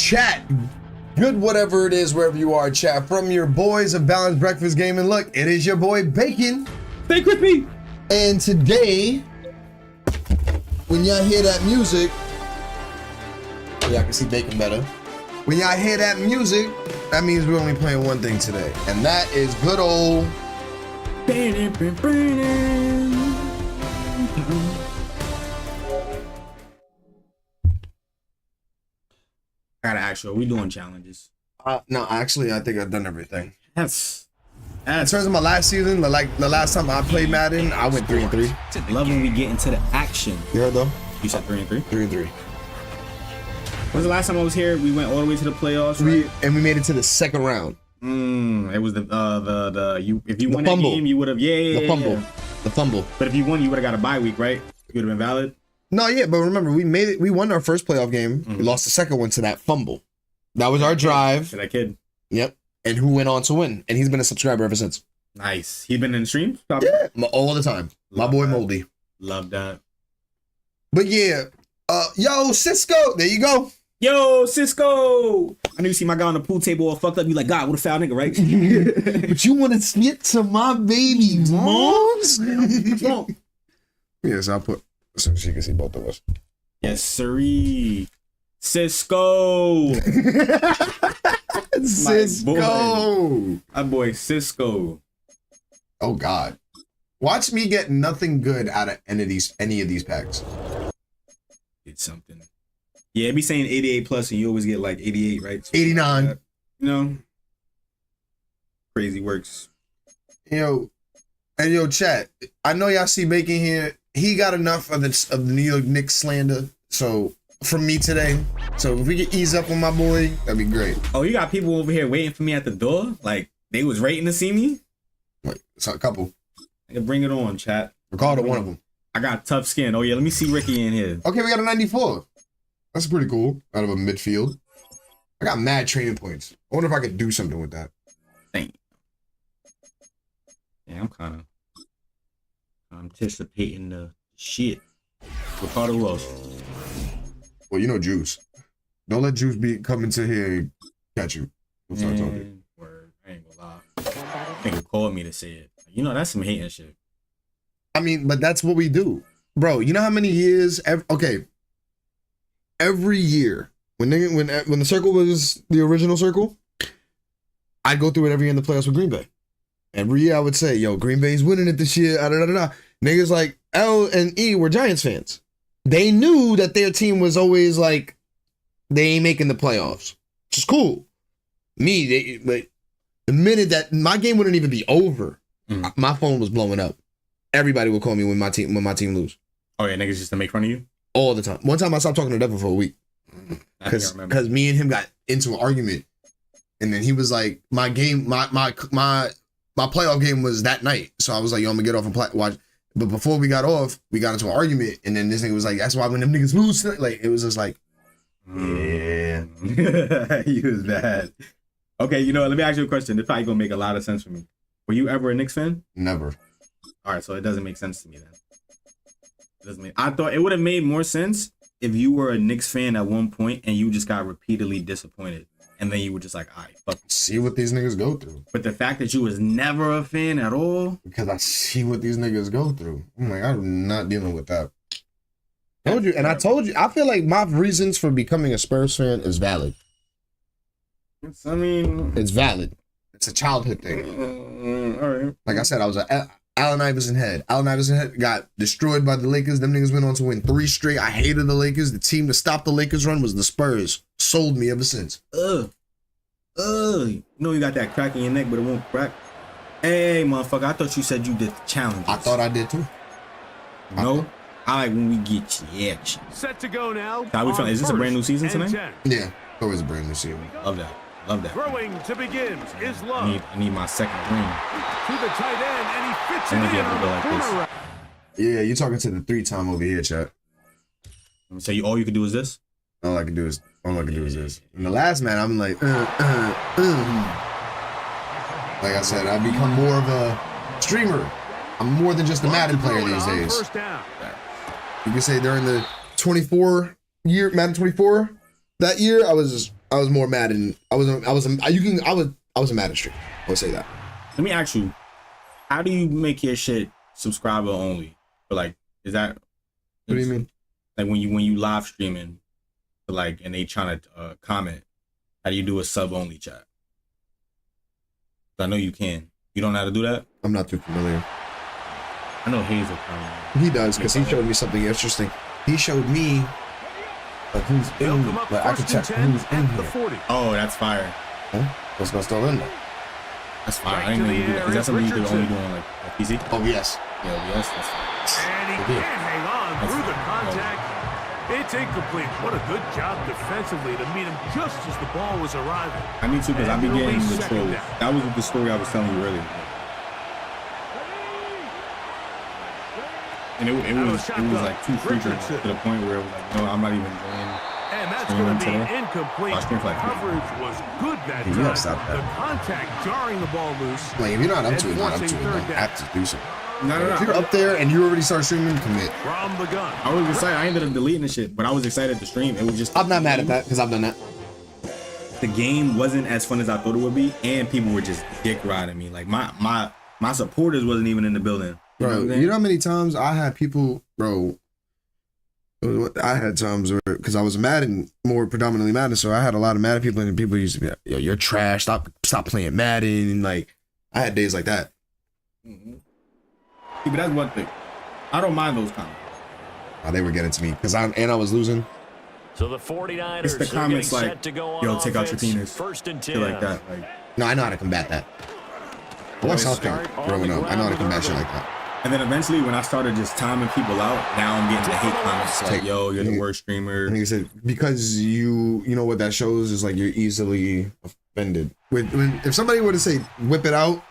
chat. Good whatever it is, wherever you are, chat. From your boys of Balanced Breakfast Gaming. Look, it is your boy Bacon. Bake with me. And today, when y'all hear that music, y'all can see Bacon better. When y'all hear that music, that means we're only playing one thing today, and that is good old. I gotta ask you, are we doing challenges? No, actually, I think I've done everything. That's In terms of my last season, like the last time I played Madden, I went 3-3. Love when we get into the action. You heard though? You said 3-3? 3-3. When's the last time I was here? We went all the way to the playoffs, right? We made it to the second round. It was if you won that fumble. game, you would have The fumble. But if you won, you would have got a bye week, right? You would have been valid. No, yeah, but remember, we made it. We won our first playoff game. We lost the second one to that fumble. That was our drive. To that kid. Yep. And who went on to win? And he's been a subscriber ever since. Nice. He's been in the stream? Yeah, all the time. My boy Moldy. Love that. But yeah, yo, Cisco, there you go. Yo, Cisco. I knew you see my guy on the pool table all fucked up. You like, God, what a foul nigga, right? But you want to spit to my baby's moms? Yes, I'll put so she can see both of us. Yes, sirree. Cisco. Cisco. My boy Cisco. Oh God. Watch me get nothing good out of any of these packs. Did something. Yeah, it be saying 88 plus and you always get like 88, right? 89. Like you know? Crazy works. Yo, and yo, chat. I know y'all see Bacon here. He got enough of the New York Knicks slander. So from me today. So if we could ease up on my boy, that'd be great. Oh, you got people over here waiting for me at the door? Like they was waiting to see me? Wait, it's a couple. I can bring it on, chat. Ricardo, one of them. I got tough skin. Oh yeah, let me see Ricky in here. Okay, we got a 94. That's pretty cool. Out of a midfield. I got mad training points. I wonder if I could do something with that. Dang. Yeah, I'm kind of anticipating the shit. Ricardo, who else? Well, you know Juice. Don't let Juice come into here and catch you. We'll start talking. Word. I ain't gonna lie. Nigga called me to say it. You know, that's some hating shit. I mean, but that's what we do. Bro, you know how many years? Every year, when the circle was the original circle, I'd go through it every year in the playoffs with Green Bay. Every year I would say, yo, Green Bay's winning it this year. Niggas like L and E were Giants fans. They knew that their team was always like, they ain't making the playoffs, which is cool. But the minute that my game wouldn't even be over, my phone was blowing up. Everybody would call me when my team lose. Oh yeah, niggas just to make fun of you? All the time. One time I stopped talking to Devin for a week. Because me and him got into an argument. And then he was like, my playoff game was that night. So I was like, yo, I'm gonna get off and watch. But before we got off, we got into an argument. And then this nigga was like, that's why when them niggas lose, like, it was just like, yeah. He was bad. Okay, you know, let me ask you a question. It's probably gonna make a lot of sense for me. Were you ever a Knicks fan? Never. All right, so it doesn't make sense to me then. I thought it would have made more sense if you were a Knicks fan at one point and you just got repeatedly disappointed. And then you were just like, all right, fuck. See what these niggas go through. But the fact that you was never a fan at all. Because I see what these niggas go through. I'm like, I'm not dealing with that. I told you, I feel like my reasons for becoming a Spurs fan is valid. It's valid. It's a childhood thing. All right. Like I said, I was a Allen Iverson head. Allen Iverson head got destroyed by the Lakers. Them niggas went on to win 3 straight. I hated the Lakers. The team to stop the Lakers run was the Spurs. Sold me ever since. You know you got that crack in your neck, but it won't crack. Hey, motherfucker, I thought you said you did the challenges. I thought I did too. No? I like when we get you action. Set to go now. Is this a brand new season tonight? Yeah, always a brand new season. Love that. Love that. Throwing to begin is Love. I need my second ring. To the tight end, and he fits it in on the corner. Yeah, you're talking to the 3-time over here, chat. So all you can do is this? All I can do is this. And the last man, I'm like, Like I said, I've become more of a streamer. I'm more than just a Madden player these days. You can say during the 24 year Madden 24 that year, I was just I was more Madden. I was a Madden streamer. I would say that. Let me ask you, how do you make your shit subscriber only? Or like, is that? What do you mean? Like when you live streaming, like, and they trying to comment, how do you do a sub only chat? I know you can. You don't know how to do that? I'm not too familiar. I know Hazel probably. He does, because he showed me something interesting. He showed me like who's in, like I could check who's in here. Oh, that's fire. Huh? What's going still in there? That's fire. I didn't know you do that. Is that something you could only do on like PC? Oh yes. Yeah, yes. That's fire. And he can't hang on through the contact. It's incomplete. What a good job defensively to meet him just as the ball was arriving. I need to, because I be getting the trolls. That was the story I was telling you earlier. And it was like too frequent to the point where it was like, no, I'm not even going. And that's going to be incomplete. Coverage was good that time. The contact jarring the ball loose. Like if you're not up to it, not up to it. Like, have to do something. No. If you're up there and you already start streaming, commit. From the gun. I was excited. I ended up deleting the shit, but I was excited to stream. It was just. I'm not mad at that because I've done that. The game wasn't as fun as I thought it would be, and people were just dick riding me. Like my supporters wasn't even in the building. Bro, you know how many times I had people, bro. I had times where, because I was Madden, more predominantly Madden, so I had a lot of Madden people, and people used to be like, yo, you're trash, stop playing Madden, and like, I had days like that. Mm-hmm. See, but that's one thing. I don't mind those comments. Oh, they were getting to me, because I was losing. So the 49ers it's the comments like, yo, take out your penis. First and 10. Shit like that. Like, no, I know how to combat that. I watched South Park growing up. I know how to combat shit like that. And then eventually, when I started just timing people out, now I'm getting the hate comments like, yo, you're the worst streamer. And he said, because you know what that shows is like you're easily offended. If somebody were to say, whip it out.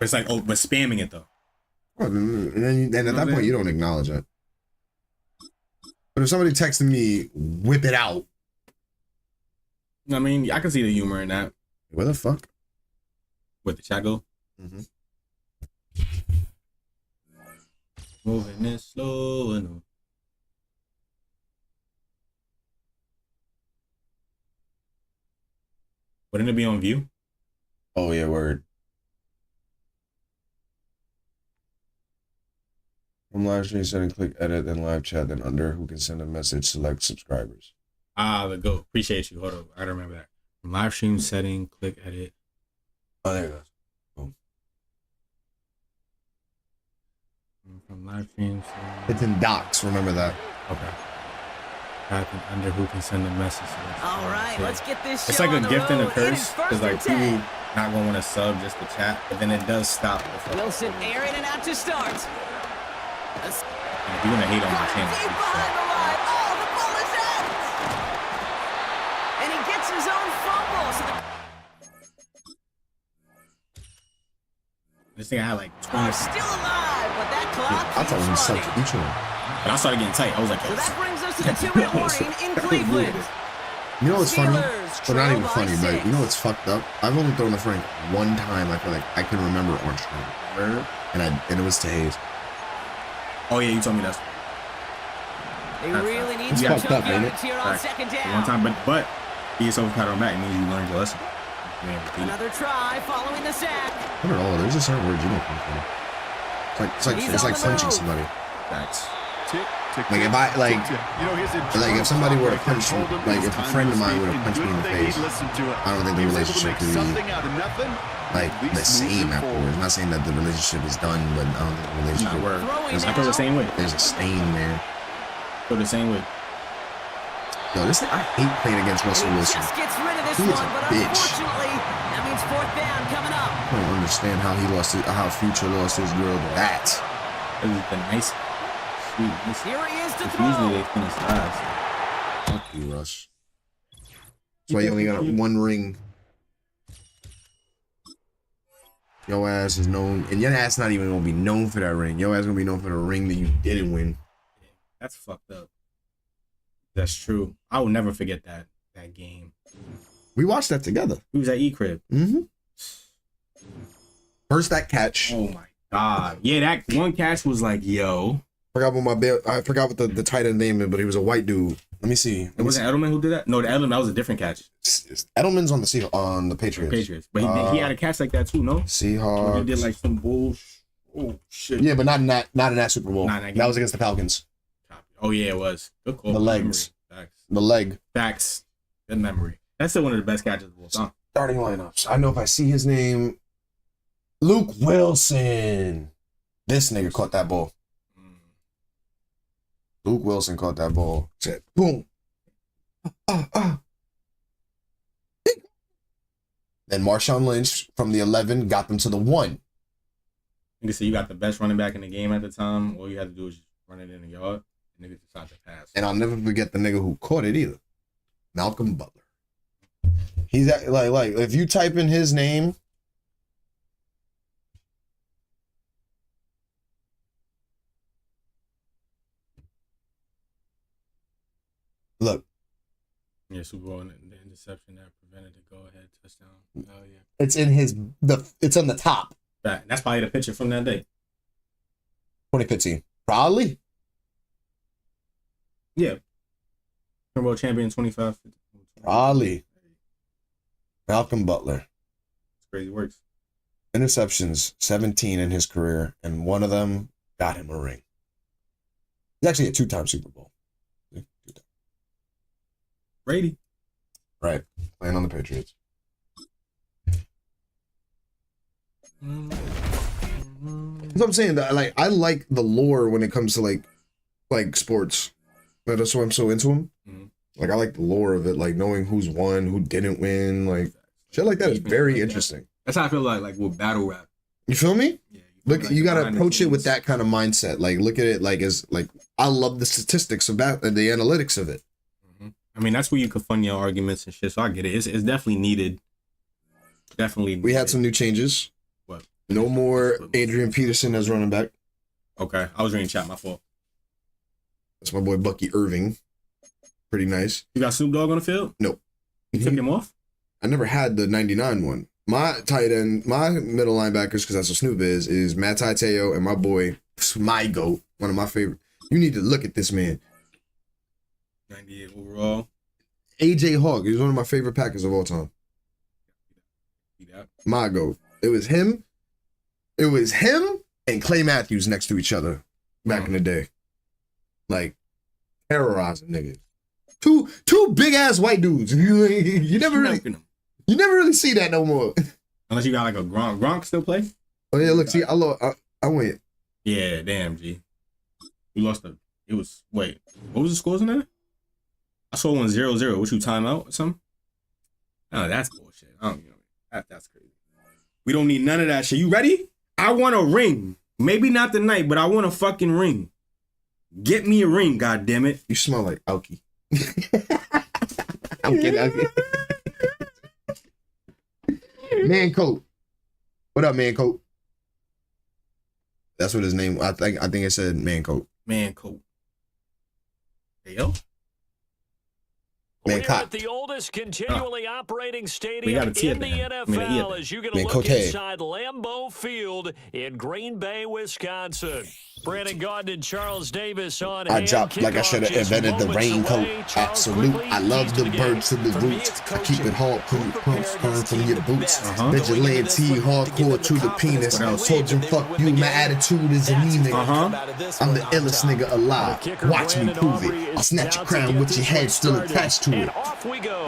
It's like, oh, but spamming it though. Well, and at that point, you don't acknowledge it. But if somebody texted me, whip it out. I mean, I can see the humor in that. What the fuck? With the chat go? Mm-hmm. Moving it slow and wouldn't it be on view? Oh yeah, word. From live stream setting, click edit, then live chat, then under who can send a message, select subscribers. The go. Appreciate you. Hold on. I don't remember that. From live stream setting, click edit. Oh, there it goes. From live streams. It's in docs, remember that. Okay. I think under who can send a message. All right, let's get this show It's like on a the gift and a road. curse. Because like people 10. not gonna want to sub just to chat, but then it does stop. Wilson airing it out to start. And if you're gonna hate on my channel, Deep behind the line. Oh, the ball is out. And he gets his own fumble. So this thing I had like the 20. still alive, but that clock I thought we keeps sucked running. each one. But I started getting tight. I was like, So that brings us to the 2-minute warning in Cleveland. You know what's funny? Steelers Well, not even trail by funny, but 6. you know what's fucked up? I've only thrown a frank one time. I feel like I can remember Orange County. And it was to Hayes. oh yeah, you told me that. They really need It's some fucked up, chunk ain't yards here on Right. second down. One time, but be yourself a pat on the back means you learned your lesson. Another try following the sack. I don't know. There's a certain word you don't come from. It's like punching somebody. That's Like if I like if somebody were to punch me, like if a friend of mine were to punch me in the face, I don't think the relationship could be like the same afterwards. I'm not saying that the relationship is done, but I don't think the relationship. I feel the same way. There's a stain there. I feel the same way. Yo, I hate playing against Russell Wilson. Just gets rid of this He is one, a but bitch. unfortunately, that means fourth down coming up. I don't understand how how Future lost his girl to that. It was the nice, sweet. Here he is to Usually throw. they finish last. Fuck you, Russ. That's why you only got one ring. Your ass is known, and your ass not even gonna be known for that ring. Your ass gonna be known for the ring that you didn't win. That's fucked up. That's true. I will never forget that game. We watched that together. We was at E-Crib. Mm-hmm. First that catch. Oh my god. Yeah, that one catch was like, yo. I forgot what the tight end name is, but he was a white dude. Let me see. It wasn't Edelman who did that? No, the Edelman, that was a different catch. Edelman's on the Patriots. Patriots. But he had a catch like that too, no? Seahawks. He did like some bullshit. Oh, shit. Yeah, but not in that Super Bowl. Not in that game. That was against the Falcons. Oh, yeah, it was. Good call. The legs. Facts. The leg. Facts. Good memory. That's still one of the best catches of all time. Starting lineups. I know if I see his name. Luke Wilson. This nigga caught that ball. Luke Wilson caught that ball. Said, boom. Then Marshawn Lynch from the 11 got them to the 1. You can see you got the best running back in the game at the time. All you had to do is just run it in the yard. And niggas decided to pass. And I'll never forget the nigga who caught it either. Malcolm Butler. He's like if you type in his name. Look. Yeah, Super Bowl and the interception that prevented the go-ahead touchdown. Oh yeah. It's on the top. That's probably the picture from that day. 2015. Probably. Yeah. Super Bowl champion 25. Probably. Malcolm Butler. It's crazy works. Interceptions, 17 in his career, and one of them got him a ring. He's actually a 2-time Super Bowl. Brady. Right. Playing on the Patriots. That's what I'm saying. That I like the lore when it comes to like sports. That's why I'm so into them. Mm-hmm. Like I like the lore of it, like knowing who's won, who didn't win, like shit like that is very interesting. That's how I feel like with battle rap. You feel me? Yeah. Look, you gotta approach it with that kind of mindset. Like look at it like as like I love the statistics about the analytics of it. I mean, that's where you could fund your arguments and shit. So I get it. It's definitely needed. Definitely. We had some new changes. What? No more Adrian Peterson as running back. Okay, I was reading chat. My fault. That's my boy Bucky Irving. Pretty nice. You got Snoop Dogg on the field? Nope. You took him off? I never had the 99 one. My tight end, my middle linebackers, because that's what Snoop is Matt Taiteo and my boy, my GOAT, one of my favorite. You need to look at this man. 98 overall. AJ Hawk. He's one of my favorite Packers of all time. My GOAT. It was him and Clay Matthews next to each other back in the day. Like, terrorizing niggas. Two big ass white dudes. You never really see that no more. Unless you got like a Gronk. Gronk still play? Oh yeah, look, see, I went. Yeah, damn, G. You lost what was the scores in there? I saw 1-0-0. What, you timeout or something? Oh, that's bullshit. I don't know. That's crazy. We don't need none of that shit. You ready? I want a ring. Maybe not tonight, but I want a fucking ring. Get me a ring, goddammit. You smell like Alki. I'm kidding. Man Coat. What up, Man Coat? That's what his name. I think it said Man Coat. Man Coat. Hey yo. We're at the oldest continually operating stadium in the NFL as you get a look inside Lambeau Field in Green Bay, Wisconsin. Brandon Gaudin and Charles Davis on I dropped like I should have invented the raincoat. Absolute. I love the birds to the roots. I keep it hardcore, pumps from your boots. Vigilante, hardcore to the penis. Told you, fuck you, my attitude is anemic. I'm the illest nigga alive. Watch me prove it. I'll snatch your crown with your head still attached to it.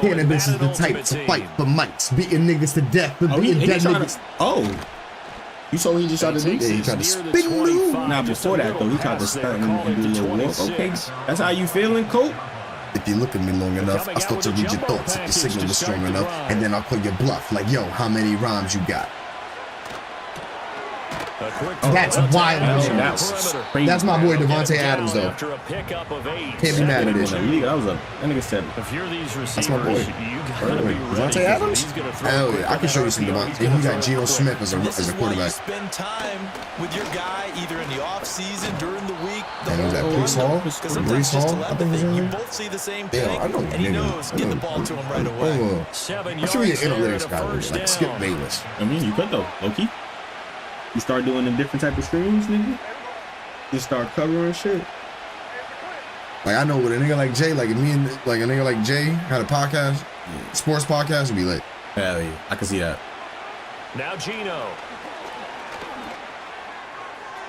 Cannabis is the type to fight for mics. Beating niggas to death for beating dead niggas. You saw what he just tried to do? Yeah, he tried to spin move. Now, before that, though, he tried to stunt and do a little walk. Okay, that's how you feeling, Colt? If you look at me long enough, I start to read your thoughts if the signal is strong enough. And then I'll call your bluff like, yo, how many rhymes you got? That's wild. That's my boy Devontae Adams, though. Can't be mad at it. That nigga said, that's my boy. Devontae Adams? Hell yeah, I can show you some Devontae. He got Geno Smith as a quarterback. Spend time with your guy either in the off season, during the week. And was that Brees Hall? Brees Hall? I think it was in You there. both see the same thing. Yeah, I know. And he knows, get the ball to him right away. I should be an analytics guy, like Skip Bayless. I mean, you could though, low-key. You start doing them different type of streams, nigga. You start covering shit. Like I know with a nigga like Jay, like me and like a nigga like Jay had a podcast, sports podcast, would be lit. Hell yeah, I can see that. Now Gino.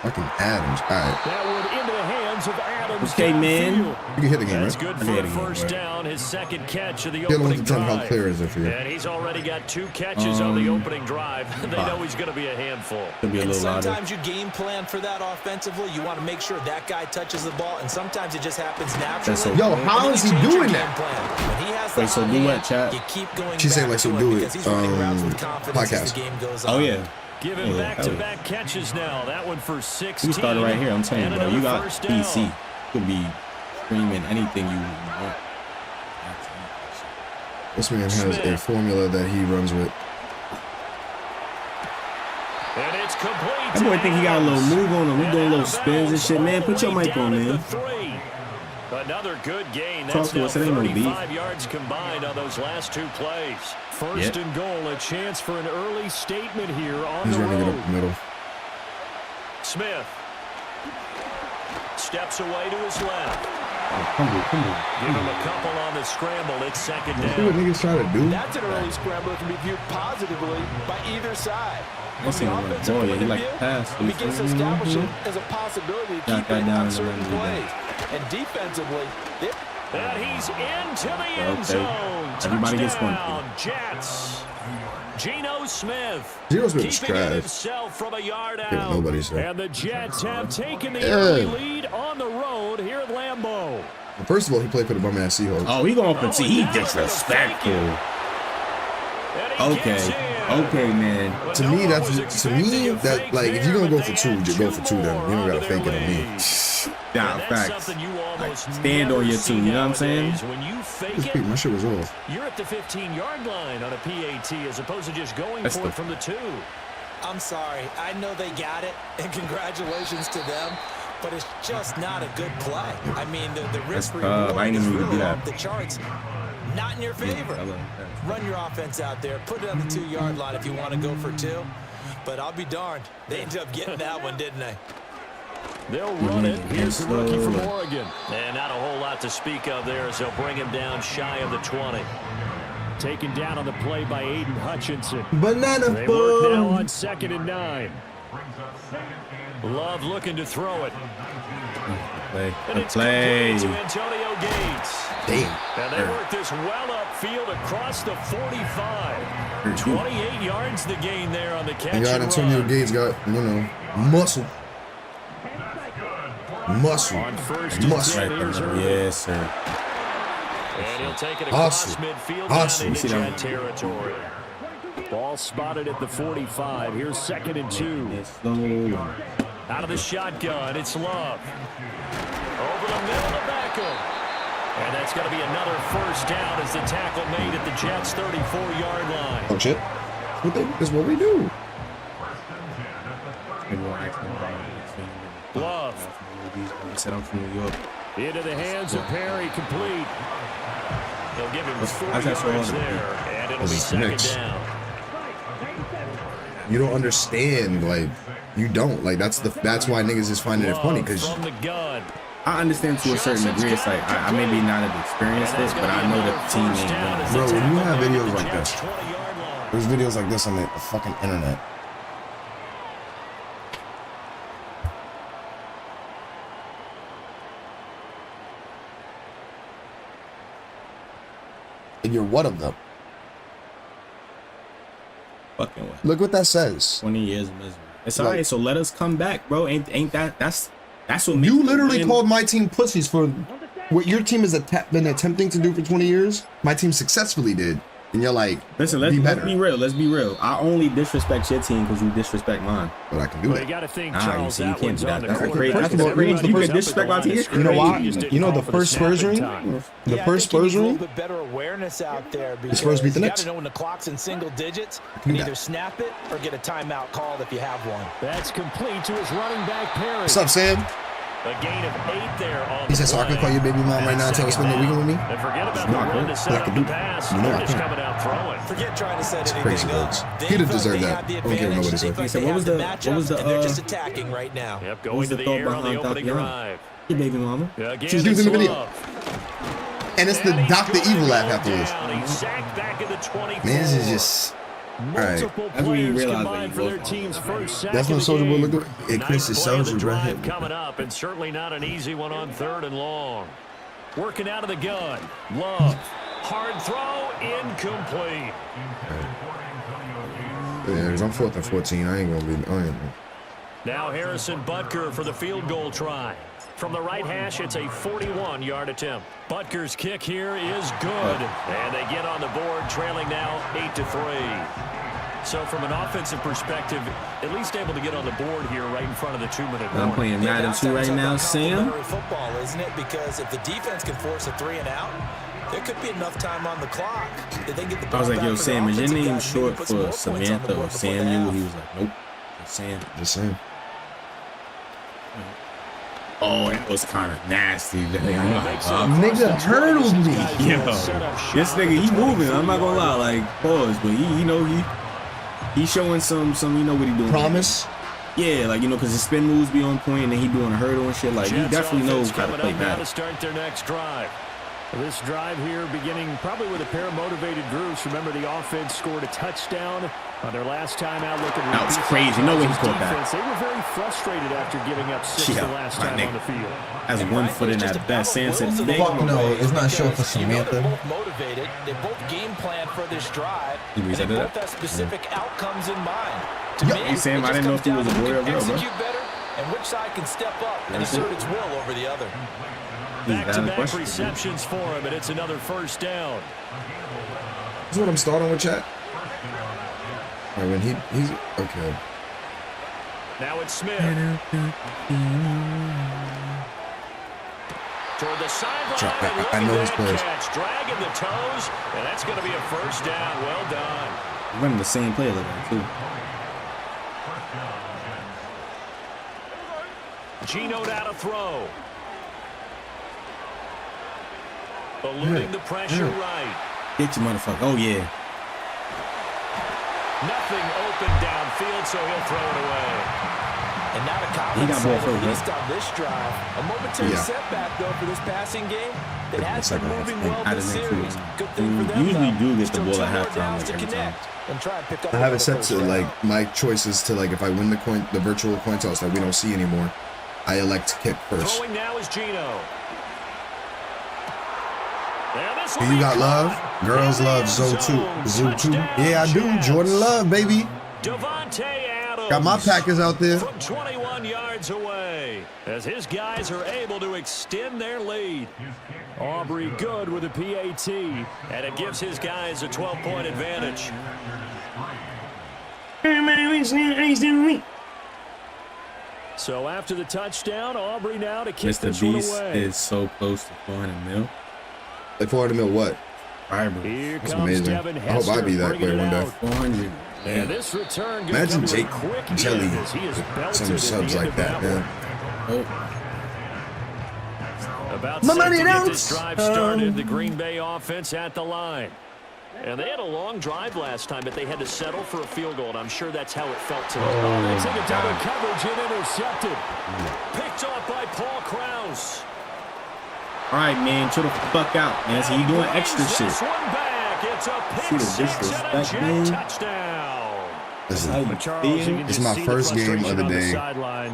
Fucking Adams. All right. That one into the hands of Adams. Okay, man. You can hit the game, That's right? good for a first down. His second catch of the opening how drive. clear is it for you? And he's already got 2 catches on the opening drive. They know he's going to be a handful. Could be a little louder. Sometimes you game plan for that offensively. You want to make sure that guy touches the ball, and sometimes it just happens naturally. So yo, how is he doing that? Wait, so do what, chat? You keep going. She's saying like so do it. Podcast. Oh yeah. Give him back-to-back catches now. That one for 16. You started right here. I'm telling you, bro. You got PC. Down. You could be screaming anything you want. This man has a formula that he runs with. And it's complete. That boy think he got a little move on him. We doing little spins and shit, man. Put your mic on, man. Another good gain. Talk That's to now us. It ain't no beef. 35 yards combined on those last 2 plays. First and goal, a chance for an early statement here on He's the running it road. up the middle. Smith steps away to his left. Come on. Give him a couple on the scramble. It's second See what down. niggas try to do? That's an early scramble that can be viewed positively by either side. This From the ain't no offensive boy. point He of like view, to pass. it begins to establish it as a possibility to Got keep that it down on and certain then plays. And defensively, And he's into the end zone. Everybody gets one. Touchdown, Jets. Geno Smith. Geno Smith's keeping it trash. himself from a yard Yeah, out. nobody's there. And the Jets have taken the early lead on the road here at Lambeau. Well, first of all, he played for the bum ass Seahawks. Oh, he going for he disrespectful. Okay, man. To me, that like if you're gonna go for 2, just go for 2. Then you don't gotta fake it on me. Nah, facts. Like, stand on your 2. You know what I'm saying? When you fake Just peek, my shit was off. you're at the 15-yard line on a PAT as opposed to just going for it from the 2. I'm sorry. I know they got it, and congratulations to them. But it's just not a good play. I mean, the risk reward I ain't is even really do that. off the charts. Not in your favor. Run your offense out there. Put it on the 2-yard line if you want to go for 2. But I'll be darned. They ended up getting that one, didn't they? They'll run it. Here's the rookie from Oregon. And not a whole lot to speak of there as they'll bring him down shy of the 20. Taken down on the play by Aiden Hutchinson. Banana They work now on 2nd and 9. Love looking to throw it. And it's complete to Antonio Gates. Damn. And they work this well upfield across the 45. 28 yards the gain there on the catch And and Antonio run. Gates got, muscle. Muscle. On first and 10, here's Herbert. Yes, sir. And he'll take it across midfield down into Jet territory. Ball spotted at the 45. Here's 2nd and 2. Out of the shotgun, it's Love. Over the middle to Beckham. And that's going to be another first down as the tackle made at the Jets' 34-yard line. Oh, shit. That's what we do. Love. Said I'm from New York. Into the hands of Perry, complete. They'll give him 4 that's yards all. there, and it'll be This is 2nd mixed. down. You don't understand, like, you don't. Like, that's why niggas is finding it funny, because From the gun. I understand to a certain degree. It's like I maybe not have experienced it, but I know that the team ain't winning. Bro, when you have videos like Jets' this, 20-yard line. there's videos like this on the fucking internet. And you're one of them. Fucking way. Look what that says. 20 years of misery. It's Like- alright. So let us come back, bro. Ain't that's what makes You literally win. called my team pussies for what your team has been attempting to do for 20 years. My team successfully did. And you're like, Listen, let's be be better. real. Let's be real. I only disrespect your team because you disrespect mine. But I can do Well, you that. got to think, Nah, Charles, you that can't one's do that. on the That's quarterback. crazy. That's First of all, crazy. the You first- can disrespect my team. You know why? Just didn't You know call the for first snapping Spurs ring? time. The Yeah, first I think Spurs you need a ring? little bit better awareness out there because Spurs beat the you Knicks. got to know when the clock's in single digits do and that. either snap it or get a timeout called if you have one. That's complete to his running back, Perry. What's up, Sam? A gain of 8 there on He said, so I can call your baby mom right now and tell her to spend the weekend with me? And forget about No, the I run couldn't. to But set I up could the do pass. that. You know They're I just can. coming out throwing. Forget trying to set It's anything crazy up. words. They He'd have felt deserved they that. had the I don't care what advantage. nobody They said. felt So they what had was the the- what was matchup, the, and they're just attacking right now. Yep, What going was to the the thought air on the behind opening Tatiana? drive. Your baby mama. She's using the video. And it's the Dr. Evil laugh afterwards. Man, this is just... Alright. That's when you realize that's when Soldier Boy looked at it. Chris is Soldier, bro. Coming up, and certainly not an easy one on 3rd and long. Working out of the gun. Love. Hard throw. Incomplete. Yeah, because I'm 4th and 14. I ain't going to be... Now Harrison Butker for the field goal try. From the right hash, it's a 41-yard attempt. Butker's kick here is good. And they get on the board, trailing now 8-3. So from an offensive perspective, at least able to get on the board here right in front of the 2-minute warning. I'm playing Madden 2 right now, Sam. Football, isn't it? Because if the defense can force a 3 and out, there could be enough time on the clock. If they get the I was like, yo, Sam, is your name short for Samantha or Samuel? He was like, nope. Just Sam. Just Sam. Oh, that was kind of nasty. Nigga hurdled me. Yo, this nigga, he moving. I'm not gonna lie, like pause, but he's showing some, you know what he doing. Promise. Yeah, like because his spin moves be on point, and then he doing a hurdle and shit. Like he definitely knows how to play Madden. To start their next drive. This drive here beginning probably with a pair of motivated groups. Remember, the offense scored a touchdown on their last time out. Looking that was crazy. No way he caught that. They were very frustrated after giving up 6 the last time on the field. That's 1 foot in that best. Sam said, fuck no, it's not short for Samantha. They're both motivated. They both game plan for this drive. And they both have specific outcomes in mind. To me, hey, Sam, I didn't know if he was a boy or a girl, bro. Execute better, and which side can step up and assert its will over the other. Back-to-back receptions for him, and it's another first down. This is what I'm starting with, chat. All right, when he's okay. Now it's Smith. Toward the sideline. I know his plays. Dragging the toes, and that's going to be a first down. Well done. Running the same play like that too. Gino down to throw. Eluding the pressure right. Get your motherfucker. Oh, yeah. Nothing open downfield, so he'll throw it away. And not a confidence at least on this drive. A momentary setback, though, for this passing game that has been moving well this series. Good thing for them, usually do get the ball at halftime every time. I have it set to, like, my choices to, like, if I win the virtual coin toss that we don't see anymore, I elect to kick first. Throwing now is Gino. You got love? Girls love Zoo too. Yeah, I do. Jordan Love, baby. Devontae Adams got my Packers out there. From 21 yards away, as his guys are able to extend their lead. Aubrey good with a PAT, and it gives his guys a 12-point advantage. So after the touchdown, Aubrey now to kick this one away. Mr. Beast is so close to 400 mil. Like 400 mil what? Fiber. That's amazing. I hope I be that player one day. 400. And this return imagine Jake Jelly with some subs like that, man. About set to get this drive started, the Green Bay offense at the line. And they had a long drive last time, but they had to settle for a field goal, and I'm sure that's how it felt today. They take a double coverage and intercepted. Picked off by Paul Krause. All right, man, chill the fuck out, man. So you doing extra shit. This one back. It's a pick six and a jet touchdown. Listen, Charles, it's my first game of the day.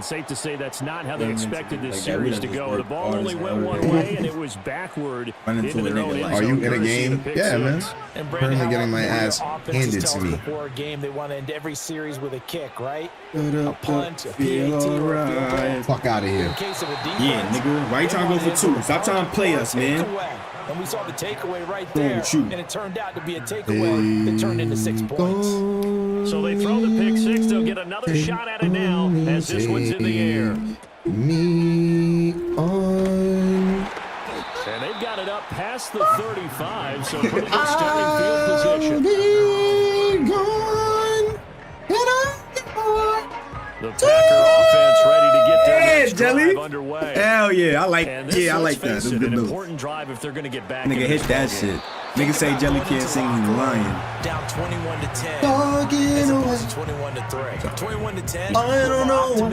Safe to say that's not how they expected this series to go. The ball only went one way, and it was backward. Are you in a game? Yeah, man. Currently getting my ass handed to me. Before a game, they want to end every series with a kick, right? A punt, a PAT, or a field goal. Fuck out of here. Yeah, nigga. Why you trying to go for two? Stop trying to play us, man. And we saw the takeaway right there, and it turned out to be a takeaway that turned into 6 points. So they throw the pick six. They'll get another shot at it now as this one's in the air. Me on. And they've got it up past the 35, so pretty good starting field position. The Packer offense ready to get their next drive underway. Hell yeah, I like that. That's a good An move. important drive if they're going to get back. Nigga hit that shit. Niggas say Jelly can't sing, he's lying. Down 21-10. Talking away. 21-3. 21-10. I don't know.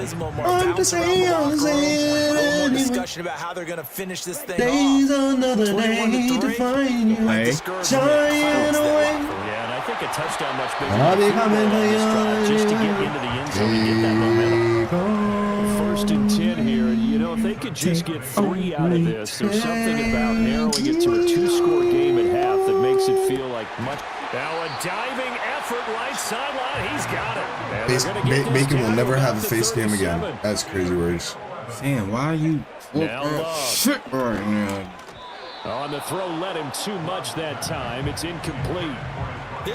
I'm just saying, I'm saying. Discussion about how they're gonna finish this thing Days off. another day to find you. Hey. Shying away. Yeah, and I think a touchdown much bigger I'll be than coming on this to drive you. just to get into the end zone and get that momentum. First and 10 here, and you know, if they could just get 3 out of this, there's something about narrowing it to a 2-score game at half that makes it feel like much. Now a diving effort right sideline, he's got it. Bacon will never have a face game again. That's crazy words. Sam, why are you Now shit right now? On the throw, led him too much that time. It's incomplete.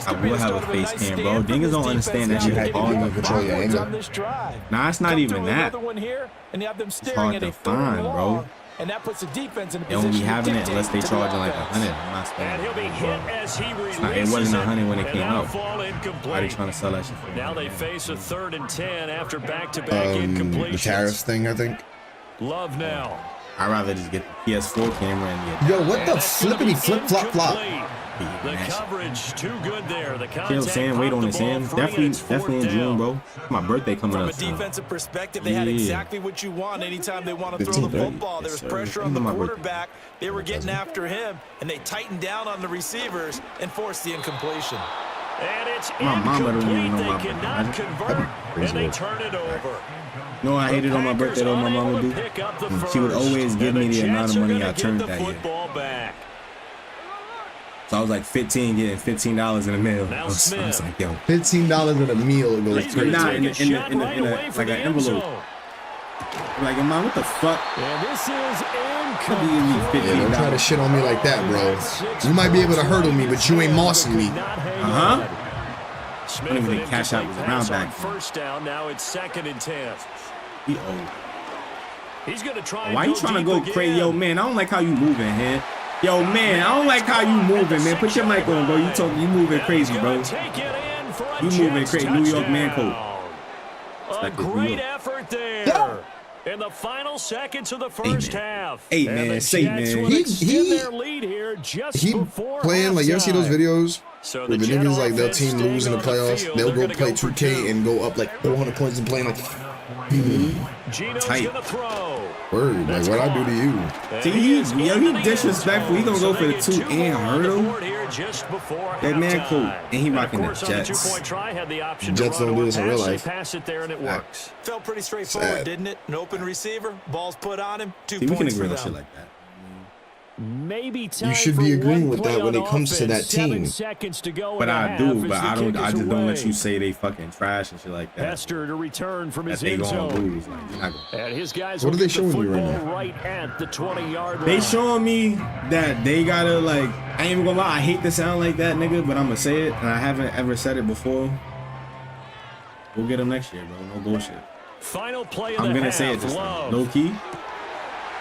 I will have a face cam, bro. Niggas don't understand that shit all you control your anger. Nah, it's not even that. It's hard to find, bro. And that puts the defense in a They won't be position having to it unless they dictate to the charging like offense. 100. I'm not And he'll be spending hit it. as he releases It wasn't 100 when it and came now out. fall Why they incomplete. trying to sell that shit for Now they face a 3rd and 10 after back-to-back incompletions. The tariffs thing, I think. Love now. I'd rather just get the PS4 camera and get Yo, what the flippity flip flop flop? The coverage too good there. The Kill Sam, wait on it, Sam. Definitely in June, bro. My birthday coming From up. a defensive perspective, they had exactly what you want anytime they want to throw the football. There was pressure on the quarterback. They were getting after him, and they tightened down on the receivers and forced the incompletion. And it's My mama don't even incomplete. know They my cannot birthday. convert, and they turn it over. No, I hated on my birthday though. My mama do. She would always give me the amount of money I turned that year. So I was like 15, getting $15 in the mail. I was like, yo, $15 in a meal. It goes crazy. nah, in a like an envelope. I'm like, Mom, what the fuck? And this is incomplete. Yeah, don't try to shit on me like that, bro. You might be able to hurdle me, but you ain't mossing me. I don't even think cash out was around back then. First down, now it's 2nd and 10. He old. He's gonna try. Why you trying to go crazy? Yo, man, I don't like how you moving here. Yo, man, I don't like how you moving, man. Put your mic on, bro. You moving crazy, bro. You moving crazy. New York man coat. A great effort there. In the final seconds of the first half. Hey, man, say, man. He playing, like, you ever see those videos where the niggas, like, their team lose in the playoffs? They'll go play 2K and go up, like, 400 points and playing, like, tight. Word, like, what I do to you? See, he disrespectful. He gonna go for the 2 and hurdle. That man cool. And he rocking the Jets. Jets don't do this in real life. Pass it there and it works. Felt pretty straightforward, didn't it? An open receiver, balls put on him, 2 See, we can points for agree on them. shit like that. Maybe You should be agreeing with that when it comes to that team. But I do, but I just don't let you say they fucking trash and shit like that. Hester to return from his That they end gonna zone. lose. Like, you're not gonna. And his guys What are they will get the showing you right football now? right at the 20-yard line. They showing me that they gotta, like, I ain't even gonna lie, I hate to sound like that, nigga, but I'm gonna say it, and I haven't ever said it before. We'll get them next year, bro. No bullshit. Final play of I'm the gonna half. say it just Love. low key.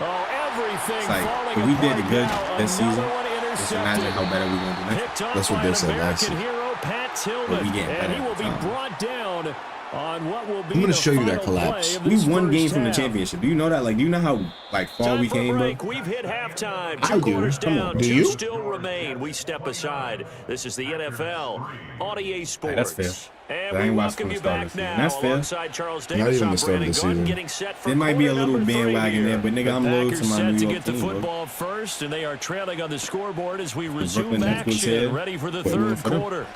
Oh, everything It's like, falling if we did apart it good now. this season, Another one just imagine how better we gonna do next. Picked up That's what by they an said last American year. hero, Pat Tillman. But we getting And better he will be every time. brought down on what will be I'm gonna the show you that final play collapse. of We this one game first from the half. championship. Do you know that? Like, do you know how like far Time we for came, bro? break. We've hit halftime. I Two do. quarters Come on. down. Do Two you? still remain. We step aside. This is the NFL on EA Sports. That's fair. And I we ain't watched welcome from you the start back of the season. now That's fair. alongside Charles Not Davis. even I'm the start of Brandon the Gordon season. getting set for There might be a quarter little number 3 bandwagon here. there, but nigga, The I'm loyal to Packers my set New to York get the team, bro. football first, and they are trailing on the scoreboard as we resume Brooklyn Nets was action. here. Ready for the What, you third for them? quarter.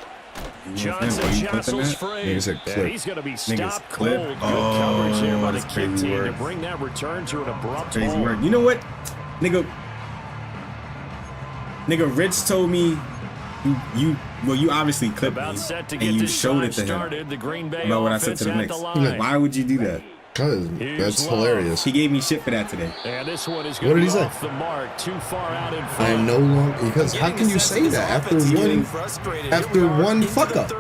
You Johnson clipping Castle's that? free. Nigga said And clip. he's going to be Niggas stopped clip. cold. Good coverage there by the that's kick crazy team to work. bring that return to an abrupt Crazy halt. work. You know what, nigga? Nigga, Rich told me you obviously clipped me About set to and get you this showed it drive to him started. The Green Bay about what I said to the offense Knicks. at the line. Why would you do that? Cause that's hilarious. He gave me shit for that today. And this one is What going did to he be say? off the mark, too far out in front. I am no longer because how can you say that after one fuck up?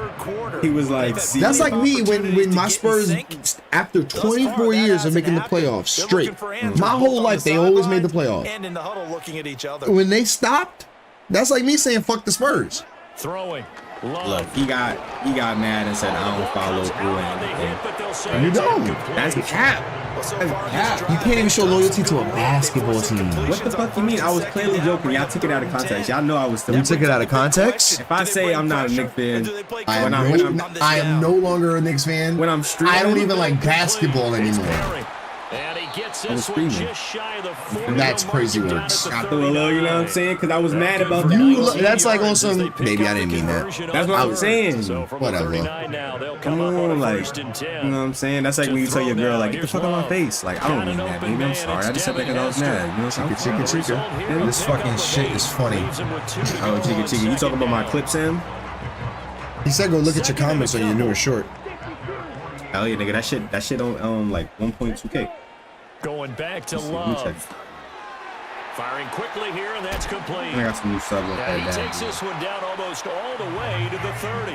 He was like, see, That's like me when my Spurs, after 24 years of making the playoffs straight, my whole life they always made the playoffs. And in the huddle looking at each other. When they stopped, that's like me saying fuck the Spurs. Throwing. Look, he got mad and said, I don't follow through anything. You don't. That's cap. You can't even show loyalty to a basketball team. What the fuck you mean? I was clearly joking. Y'all took it out of context. Y'all know I was still. You took it out of context? If I say I'm not a Knicks fan, I am no longer a Knicks fan. When I'm streaming, I don't even like basketball anymore. And he gets I was this one screaming. just shy of the 40. That's crazy words. I threw a little, you know what I'm saying? Because I was mad about You, that's like on some. Maybe I didn't mean that. That's what I'm saying. Whatever. Come on, like, you know what I'm saying? That's like when you tell your girl, like, get the fuck out of my face. Like, I don't mean that, baby. I'm sorry. I just said that because I was mad. You know what I'm saying? Chica. This fucking shit is funny. Oh, Chica. You talking about my clip, Sam? He said go look at your comments on your newer short. Hell yeah, nigga. That shit on like 1.2K. Going back to Love. Firing quickly here, and that's complete. I got some new subs. And he takes this one down almost all the way to the 30.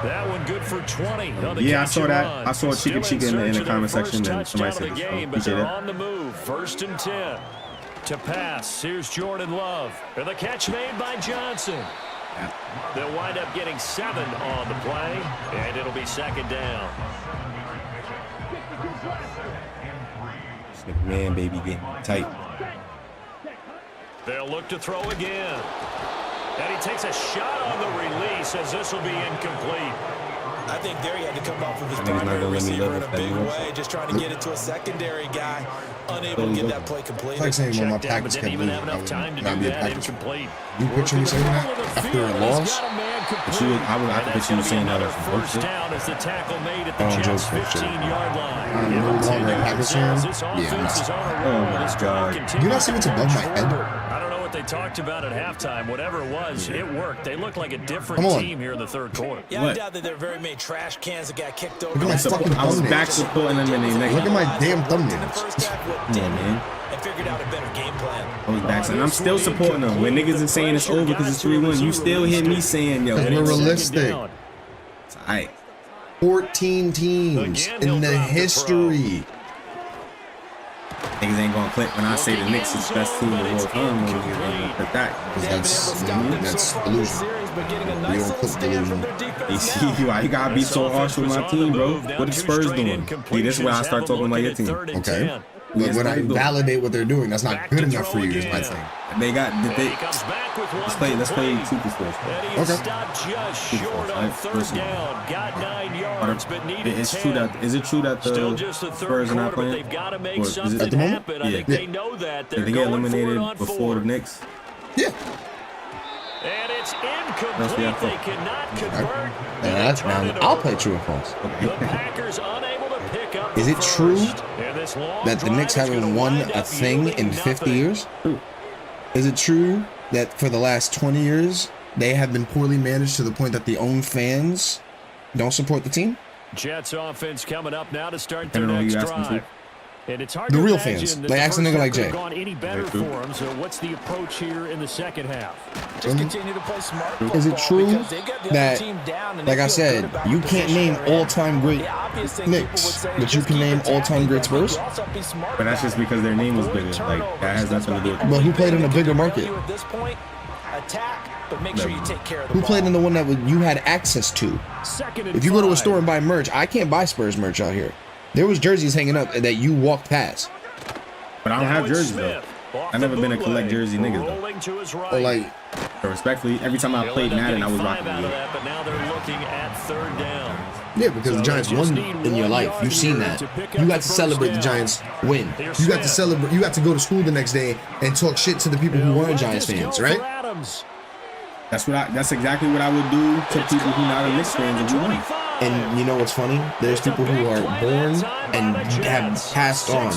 That one good for 20. Yeah, I saw that. I saw Chica in the comment section, and somebody said but they're on the move. 1st and 10. To pass. Here's Jordan Love. And the catch made by Johnson. They'll wind up getting 7 on the play, and it'll be 2nd down. Man, baby, getting tight. They'll look to throw again. And he takes a shot on the release as this will be incomplete. I think there he had to come off of his primary receiver in a big way, just trying to get it to a secondary guy, unable to get that play completed. It's like saying when my Packers kept losing, I would not be a Packers fan. You picture me saying that after a loss? I would picture you saying that as a first down as the tackle made at the Oh, Jets' Joe's 15-yard line. I'm no longer a Packers fan. Yeah, I'm not. Oh my God. You not see what's above my head? I don't know what they talked about at halftime. Whatever it was, it worked. They look like a different team here in the 3rd quarter. Yeah, I doubt that there are very many trash cans that got kicked over. Look at my fucking I was thumbnails. back supporting them in the next. Look at my damn In the thumbnails. first half, what Yeah, man. and figured out a better game plan. I was back, and I'm still supporting them. When niggas is saying it's over because it's 3-1, you still hear me saying, yo, Because we're realistic. it's aight. 14 teams in the history. Niggas ain't gonna click when I say the Knicks is the best team of all time. Niggas ain't gonna click that. Because that's delusion. We don't put delusion. You see why you gotta be so harsh with my team, bro? What the Spurs doing? See, this is where I start talking about your team. Okay. But when I validate what they're doing, that's not good enough for you, is my thing. They got let's play super sports. Is it true that the Spurs are not playing? At the moment? Yeah. Did they get eliminated before the Knicks? Yeah. And it's incomplete. They cannot convert. That's now. I'll play true or false. The Packers unable to pick up. Is it true that the Knicks haven't won a thing in 50 years? Is it true that for the last 20 years they have been poorly managed to the point that the own fans don't support the team? Jets offense coming up now to start their next drive. And it's hard the to real imagine fans. that Like, the ask a first nigga half like could have Jay. gone any better for them. So what's the approach here in the second half? Just continue to play smart. Is it true that, like I said, you can't name all-time great Knicks, but you can name all-time great Spurs? But that's just because their name was bigger. Like, that has nothing to do with it. But who played in a bigger market? At this point, attack, but make sure you take care of the Who ball. played in the one that you had access to? If you go to a store and buy merch, I can't buy Spurs merch out here. There was jerseys hanging up that you walked past. But I don't have jerseys though. I've never been a collect jersey nigga though. Or like, but respectfully, every time I played Madden, I was rocking the game. But now they're looking at 3rd down. yeah, because the Giants won in your life. You've seen that. You got to celebrate the Giants win. You got to celebrate. You got to go to school the next day and talk shit to the people who weren't Giants fans, right? That's exactly what I would do to people who not a Knicks fans if you won. And you know what's funny? There's people who are born and have passed on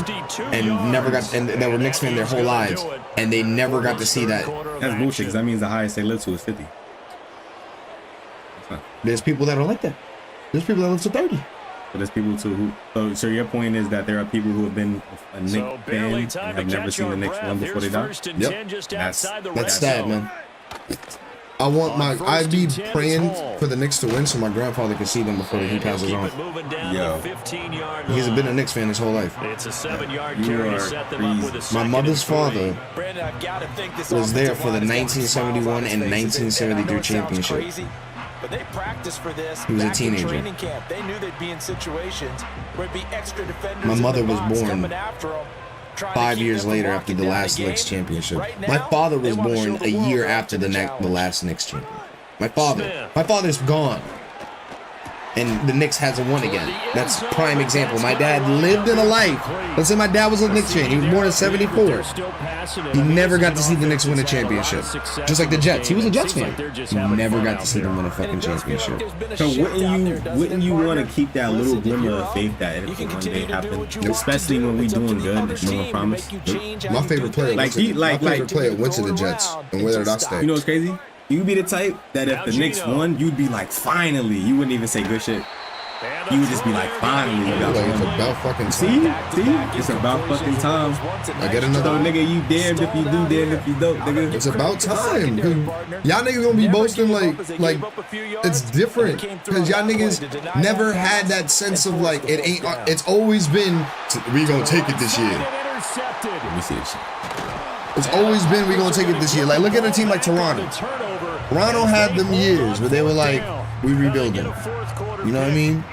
and never got, and they were Knicks fans their whole lives, and they never got to see that. That's bullshit, because that means the highest they live to is 50. There's people that are like that. There's people that live to 30. But there's people too who. So your point is that there are people who have been a Knicks fan and have never seen the Knicks win before they die? Yep. That's sad, man. I want I'd be praying for the Knicks to win so my grandfather can see them before he passes on. Yo. He's been a Knicks fan his whole life. It's a 7-yard You carry are to set them up with a My mother's father Brandon, I've got to think this was there offensive for the line has got to be 1971 and smart on his face. 1973 And I know it sounds championship. crazy, But they practiced for this. He was a back in teenager. training camp. They knew they'd be in situations where it'd be extra defenders. My mother in the was box born coming after him, trying to 5 keep years them from later after locking the down last game. Knicks championship. Right My now, father they was wanna born show a the world year they're up after to the challenge. last Knicks champion. My father's gone. And the Knicks hasn't won again. That's prime example. My dad lived in a life. Let's say my dad was a Knicks fan. He was born in 74. He never got to see the Knicks win a championship. Just like the Jets. He was a Jets fan. He never got to see them win a fucking championship. So wouldn't you want to keep that little glimmer of faith that it can one day happen, especially when we doing good? Remember, promise. My favorite player, my favorite player went to the Jets, and where did I stay? You know what's crazy? You'd be the type that if the Knicks won, you'd be like, finally. You wouldn't even say good shit. You would just be like, finally. You got It's about fucking time. See? It's about fucking time. I get another. So, nigga, you damned if you do, damned if you don't, nigga. It's about time. Y'all niggas gonna be boasting like it's different. Because y'all niggas never had that sense of like, it ain't, it's always been, we gonna take it this year. Let me see this shit. It's always been, we gonna take it this year. Like, look at a team like Toronto. Toronto had them years where they were like, we rebuilding. You know what I mean?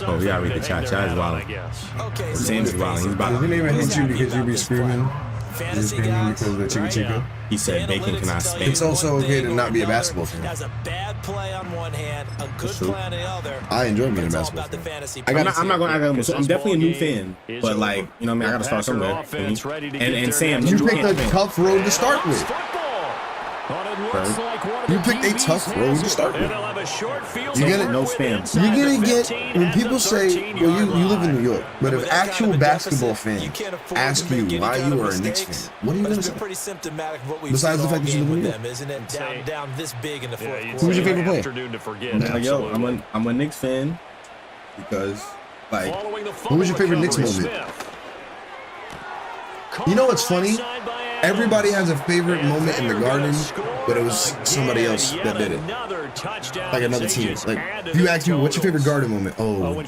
Oh, yeah, I read the cha-cha is wild. Sam's is wild. He's about Doesn't even hit you because you be screaming. You're screaming because of the chica chica. He said bacon cannot spam. It's also okay to not be a basketball fan. Has a bad play on one hand, a good play on the other. I enjoy being a It's all basketball about the fan. fantasy. I'm not gonna. So I'm definitely a new fan, but like, you know what I mean. I gotta start somewhere. And Sam, You picked a tough road to start with. You picked a tough road to start with. You get it? No spam. You're gonna get, when people say, well, you live in New York, but if actual basketball fans ask you why you are a Knicks fan, what are you gonna say? Pretty symptomatic of what we've Besides seen the fact that you all live in game New with them, isn't it? Down this big in the fourth quarter. Who's your favorite player? Like, yo, I'm a Knicks fan because, like, What was your favorite Knicks moment? You know what's funny? Everybody has a favorite moment in the Garden, but it was somebody else that did it. Like another team. Like, if you ask me, what's your favorite Garden moment? Oh,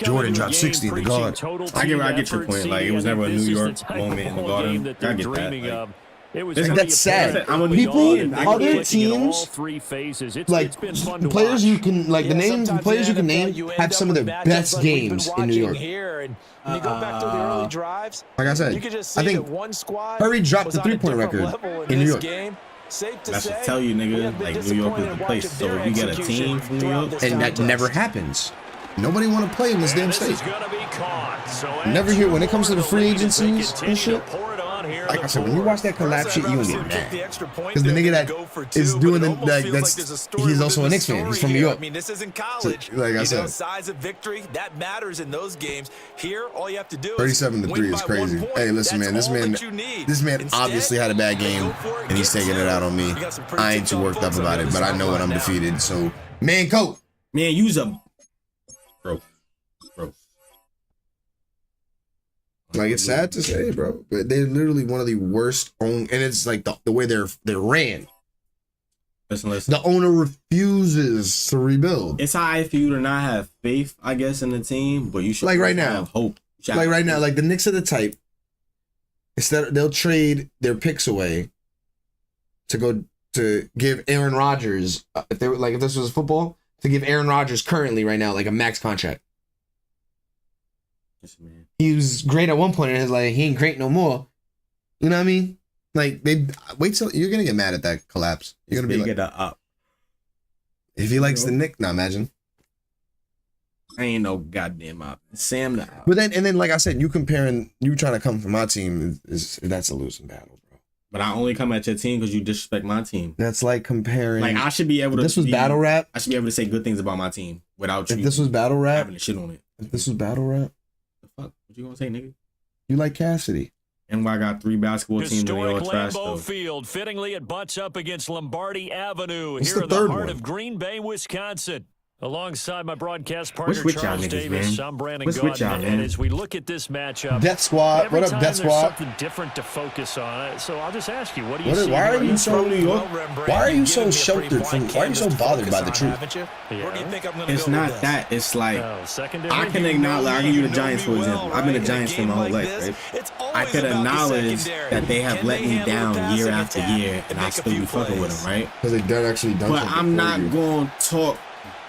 Jordan dropped 60 in the Garden. I get your point. Like, it was never a New York moment in the Garden. I get that. That's sad. People, other teams, like players you can, like the names, players you can name have some of their best games in New York. When you go back to the early drives, like I said, you could just I see think that one squad Curry dropped the was on a three-point different record level in New this York. game. Safe to That should say, tell you, we nigga, have been like New York is disappointed the place. watching So if you get a team from New York, And that never happens. Nobody want to play in this damn state. Never hear when it comes to the free agencies and shit. Like I said, when you watch that collapse shit, you gonna get mad. Because the nigga that is doing the, he's also a Knicks fan. He's from New York. I mean, this isn't college. So, like I said, size of victory, that matters in those games. Here, all you have to do is 37 to 3 is crazy. Hey, listen, man, this man obviously had a bad game, and he's taking it out on me. I ain't too worked up about it, but I know when I'm defeated. So, man, coat. man, use a bro. Like, it's sad to say, bro, but they're literally one of the worst owned, and it's like the way they're ran. Listen. The owner refuses to rebuild. It's alright for you to not have faith, I guess, in the team, but you should Like right now. have hope. Like right now, like the Knicks are the type, instead they'll trade their picks away to go to give Aaron Rodgers, if this was football, to give Aaron Rodgers currently right now like a max contract. Yes, man. He was great at one point, and it's like he ain't great no more. You know what I mean? Like, they wait till you're gonna get mad at that collapse. You're gonna be like, up. if he likes the Knicks, now imagine. I ain't no goddamn up. Sam the But then like I said, you trying to come from my team is that's a losing battle, bro. But I only come at your team because you disrespect my team. That's like comparing. Like, I should be able to. This was battle rap. I should be able to say good things about my team without you. If this was battle rap, having the shit on it. if this was battle rap, The fuck? What you gonna say, nigga? you like Cassidy. And why I got 3 basketball teams and they all Historic trash Lambeau though. Field, fittingly it butts up against Lombardi Avenue What's here the in the third heart one? of Green Bay, Wisconsin. Alongside my broadcast partner What's with y'all Charles niggas, Davis, man? I'm Brandon What's with y'all, Gaudin, man? and as we look at this matchup, Death Squad. every What up, time Death there's Squad? something different to focus on. So I'll just ask you, what do you see? Why are here? you so New York? Why are you so sheltered from? Why are you so bothered by the truth? Where do you think I'm gonna It's go not with that. It's like Secondary. I can acknowledge. I'll give you the Giants for example. I've been a Giants fan my whole life, right? I could acknowledge that they have let me down year after year, and I still be fucking with them, right? Because they done actually done But something I'm for not you. going to talk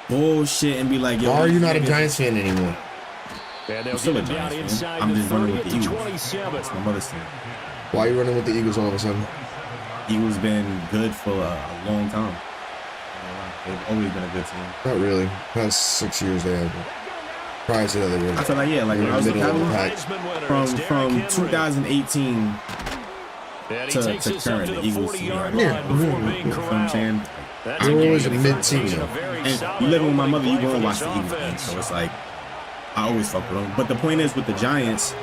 bullshit and be like, yo, why are you not a Giants fan anymore? I'm still a Giants fan. I'm just running with the Eagles. That's my mother's team. Why are you running with the Eagles all of a sudden? Eagles been good for a long time. They've always been a good team. Not really. Past 6 years they have. Prior to that, they were. I feel like, yeah, like when I was looking at from 2018 to current, the Eagles team. Yeah, you know what I'm saying? You're always a mid-team. And you living with my mother, you go and watch the Eagles game. So it's like, I always fuck with them. But the point is with the Giants,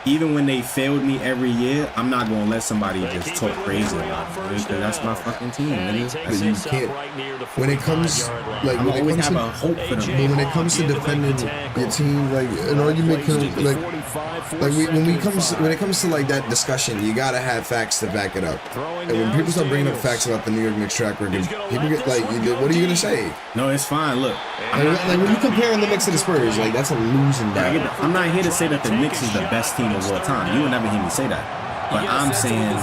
even when they failed me every year, I'm not gonna let somebody just talk crazy about it. Because that's my fucking team, nigga. You can't. When it comes, like, I always have a hope for them. But when it comes to defending your team, like an argument can, like when it comes to like that discussion, you gotta have facts to back it up. And when people start bringing up facts about the New York Knicks track record, people get like, what are you gonna say? No, it's fine. Look, like when you comparing the Knicks to the Spurs, like that's a losing battle. I'm not here to say that the Knicks is the best team of all time. You will never hear me say that. But I'm saying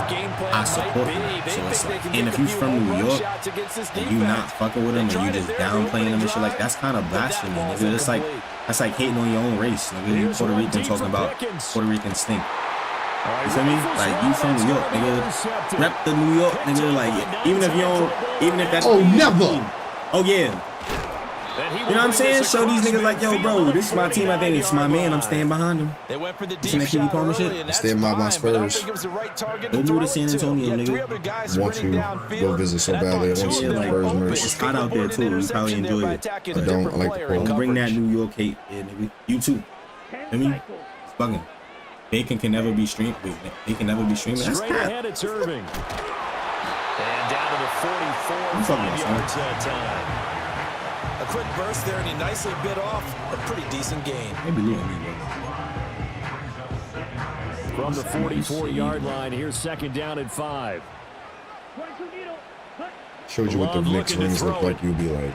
I support them. So it's like, and if you from New York and you not fucking with them and you just downplaying them and shit, like that's kind of blasphemy, nigga. It's like that's like hating on your own race, nigga. You Puerto Rican talking about Puerto Rican stink. You feel me? Like you from New York, nigga. Rep the New York, nigga. Like even if you don't, even if that's never. Oh yeah. You know what I'm saying? Show these niggas like, yo, bro, this is my team. I think it's my man. I'm staying behind him. They went for the deep shot early, shit. Stand by my Spurs. Go move to San Antonio, nigga. Want to go visit so badly. I want to see the Spurs merch. It's hot out there too. You probably enjoy it. I don't. I like the cold. Don't bring that New York hate, nigga. You too. I mean, it's bugging. Bacon can never be streamed. They can never be streamed. That's straight ahead. It's Irving. And down to the 44 yards that time. A quick burst there, and he nicely bit off a pretty decent gain. Maybe Lou. From the 44-yard line, here's second down and 5. Showed you what the Knicks rings look like. You'll be like.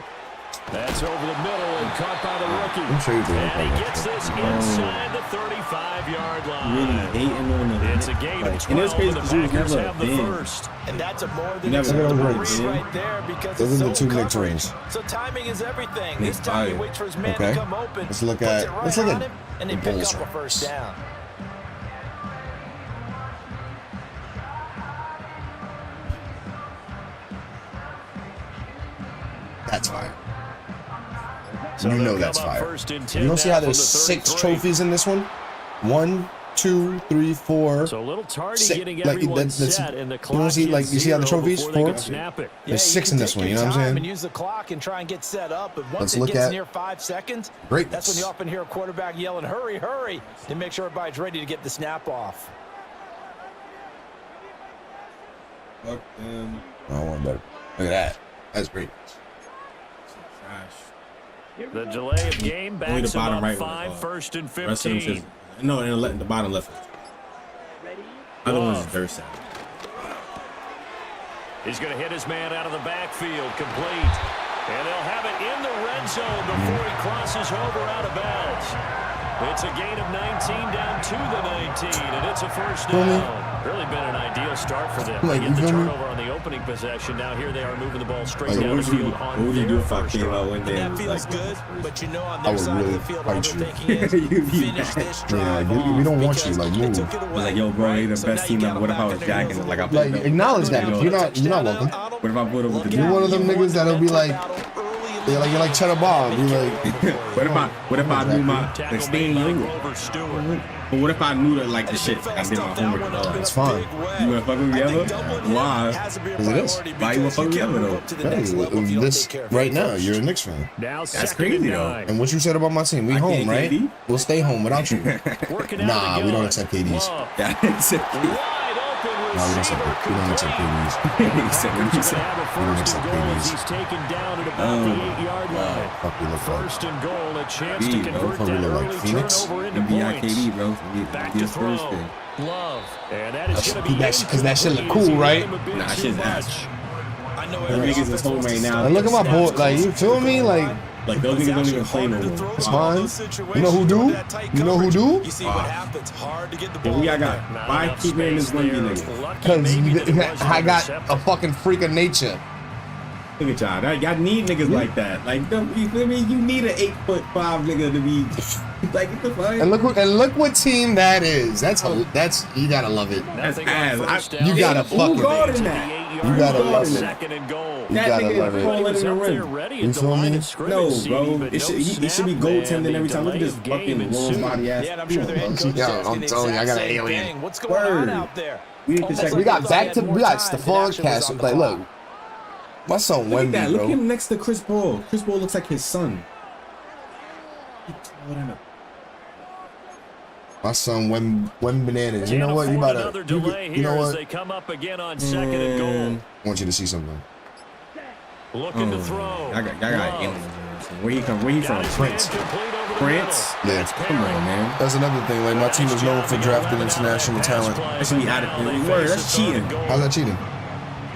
That's over the middle and caught by the rookie. I'm sure you do. And he gets this inside the 35-yard line. Really hating on them. It's a gain of 12, and it's crazy and the Packers have the been. first. And that's a more than acceptable rings right there because those are the two Knicks rings. So timing is everything. This time he waits for his man to come open. Let's look at and they pick up a first down. That's fire. You know that's fire. You don't see how there's 6 trophies in this one? 1, 2, 3, 4. So a little tardy 6. getting Like that's set and the clock. You don't see like you see how the trophies 4? There's 6 in this one. You know what I'm saying? And use the clock and try and get set up. But once Let's it look gets at near 5 seconds, greatness. that's when you often hear a quarterback yelling, "Hurry, hurry!" to make sure everybody's ready to get the snap off. Fuck them. I want better. Look at that. That's great. The delay of game backs him up 5, first and 15. No, and the bottom left. Other one's is very sad. He's going to hit his man out of the backfield, complete. And they'll have it in the red zone before he crosses over out of bounds. It's a gain of 19 down to the 19, and it's a first down. Really been an ideal start for them. They get the turnover on the opening possession. Now here they are moving the ball straight down the field on what would you do if I first came out drive. one day And and that was feels like, good, but you know on their side of the field, all they're thinking is You'd be finish mad. this drive off we don't want you, because like, they move. took it I was away, like, yo, bro, right? ain't the So best now team you ever. got What if I them was back in their jacking? own Like, I Like acknowledge that. If you're not welcome. What if I put him with the You're one of them niggas that'll be like, you're like Cheddar Bob. Be like, what if I knew my Tackle like made staying by young? Grover Stewart. But what if I knew that like the shit? Like, I did my homework and all that. it's fine. You wanna fuck with me ever? Why? Because it is. Why you wanna fuck with me ever though? Hey, this right now, you're a Knicks fan. Now That's crazy though. And what you said about my team, we home, can't right? KD? We'll stay home without you. Working out Nah, of the we don't gun. accept KDs. Love. That's it. Wide open No, we don't accept receiver we don't accept KDs. He said what he He's said. gonna have a We don't first accept and goal as KDs. he's taken down at about the 8-yard line. Fuck, we look like. First and goal, a chance to Speed, convert bro. that We look like early Phoenix. turnover into NBA points. KD, bro. Back Be to his first throw. thing. Love. And that is going to be Because that shit look cool, right? Nah, shit's ass. I know Them niggas is home right now. And look at my board, like, you feel me? Like, those niggas don't even play no more. it's fine. You know who do? You know who do? You see what happens. Hard to get the Yeah, ball. we got why keep in this one nigga? Because I got a fucking freak of nature. Look at y'all. Y'all need niggas like that. Like, you feel me? You need an 8'5" nigga to be like, what the fuck? And look what team that is. That's you gotta love it. That's ass. You gotta fuck with it. You gotta love it. You gotta love it. You feel me? No, bro. It should be goaltending every time. Look at this fucking Wolves body ass. Yeah, I'm sure the head coach I'm telling you, I got an alien. What's going on out there? We got Stephon Castle. Like, look. My son Look Wemby, at that. bro. Look at him next to Chris Paul. Chris Paul looks like his son. My son Wemby bananas. You know what? You about to. You know what? They come up again on 2nd and goal. I want you to see something. Looking to throw. I got aliens. Where he from? France. France? Yeah. Come on, man. That's another thing. Like, my team is known for drafting international talent. That should be out of word. That's cheating. How's that cheating?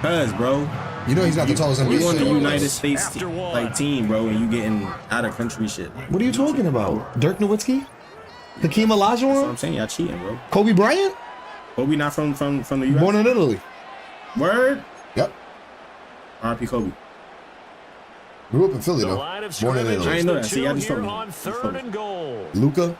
Cause, bro. You know he's not the tallest NBA. We won the United States team, bro, and you getting out of country shit. What are you talking about? Dirk Nowitzki? Hakeem That's what Olajuwon? I'm saying. Y'all cheating, bro. Kobe Bryant? Kobe not from the US? Born in Italy. Word? Yep. R.I.P. Kobe. Grew up in Philly though. Born in I Italy. ain't know that. See, I just told on 3rd and goal. Luca?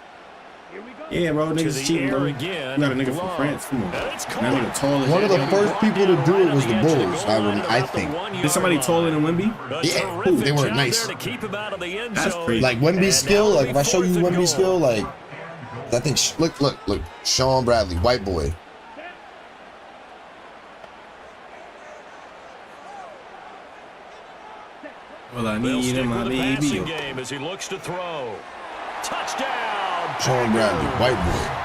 Yeah, bro, niggas cheating, bro. You got a nigga from France. Come on. That nigga tall as One of the first people to do it was the Bulls, I think. Did somebody taller than Wemby? Yeah, they were nice. That's crazy. Like Wemby's skill, like if I show you Wemby's skill, like I think look, Sean Bradley, white boy. Well, I need him, my baby. Game as he looks to throw. Touchdown. Sean Bradley, white boy.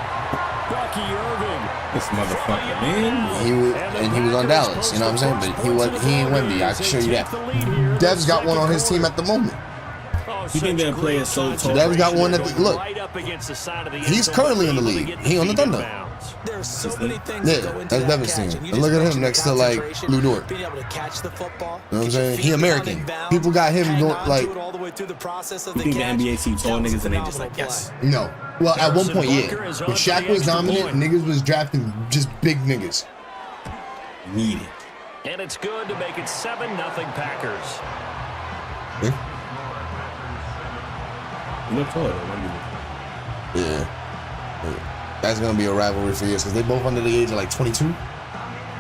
Bucky Irving. This motherfucker, man. He was on Dallas, you know what I'm saying? But he ain't Wemby, I can show you that. Dev's got one on his team at the moment. You think that player is so tall? Dev's got one at the look. He's currently in the league. He on the Thunder. There's so many things Yeah, that go into that's that Devin's catch, team. and you And look just at mentioned him the next to like concentration, Lou Dort. being able to catch the football. You know what I'm get saying? your He feet American. down and bounce, People got him hang going on like to it all the way through the process of You the think the catch. NBA see tall That was niggas and they just phenomenal like, yes. play. no. Well, at one point, yeah. Booker is When on Shaq the was extra dominant, point. niggas was drafting just big niggas. Need it. And it's good to make it 7-0 Packers. Yeah. You look taller than Wemby. Yeah. That's gonna be a rivalry for years because they both under the age of like 22.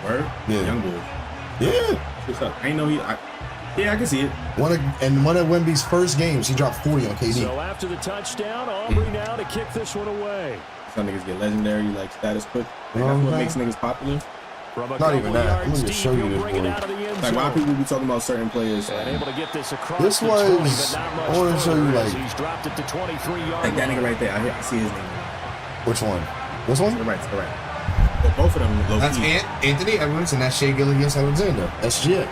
Word? Yeah. Young boy. Yeah. What's up? I ain't know yeah, I can see it. One of Wemby's first games, he dropped 40 on KD. So after the touchdown, Aubrey now to kick this one away. Some niggas get legendary, like status quick. You know That's what what I'm makes niggas popular. From a Not even couple that. yards Let me just deep, show you he'll this bring it boy. out of the end Like, why zone. people be talking about certain players? And able to get this across This the 20, was- but not much I wanna show you, further like- as he's dropped it to 23-yard Like that line. nigga right there. I see his name. Which one? This one? To the right, to the right. But both of them low That's key. Anthony Edwards and that's Shea Gilgeous-Alexander. That's it.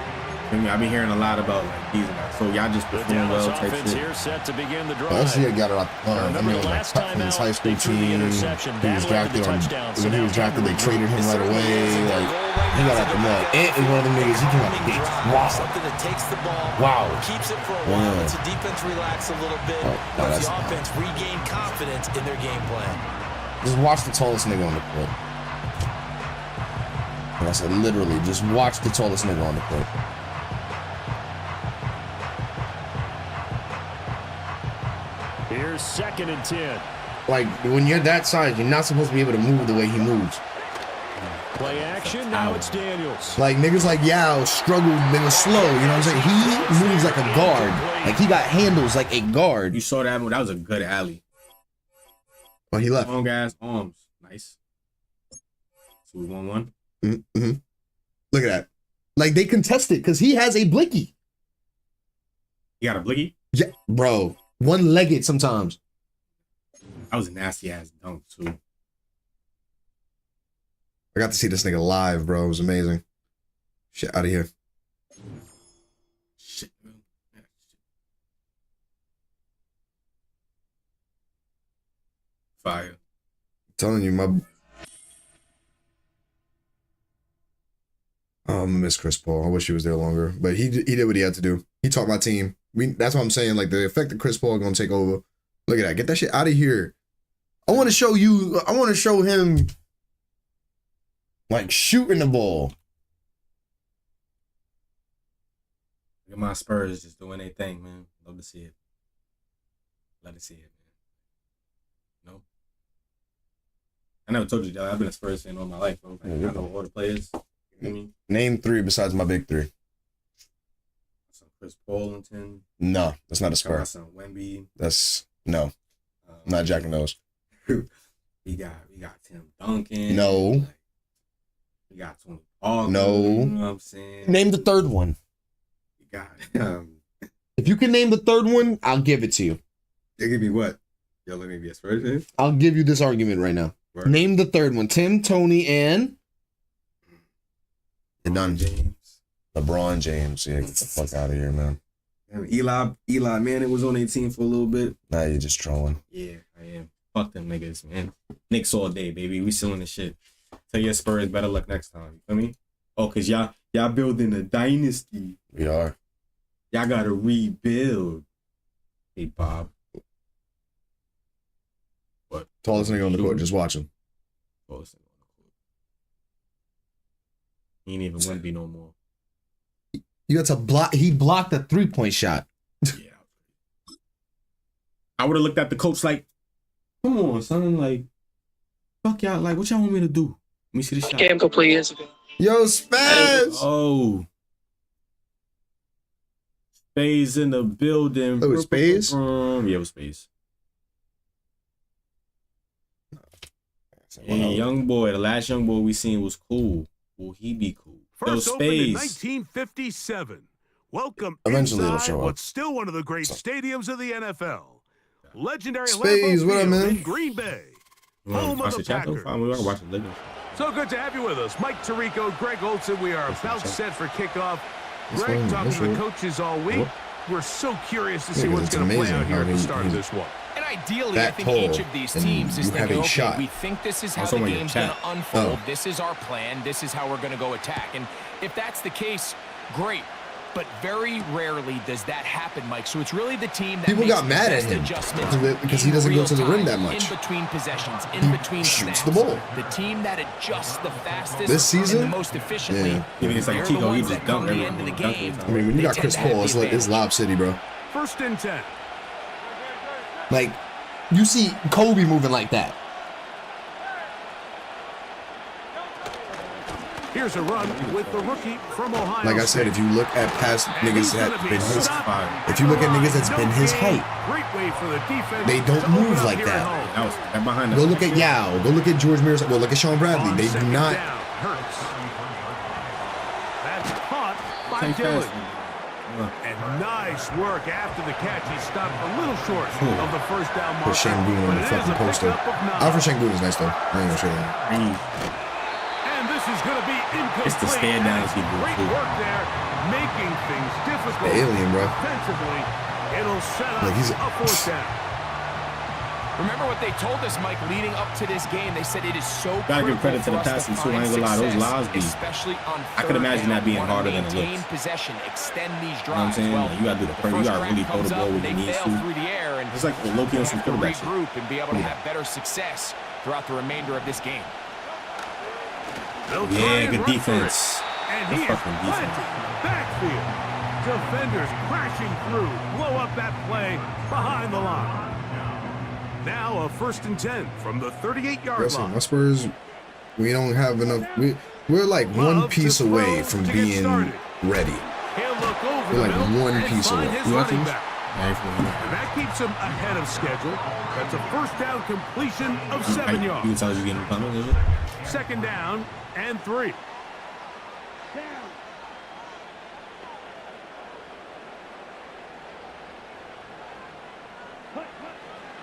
I be hearing a lot about like these guys. So y'all just The perform well Dallas type offense shit. here set to begin the drive. That's it. Got it out. Remember the like last cut time from his out, high school they threw the team. interception. He was That led to drafted the on. touchdown. So When he now was drafted, they traded him It right certainly away. is. And Like their goal right he now got is out the to mud. get Ant is one of them niggas. He came out the running gate. drive. Wow. Something that takes the ball, Wow. keeps it for a while, Yeah. lets the defense relax a little bit, Oh, no, lets that's the not. offense regain confidence in their game plan. Just watch the tallest nigga on the court. And I said literally, just watch the tallest nigga on the court. Here's 2nd and 10. Like when you're that size, you're not supposed to be able to move the way he moves. Play action. Now it's Daniels. Like niggas like Yao struggled, they were slow, you know what I'm saying? He moves like a guard. Like he got handles like a guard. You saw that one. That was a good alley. Oh, he left. Long ass arms. Nice. So we 1-1. Mm-hmm. Look at that. Like they contested because he has a blicky. You got a blicky? Yeah, bro. One-legged sometimes. That was a nasty ass dunk too. I got to see this nigga live, bro. It was amazing. Shit out of here. Shit, man. Fire. I'm telling you, I'm gonna miss Chris Paul. I wish he was there longer, but he did what he had to do. He taught my team. That's what I'm saying. Like the effect that Chris Paul gonna take over. Look at that. Get that shit out of here. I want to show you. I want to show him like shooting the ball. Look at my Spurs just doing their thing, man. Love to see it. Let it see it, man. No. I never told you that. I've been a Spurs fan all my life, bro. Like, I know all the players. You know what I mean? Name 3 besides my big 3. Some Chris Paulington. No, that's not a Spur. Some Wemby. That's no. I'm not jacking those. We got Tim Duncan. No. We got Tony Parker. No. You know what I'm saying? Name the third one. We got If you can name the third one, I'll give it to you. They give me what? Yo, let me be a Spurs fan. I'll give you this argument right now. Word. Name the third one. Tim, Tony, and LeBron James. LeBron James. Yeah, get the fuck out of here, man. And Eli Manning was on their team for a little bit. Nah, you're just trolling. Yeah, I am. Fuck them niggas, man. Knicks all day, baby. We still in the shit. Tell your Spurs better luck next time. You feel me? Oh, cause y'all building a dynasty. We are. Y'all gotta rebuild. Hey, Bob. What? Tallest nigga on the court. Just watch him. Tallest nigga on the court. He ain't even Wemby no more. You got to block. He blocked a 3-point shot. Yeah. I would have looked at the coach like, come on, son. Like, fuck y'all. Like, what y'all want me to do? Let me see the shot. Game couple years ago. Yo, Spaz! Oh. Space in the building. Oh, it's Space? Yeah, it was Space. And young boy, the last young boy we seen was cool. Will he be cool? First opened in 1957. Welcome Eventually it'll inside show up. what's still one of the great stadiums of the NFL. Legendary Space, Lambeau what up, Field man? in Green Bay. Home of the Packers. Fine, we can watch it later. So good to have you with us. Mike Tirico, Greg Olson. We are about set for kickoff. Greg, fine. talking That's to the right. coaches all week. What? We're so curious to see Yeah, what's it's going to play amazing out here how at the he- start of this one. And ideally, That I think tall, each of these and teams is you have thinking, a okay, shot. we think this is how Also, the when you game's going chat. to unfold. Oh. This is our plan. This is how we're going to go attack. And if that's the case, great. But very rarely does that happen, Mike. So it's really the team that People makes got the mad at best him adjustments because he in doesn't go real to the rim time, that much. In between possessions, in He between shoots snaps. the ball. The team that adjusts the fastest This season? and the most efficiently. Yeah. You think it's like they're Chico, the he ones just that come dunked to the end of the everything. game. I mean, when you They got tend Chris to have Paul, the it's Lob City, bro. First and 10. Like, you see Kobe moving like that. Here's a run with the rookie from Ohio Like I said, State. if you look at past And niggas he's gonna that be been his, stopped. if you look at niggas that's been his No height, gain. Great way for the defense they don't to open move up like here at that. home. That was that behind go us. look at Yao, go look at George Mears, go look at Sean Bradley. On They do second not. down, Hurts. That's caught by Take Dillon. fast. And nice work after the catch. He stopped a little short of the first down marker. Put Shangoon on but the it is fucking a poster. pickup of 9. Alfred Shangoon is nice though. I ain't gonna show that. And this is going to be incomplete. It's the stand downs he do, Great too. work there, making things difficult. The alien, bro. Defensively, it'll set up Look, he's a fourth down. Remember what they told us, Mike, leading up to this game? They said it is so Gotta give credit to the critical for us passing, too. I find ain't gonna lie, those success, lives be- especially on I could third imagine down. that being Wanna harder than it maintain looks. possession, extend these You know what I'm drives. saying? Well, You gotta do the first, you first gotta drive really throw comes the up, ball when they you need fail to. through the air, and It's like the low-key on some have to quarterback shit. regroup and be able to have better success throughout the remainder of this game. They'll try Yeah, and good run for it. defense. And Good he is fucking defense. planted backfield. Defenders crashing through, blow up that play behind the line. Now a first and 10 from the 38-yard Listen, line. my Spurs, we don't have enough. We're like one Love piece to away throw from to get being started. ready. He'll look over We're the like middle one and piece find away. his You watch running this? back. Yeah, And that keeps him ahead of schedule. That's a first down completion of 7 you yards. can tell you getting punished, is it? Second down and 3.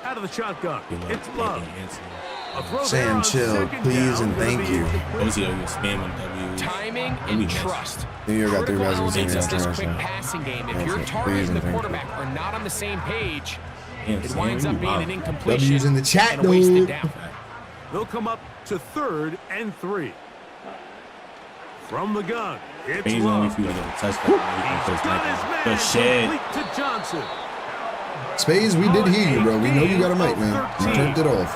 Out of the shotgun, it's Love. A throw there Sam, on chill, second please, down, and gonna thank be you. incomplete. OCO, you spam on W. Timing That'd be and nice. trust. New York got 3 Critical basketball teams elements in of the this quick trash. passing game. If Thank your you. target Please and the and thank you. quarterback are not on the same page, Damn, it Sam, winds you up being wild. an incompletion W's in the chat, and a wasted dude. down. They'll come up to 3rd and 3. From the gun, it's He's only Love. if you get a touchdown. He's got his man Good shit. complete to Johnson. Spades, we did hear you, bro. We know you got a mic, man. You turned it off.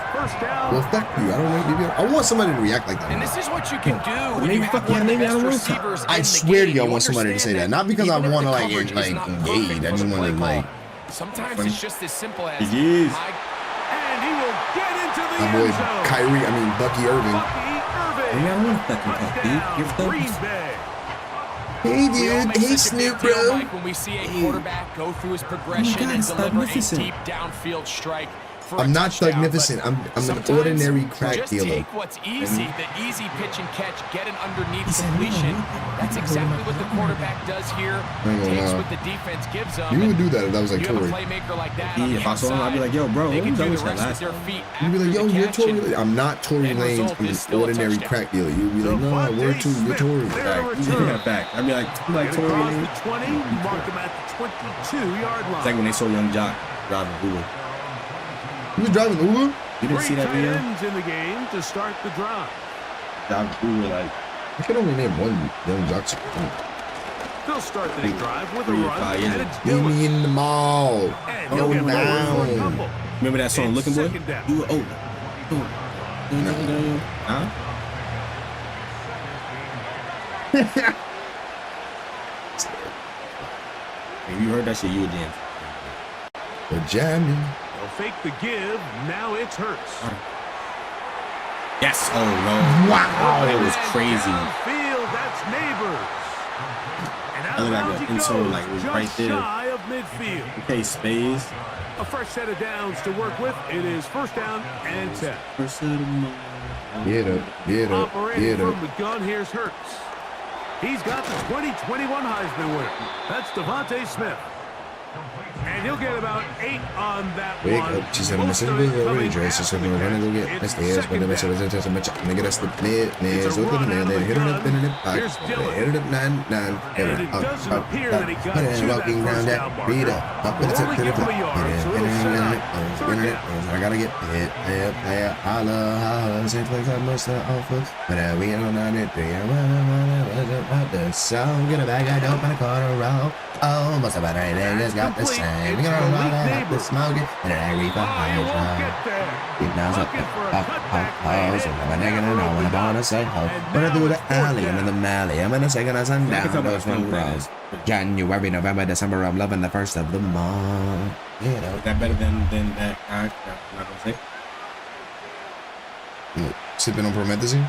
Well, fuck you. I don't know. Maybe I want somebody to react like that. And this is what you can do when you have one of the best receivers. I swear to you, I want somebody to say that. Not because I want to like engage. I just want to like. Sometimes it's just as simple as. And he will get into the My boy end zone. Kyrie, I mean Bucky Irving. Hey dude, hey Snoop, bro. When we see a quarterback go through his progression and deliver a deep downfield strike. I'm not magnificent. I'm an ordinary crack just dealer. take what's easy, the easy pitch and catch, get an underneath completion. That's exactly what the quarterback does here. Takes what the defense gives him. You would do that if that was like you have a Tory. playmaker like that. If I saw him, I'd be like, yo, bro, They can do that the rest last with their feet. You'd be like, yo, you're Tory. I'm not Tory Lanez. I'm an ordinary crack dealer. You'd be like, no, we're Tory. Fact. I'd be like Tory Lanez. The 20, mark him at the 22-yard line. It's like when they saw Young Jock driving Uber. He was driving Uber? You didn't see that video? Ends in the game to start the drive. Driving Uber like. I can only name one Young Jock. They'll start the drive with a 3 or run, 5 years and ago. it's Meet Dillon. me in the mall. And Oh, he'll get forward for a now. couple. Remember that song, It's Looking Boy? second down. You were older. Huh? If you heard that shit, you would dance. We're jamming. They'll fake the give. Now it's Hurts. Yes. Oh no. Wow. That was crazy. Downfield, that's Neighbors. And out I look of like bounds an he insole, goes, like, it was just right there. shy of midfield. Okay, Spades. A fresh set of downs to work with. It is first down and 10. Get up, get up, Operating get from up. the gun, here's Hurts. He's got the 2021 Heisman winner. That's Devontae Smith. And he'll get about 8 on that Wake one. up, she said, I'm a city already dressed, so we're gonna go get that's the ass, but the mess of it, nigga, that's the mid, so look at the hit it up in the back, hit it up 9, walking down that beat up with the tip to the flip. I gotta get hit, holla, same place I must offer, but we don't know it, the song, get a bag, I don't want to call a roll. Oh, must have been right there, just got the same. We're gonna roll it up, the smoke it, and then I reap a high keep now up, so I'm nigga, and I wanna wanna say, when I do the alley, I'm in the malley, I'm in the second of sundown, those one cross. January, November, December, I'm loving the first of the month. You know. Is that better than that? I'm not gonna say. Sipping on promethazine?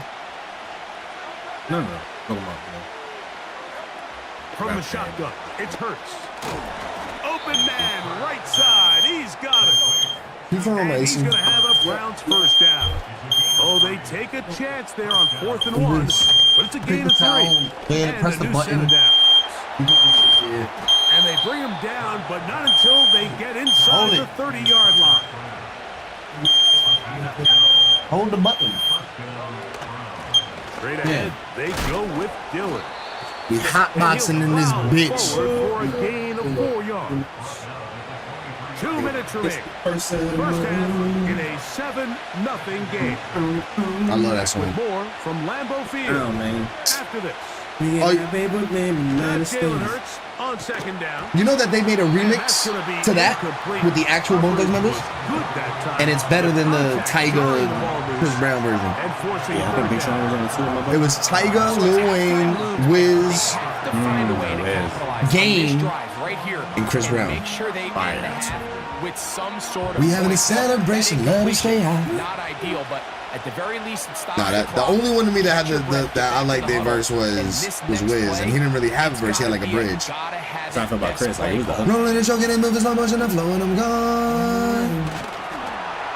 No. Talking about, From the shotgun, it's Hurts. Open man, right side. He's got it. You from And he's Mason? going to have a Browns first down. Oh, they take a chance there on 4th and 1, but it's a gain of 3. Yeah, And press a the new button. set of downs. And they bring him down, but not until they get inside the 30-yard line. Hold the button. Straight ahead, they go with Dillon. We hotboxing in this bitch. For a gain of 4 yards. 2 minutes remaining. First half in a 7-0 game. I love that song. With more from Lambeau Field. Oh man. After this, Oh, that's Jalen Hurts on second down. you know that they made a remix to that with the actual Bone Thugs members? And it's better than the Tyga Chris Brown version. Yeah, I think Big Sean was on the 2 of my It was Tyga, Lil Wayne, Wiz, Game, and Chris Brown. Make sure they end that with some sort of We having a celebration, let us stay high. Not ideal, but at the very least, it stops Nah, the only one to me that had that I like their verse was Wiz, and he didn't really have a verse. He had like a bridge. That's how I feel about Chris. Like, he was the hook. Rolling and choking and moving slow motion and flowing, I'm gone.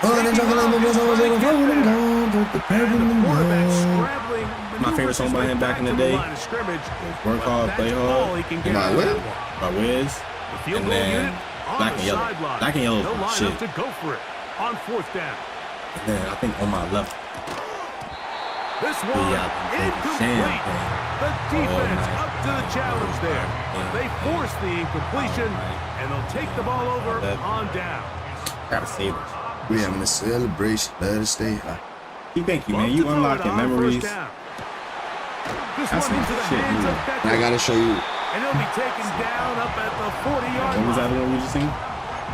Rolling and choking and moving slow motion and flowing, I'm gone. Put the crab in the mud. My favorite song by him back in the day. Work hard, play hard. By what? By Wiz. And then Black and Yellow. Black and Yellow No was my line shit. up to go for it on 4th down. And then I think On My Left. This one Yeah, incomplete. The defense up to the challenge there. They force the incompletion, and they'll take the ball over on down. Gotta save it. We having a celebration, let us stay high. Thank you, man. You unlocking memories. This That's one some into the shit, hands man. of And I gotta show you. and he'll be taken down up at the 40-yard What was that line. one we just seen?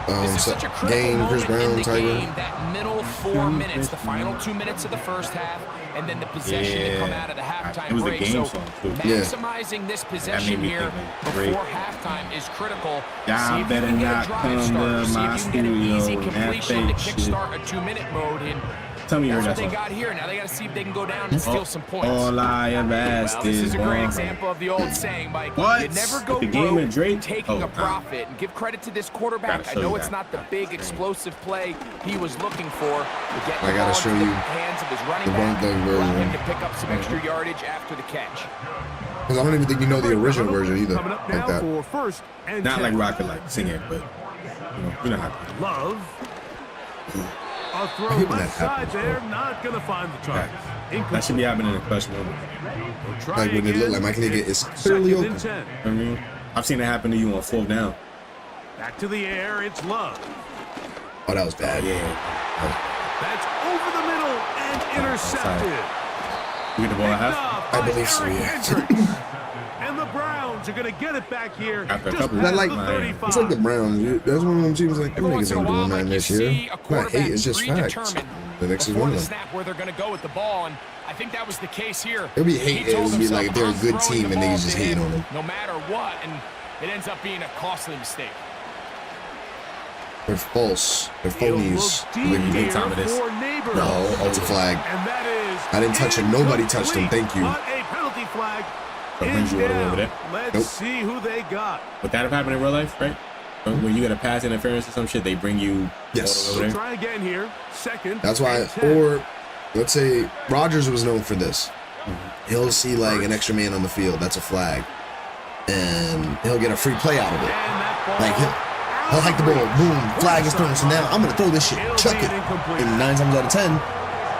This is such a critical Game, Chris moment in Brown, the Tiger. game, that middle 4 minutes, the final 2 minutes of the first half, and then the possession to come out of the halftime It was the break. game So song, too. maximizing this possession me here think great. before halftime is critical. Y'all See if you better can get a not drive come starter. to See my if you can get an easy studio and completion to fake shit. kickstart a 2-minute mode. And Tell me you heard that's that what they song. got here. Now they got to see if they can go down and steal some points. All I have asked Well, this is a great one. example of the old saying, Mike. What? You never go The game broke with Drake? taking Oh, a profit. And give credit to this quarterback. Gotta I show know you it's that. not the big explosive play he was looking for. To get I the gotta ball show into you the hands of his running the back, Bronco allow version. him to pick up some extra yardage after the catch. Because I don't even think you know the original version either. Coming up Like now that. for first and Not 10. like Rocket like sing it, but you know how. Love. A hate throw when that left side happens, bro. there, not going to find the target. That should be happening in clutch moments. Like when it looked like my nigga is clearly Second open. and 10. You know what I mean, I've seen it happen to you on 4th down. Back to the air, it's Love. Oh, that was bad. That's over the middle and intercepted. You get the ball at half? Picked off I by believe so, Eric yeah. Hendricks. And the Browns are going to get it back here. After a just couple. past That like, the it's like the 35. Browns. That's one of them teams like, them Every once niggas in a ain't while, doing Mike, nothing you this year. see a Not quarterback hate, it's just facts. predetermined The next is before one the of them. snap where they're going to go with the ball, and I think that was the case here. It'd be He hate. It told would be himself, like they're a "I'm good throwing team the and ball niggas just to hating him on them. no matter what," and it ends up being a costly mistake. They're false. They're He'll phonies. look deep Like, you here think time it is. for neighbors. no, it's a flag. And that is I didn't touch him. Nobody touched him. incomplete. Thank you. But a penalty flag That brings is you all the way over down. there. Let's Nope. see who they got. Would that have happened in real life, right? When you get a pass interference or some shit, they bring you Yes. all the way over there. Try again here. Second. That's why, and 10. or let's say Rodgers was known for this. He'll see like an extra man on the field. That's a flag. And he'll get a free play out of it. And that ball Like he'll hike the ball, boom, flag is thrown. So now I'm gonna throw this shit, chuck it. And 9 times out of 10,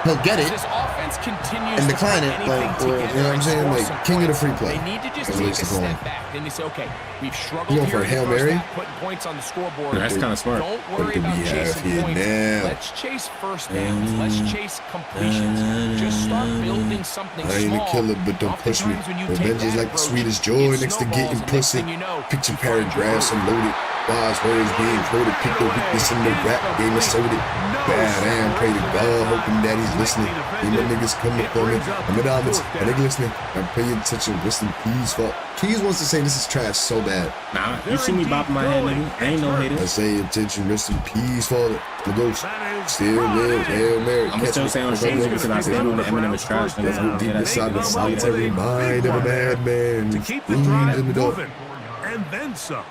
he'll get it This offense continues and to decline put it. anything Like, or, you know together what I'm and saying? score Like some king of the points. free play. They need to just That's what take it's a called. step back. Then they say, okay, we've struggled You going here for a in the Hail first Mary? half, putting points on the scoreboard. That's kind of smart. Don't What worry do about we have chasing here points. now? Let's chase first downs. Let's chase completions. Just start building something I ain't small. a killer, but don't push me. Oftentimes when you Revenge take is that like the approach, sweetest joy it next to snowballs, getting and next pussy. thing you know, Picture you find your paragraphs groove. and loaded. Wise words being quoted. Pick the weakness in the rap game and sold it. Bad and pray to God, hoping that he's listening. And my niggas coming for me. I'm a diamonds. A nigga listening. I'm paying attention. Rest in peace. Fuck. Keys wants to say this is trash so bad. Nah, you see me bopping my head, nigga. I ain't no hater. I say attention. Rest in peace. Father. The ghost. Still live. Hail Mary. I'm still saying on streams because I said doing the Eminem is trash. Niggas Let's go deep inside the solitary mind of a madman. To keep the Screams drive in the dark. moving. And then some.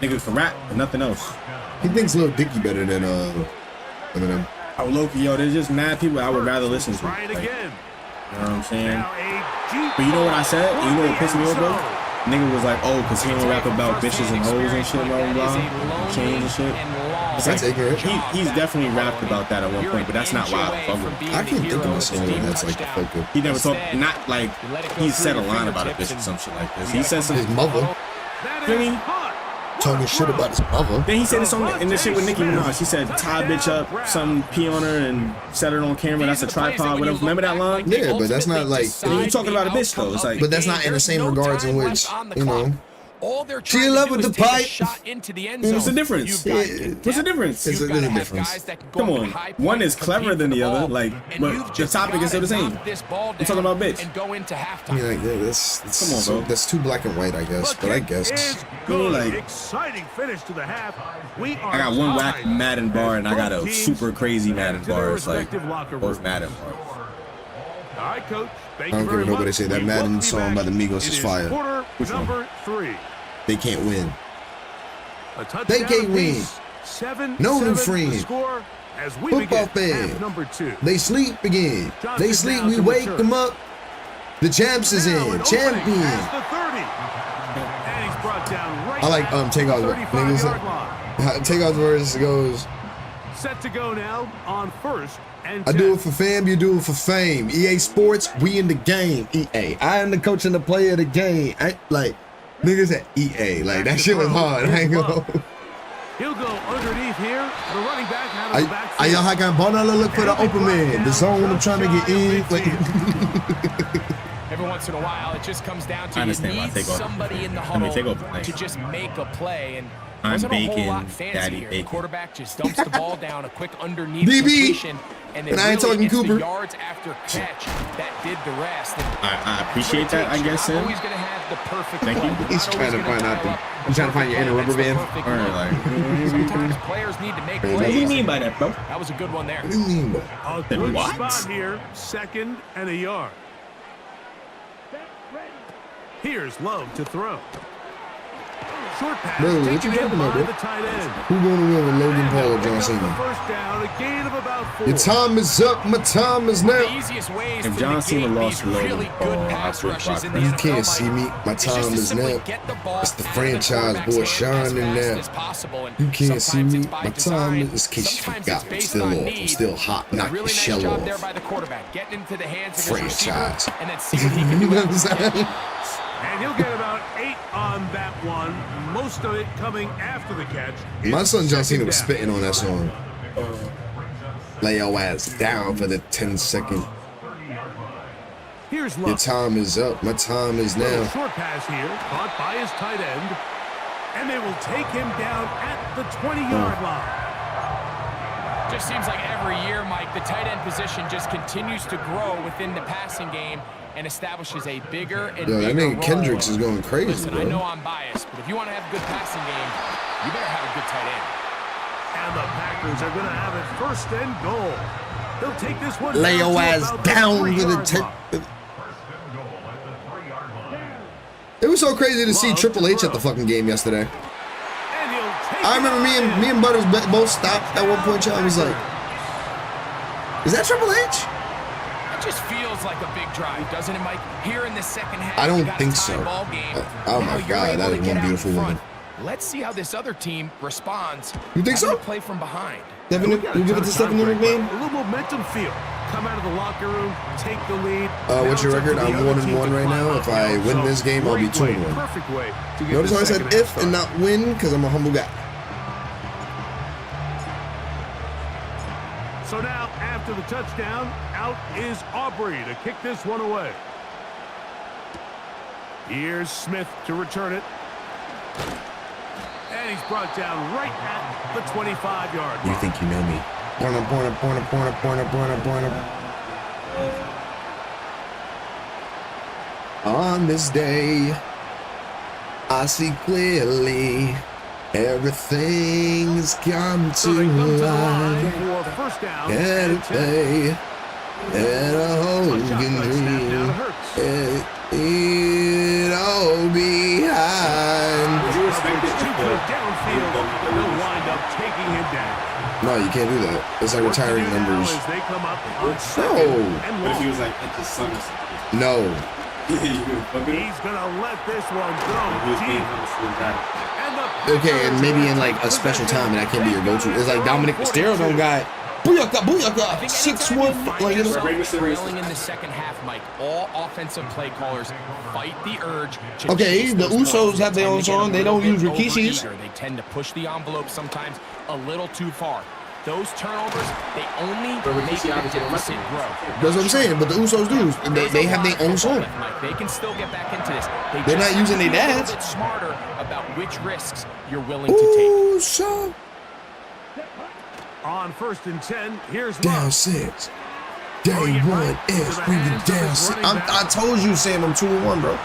Niggas can rap, but nothing else. He thinks Lil Dicky better than Eminem. Oh, Loki, yo, there's just mad people I would rather listen to. Try it Like, again. you know what I'm saying? Now a deep But you know what I said? You know what pissed me off, bro? end zone. Nigga was like, oh, because he don't rap about bitches and hoes and shit, blah, blah, blah. And chains and shit. It's That's like, ignorant. he's definitely rapped about that at one point, but that's not why I fuck with him. I can't think of a song that's like the focus. He never talked, not like, he said a line about a bitch or some shit like this. He said some, His mother That Feel is me? hot. talking shit about his mother. then he said this on in this shit with Nicki Minaj. He said, tie a bitch up, some pee on her and set her on camera. That's a tripod, whatever. Remember that line? Yeah, but that's not like. And you're talking about a bitch, though. It's like, But that's not in the same regards in which, you know. All they're She trying in to love do with is the take a pipe. shot into the end what's the zone. difference? You've got Yeah. depth. What's the difference? It's You've a got to little have difference. guys that can go Come up on. with high One points, is clever compete than for the other, ball, like, and but you've the just topic is still the gotta same. knock this ball I'm talking down about bitch. and go into I halftime. mean, like, yeah, that's Come on, so, bro. that's too black and white, I guess. But I guess. Is good. Like- Exciting finish to the half. We are I got one whack tied. Madden bar and I got a Both teams super crazy Madden to their bar. It's like respective locker both rooms. Madden bars. All right, coach. Thank I don't you care very what nobody much. say. That We Madden welcome you song by back. the Migos It is fire. Quarter Which one? number 3. They can't win. A touchdown They can't win. apiece. 7-7 No new the friend. score as we Football begin fan. half number 2. They sleep again. They Johnson sleep. down We to wake return. them up. The champs is Now in. an opening Champion. past the 30. And he's brought down right I like at Takeoff's the niggas. 35-yard line. Takeoff's verse goes. Set to go now on first and 10. I do it for fam, you do it for fame. EA Sports, we in the game. EA, I am the coach and the player of the game. I like niggas at EA. Like that shit was hard. I ain't gonna. He'll go underneath here. The running back out of the I backfield. y'all can ball look for the open man. The zone when I'm trying to get in. Like, Every once in a while, it just comes down to I you understand why need Takeoff- somebody in the I mean, huddle Takeoff playing. to just make a play. And Wasn't a whole bacon, lot fancy daddy here. bacon. The quarterback just dumps the ball down, a quick underneath BB. completion, and then And I ain't really talking it's the Cooper. yards after catch that did the rest. And I appreciate that, I guess, I'm Sam. always gonna have the perfect Thank play. you. He's Not trying always to find gonna out dial the- up he's trying to find your inner rubber band. perfect Or play. like, Sometimes players need to make What what do you plays. mean by that, bro? That was a good one there. What do you mean, bro? A good What? spot here. 2nd and a yard. Here's Love to throw. Short pass. Bro, what taken you in talking about, by bro? the tight end. Who going to win with Logan Paul or Pick John up the Cena? first down, a gain of about 4. Your time is up. My time is now. The easiest ways If to John Cena negate lost these to Logan really Paul, good I'll pass switch rushes in the Brock You NFL, can't Mike, see me. My is just time to is simply now. get the ball It's the out of franchise quarterback's boy hands as shining fast now. as possible, and You can't see sometimes me. it's by My design, time is, in case you sometimes forgot, it's I'm based still on off. I'm need. still hot. A Knock really your nice shell job there off. by the quarterback, getting into the hands of his receiver, Franchise. and then see what he can You do. know what I'm saying? And he'll get about 8 on that one. Most of it coming after the catch. My son John Cena was 2nd down. spitting on that song. Lay your ass down for the 10-second. Here's Your Love. time is up. My time is Little now. short pass here, caught by his tight end. And they will take him down at the 20-yard line. Just seems like every year, Mike, the tight end position just continues to grow within the passing game and establishes a bigger and Yo, that bigger nigga role. Kendricks is going crazy, Listen, I know bro. I'm biased, but if you want to have a good passing game, you better have a good tight end. And the Packers are going to have it 1st and goal. They'll take this one Lay down your to ass about down for the 3-yard 10. line. It was so crazy to see Love Triple to H at throw. the fucking game yesterday. And he'll take I remember it me and Butters both stopped at one point. I was like, "Is that Triple H?" It just feels like a big drive, doesn't it, Mike? Here in the second half, I don't you got a think tie so. ball game. Oh Now my you're God, able that to is get one out in beautiful front. woman. Let's see how this other team responds. You think having so? to play from behind. Stephanie, We got a you give it tough to Stephanie tiebreaker. McMahon? A little momentum feel. Come out of the locker room, take the lead. What's your Now it's record? up to the I'm other 1-1 team to right climb now. up If the I hill. win So, this game, I'll be great way, 2-1. Perfect way to get Notice the how I said second half if and started. not win because I'm a humble guy. So now, after the touchdown, out is Aubrey to kick this one away. Here's Smith to return it. And he's brought down right at the 25-yard line. You think you know me? Pointer. On this day, I see clearly everything's come So to they come to the line life. for first down And a and 10. day, and a A Hogan shotgun snap now to dream. Hurts. It all behind. Too good downfield. They'll wind up taking him down. No, you can't do that. It's like What to retiring do now numbers. as they come up on No. 2nd and What if he long. was like, at the sun or something? No. You would fuck with him? He's gonna let this one He go was being deep. honest that. And the Okay, and maybe in like a special time, and that can't be your go-to. It's like Dominic Mysterio don't got booyaka, 6'1", like you know. Trailing in the second half, Mike. All offensive play callers fight the urge. To Okay, chase the those Usos balls. have their They own tend to get song. a They don't little use bit Rikishi's. overeager. They tend to push the envelope sometimes a little too far. Those turnovers, they only make the deficit grow. That's what I'm saying. But the Usos do. They have their own song. Mike, they can still get back into this. They're not using their A little dads. bit smarter about which risks you're willing to take. Uso on 1st and 10, here's down Love. 6. Day 1 is we were down 6. I told you, Sam, I'm 2-1, bro.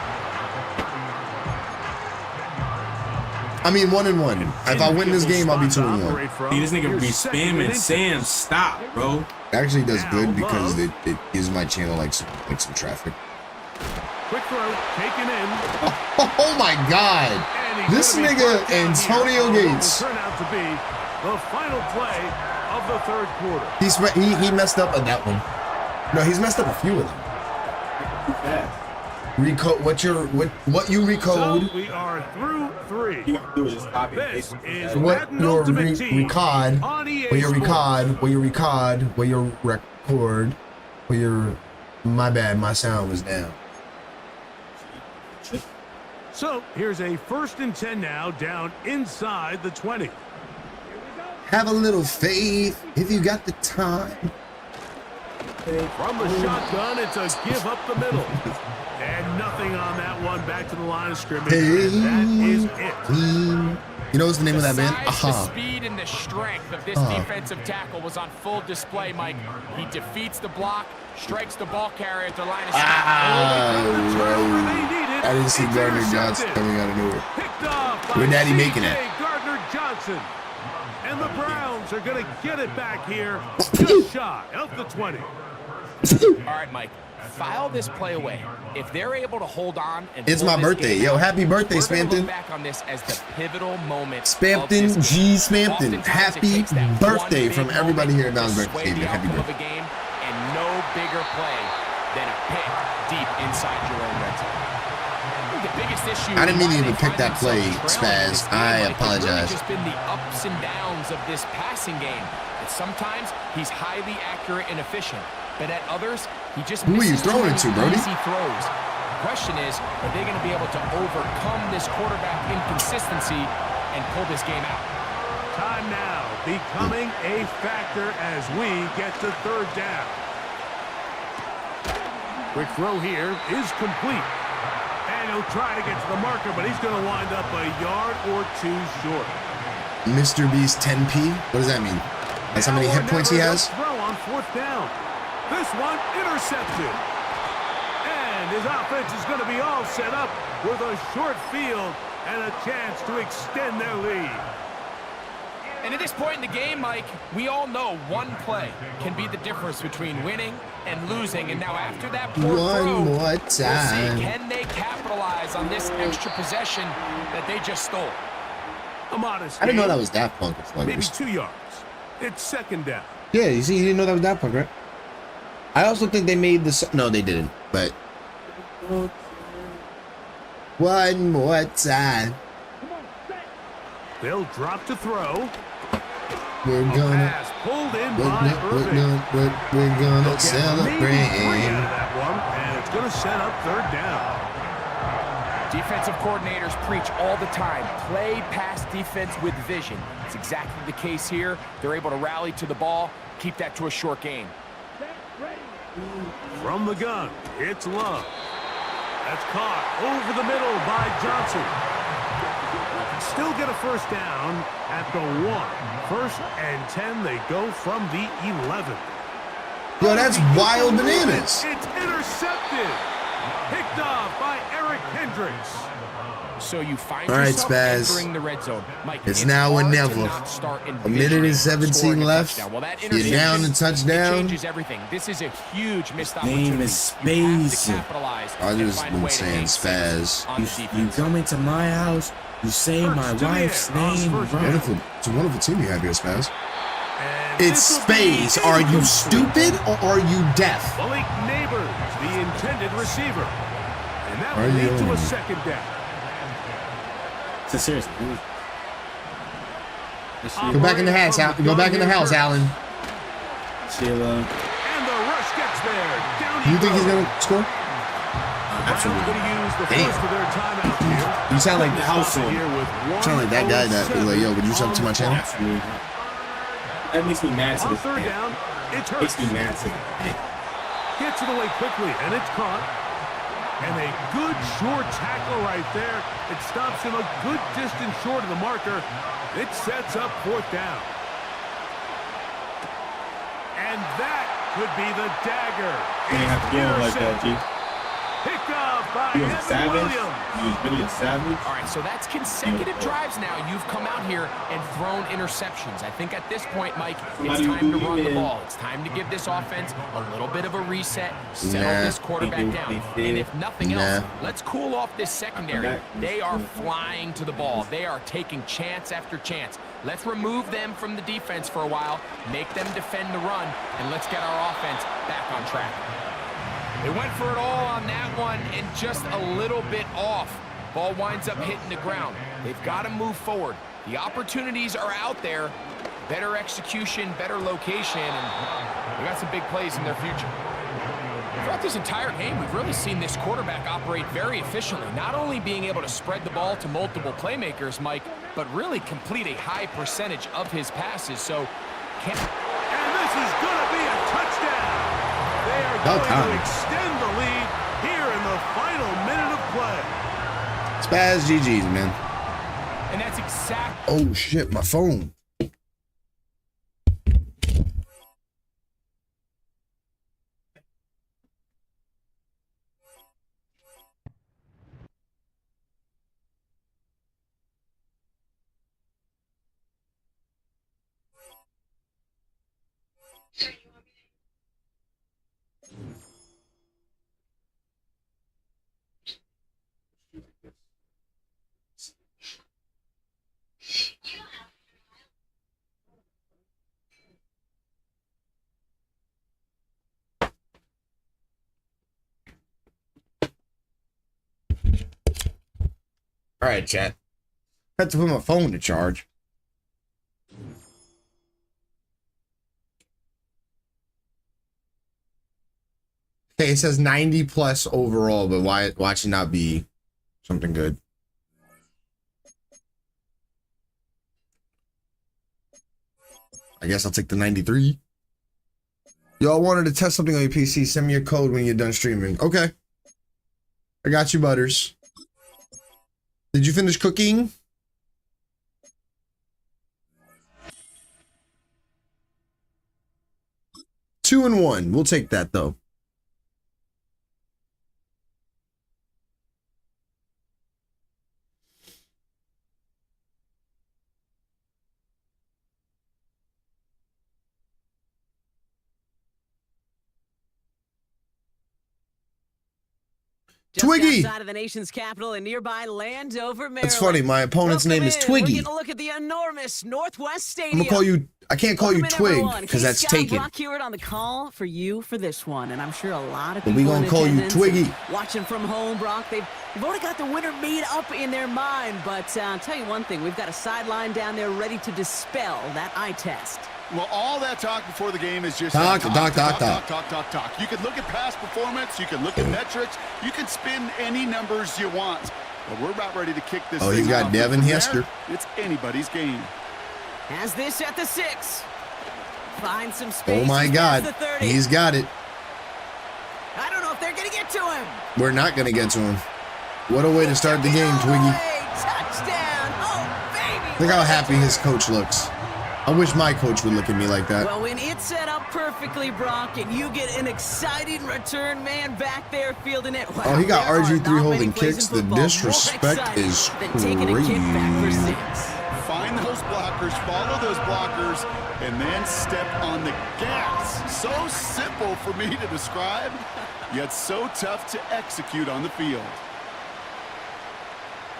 I mean 1-1. If I win this game, I'll be 2-1. See, this nigga be spamming Sam. Stop, bro. Actually, does good because it gives my channel like some traffic. Quick throw, taken in. Oh my God! And he's This gonna be nigga brought down Antonio here on what will Gates. turn out to be the final play of the third quarter. He messed up on that one. No, he's messed up a few of them. Recode what you recode. So we are through 3. You gotta do is just copy and This paste is What Madden your Ultimate Team record, on EA where you Sports. record, where you record, where your my bad, my sound was down. So here's a 1st and 10 now, down inside the 20. Have a little faith if you got the time. From the shotgun, it's a give up the middle. And nothing on that one, back to the line of scrimmage. Hey, And that is it. You know what's the name of that band? The speed and the strength of this defensive tackle was on full display, Mike. He defeats the block, strikes the ball carrier at the line of I didn't see Gardner Johnson coming out of nowhere. Where Daddy making it? Gardner Johnson. And the Browns are going to get it back here just shy of the 20. All right, Mike. File this play away. If they're able to hold on and it's my birthday. Yo, happy birthday, Spampton. Back on this as the pivotal moment. Spampton, G Spampton. Happy birthday from everybody here at Don's birthday. Happy birthday. Game, and no bigger play than a pick deep inside your own red zone. The biggest issue. I didn't mean to even pick that play, Spaz. I apologize. It's just been the ups and downs of this passing game. And sometimes he's highly accurate and efficient, but at others, he just who are you throwing it to, Brody? Easy throws. The question is, are they going to be able to overcome this quarterback inconsistency and pull this game out? Time now becoming a factor as we get to third down. Quick throw here is complete. And he'll try to get to the marker, but he's going to wind up a yard or two short. Mr. Beast 10P? What does that mean? That's how many hit points he has? Throw on fourth down. This one intercepted. And his offense is going to be all set up with a short field and a chance to extend their lead. And at this point in the game, Mike, we all know one play can be the difference between winning and losing. And now after that poor throw, more time. We'll see, can they capitalize on this extra possession that they just stole? A modest I didn't know that was Daft Punk. Maybe 2 yards. It's second down. Yeah, you see, you didn't know that was Daft Punk, right? I also think they made this. No, they didn't. But one more time. They'll drop to throw. We're gonna celebrate. That one, and it's gonna set up third down. Defensive coordinators preach all the time, play pass defense with vision. It's exactly the case here. They're able to rally to the ball, keep that to a short gain. From the gun, it's Love. That's caught over the middle by Johnson. Still get a first down at the 1. First and 10, they go from the 11. Yo, that's wild bananas. It's intercepted. Picked off by Eric Hendricks. So you find yourself entering the red zone. Mike, it's now or never. A minute and 17 left. You're down and touchdown. Changes everything. This is a huge missed Name is Space. I just been saying Spaz. You come into my house, you say my wife's name. It's a wonderful team you have here, Spaz. It's Space. Are you stupid or are you deaf? Malik Neighbors, the intended receiver. And that will lead to a second down. So seriously, go back in the house, Al. Go back in the house, Alan. Sheila. And the rush gets there. Down Do you think he's gonna score? Absolutely. You sound like that guy that was like, yo, would you sub to my channel? Absolutely. That makes me mad to the third down. It's hurt. Makes me mad to the Gets it away quickly, and it's caught. And a good short tackle right there. It stops him a good distance short of the marker. It sets up fourth down. And that could be the dagger. You have to get like that, G. Picked up by He was a savage. He was really a savage. All right, so that's consecutive drives now. You've come out here and thrown interceptions. I think at this point, Mike, it's time to run the ball. It's time to give this offense a little bit of a reset, settle this quarterback down. And if nothing else, let's cool off this secondary. They are flying to the ball. They are taking chance after chance. Let's remove them from the defense for a while, make them defend the run, and let's get our offense back on track. They went for it all on that one and just a little bit off. Ball winds up hitting the ground. They've got to move forward. The opportunities are out there. Better execution, better location, and we got some big plays in their future. Throughout this entire game, we've really seen this quarterback operate very efficiently, not only being able to spread the ball to multiple playmakers, Mike, but really complete a high percentage of his passes. So, and this is going to be a touchdown. They are going to extend the lead here in the final minute of play. Spaz GG's, man. And that's exactly. Oh shit, my phone. All right, chat. I had to put my phone to charge. Okay, it says 90 plus overall, but why should not be something good? I guess I'll take the 93. Y'all wanted to test something on your PC, send me your code when you're done streaming. Okay. I got you, Butters. Did you finish cooking? Two and one. We'll take that, though. Twiggy! Outside of the nation's capital in nearby Landover, Maryland. That's funny. My opponent's name is Twiggy. We're gonna look at the enormous Northwest Stadium. I'm gonna call you. I can't call you Twig because that's taken. Brock Hewitt on the call for you for this one, and I'm sure a lot of But people. we gonna call you Twiggy. Watching from home, Brock. They've already got the winner made up in their mind. But I'll tell you one thing: we've got a sideline down there ready to dispel that eye test. Well, all that talk before the game is just talk. You can look at past performance, you can look at metrics, you can spin any numbers you want. But we're about ready to kick this thing he's got off. Devin From Hester. There, it's anybody's game. Has this at the 6. Find some space. Oh my God, he's got it. I don't know if they're gonna get to him. We're not gonna get to him. What a way to start the game, Twiggy. Touchdown! Oh baby! Look how happy his coach looks. I wish my coach would look at me like that. Well, when it's set up perfectly, Brock, and you get an exciting return man back there fielding it. Wow, oh, he got RG3 holding holding kicks. The disrespect is crazy. Find those blockers, follow those blockers, and then step on the gas. So simple for me to describe, yet so tough to execute on the field.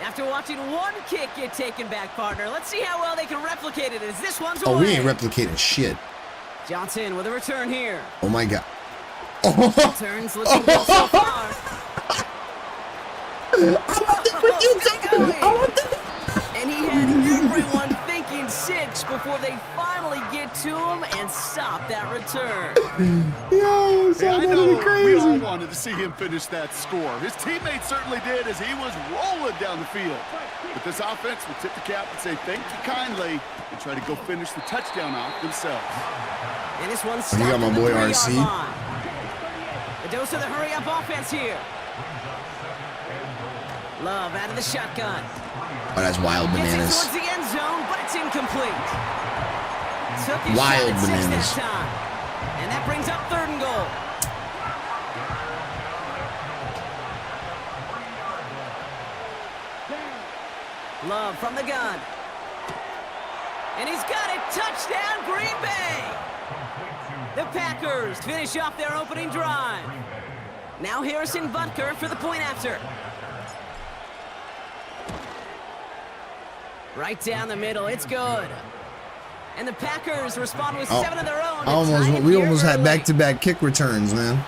After watching one kick get taken back, partner, let's see how well they can replicate it as this one's away. Oh, we ain't replicating shit. Johnson with a return here. Oh my God. Turns looking good so far. And he had everyone thinking 6 before they finally get to him and stop that return. Yo, I know crazy. We all wanted to see him finish that score. His teammates certainly did as he was rolling down the field. But this offense would tip the cap and say thank you kindly and try to go finish the touchdown off themselves. And this one's you got my boy RC. A dose of the hurry-up offense here. Love out of the shotgun. Oh, that's wild bananas. Gets it towards the end zone, but it's incomplete. Took his Wild shot at 6 bananas. that time. And that brings up 3rd and goal. Love from the gun. And he's got it. Touchdown, Green Bay. The Packers finish off their opening drive. Now Harrison Butker for the point after. Right down the middle. It's good. And the Packers respond with 7 of their own. We almost had back-to-back kick returns, man.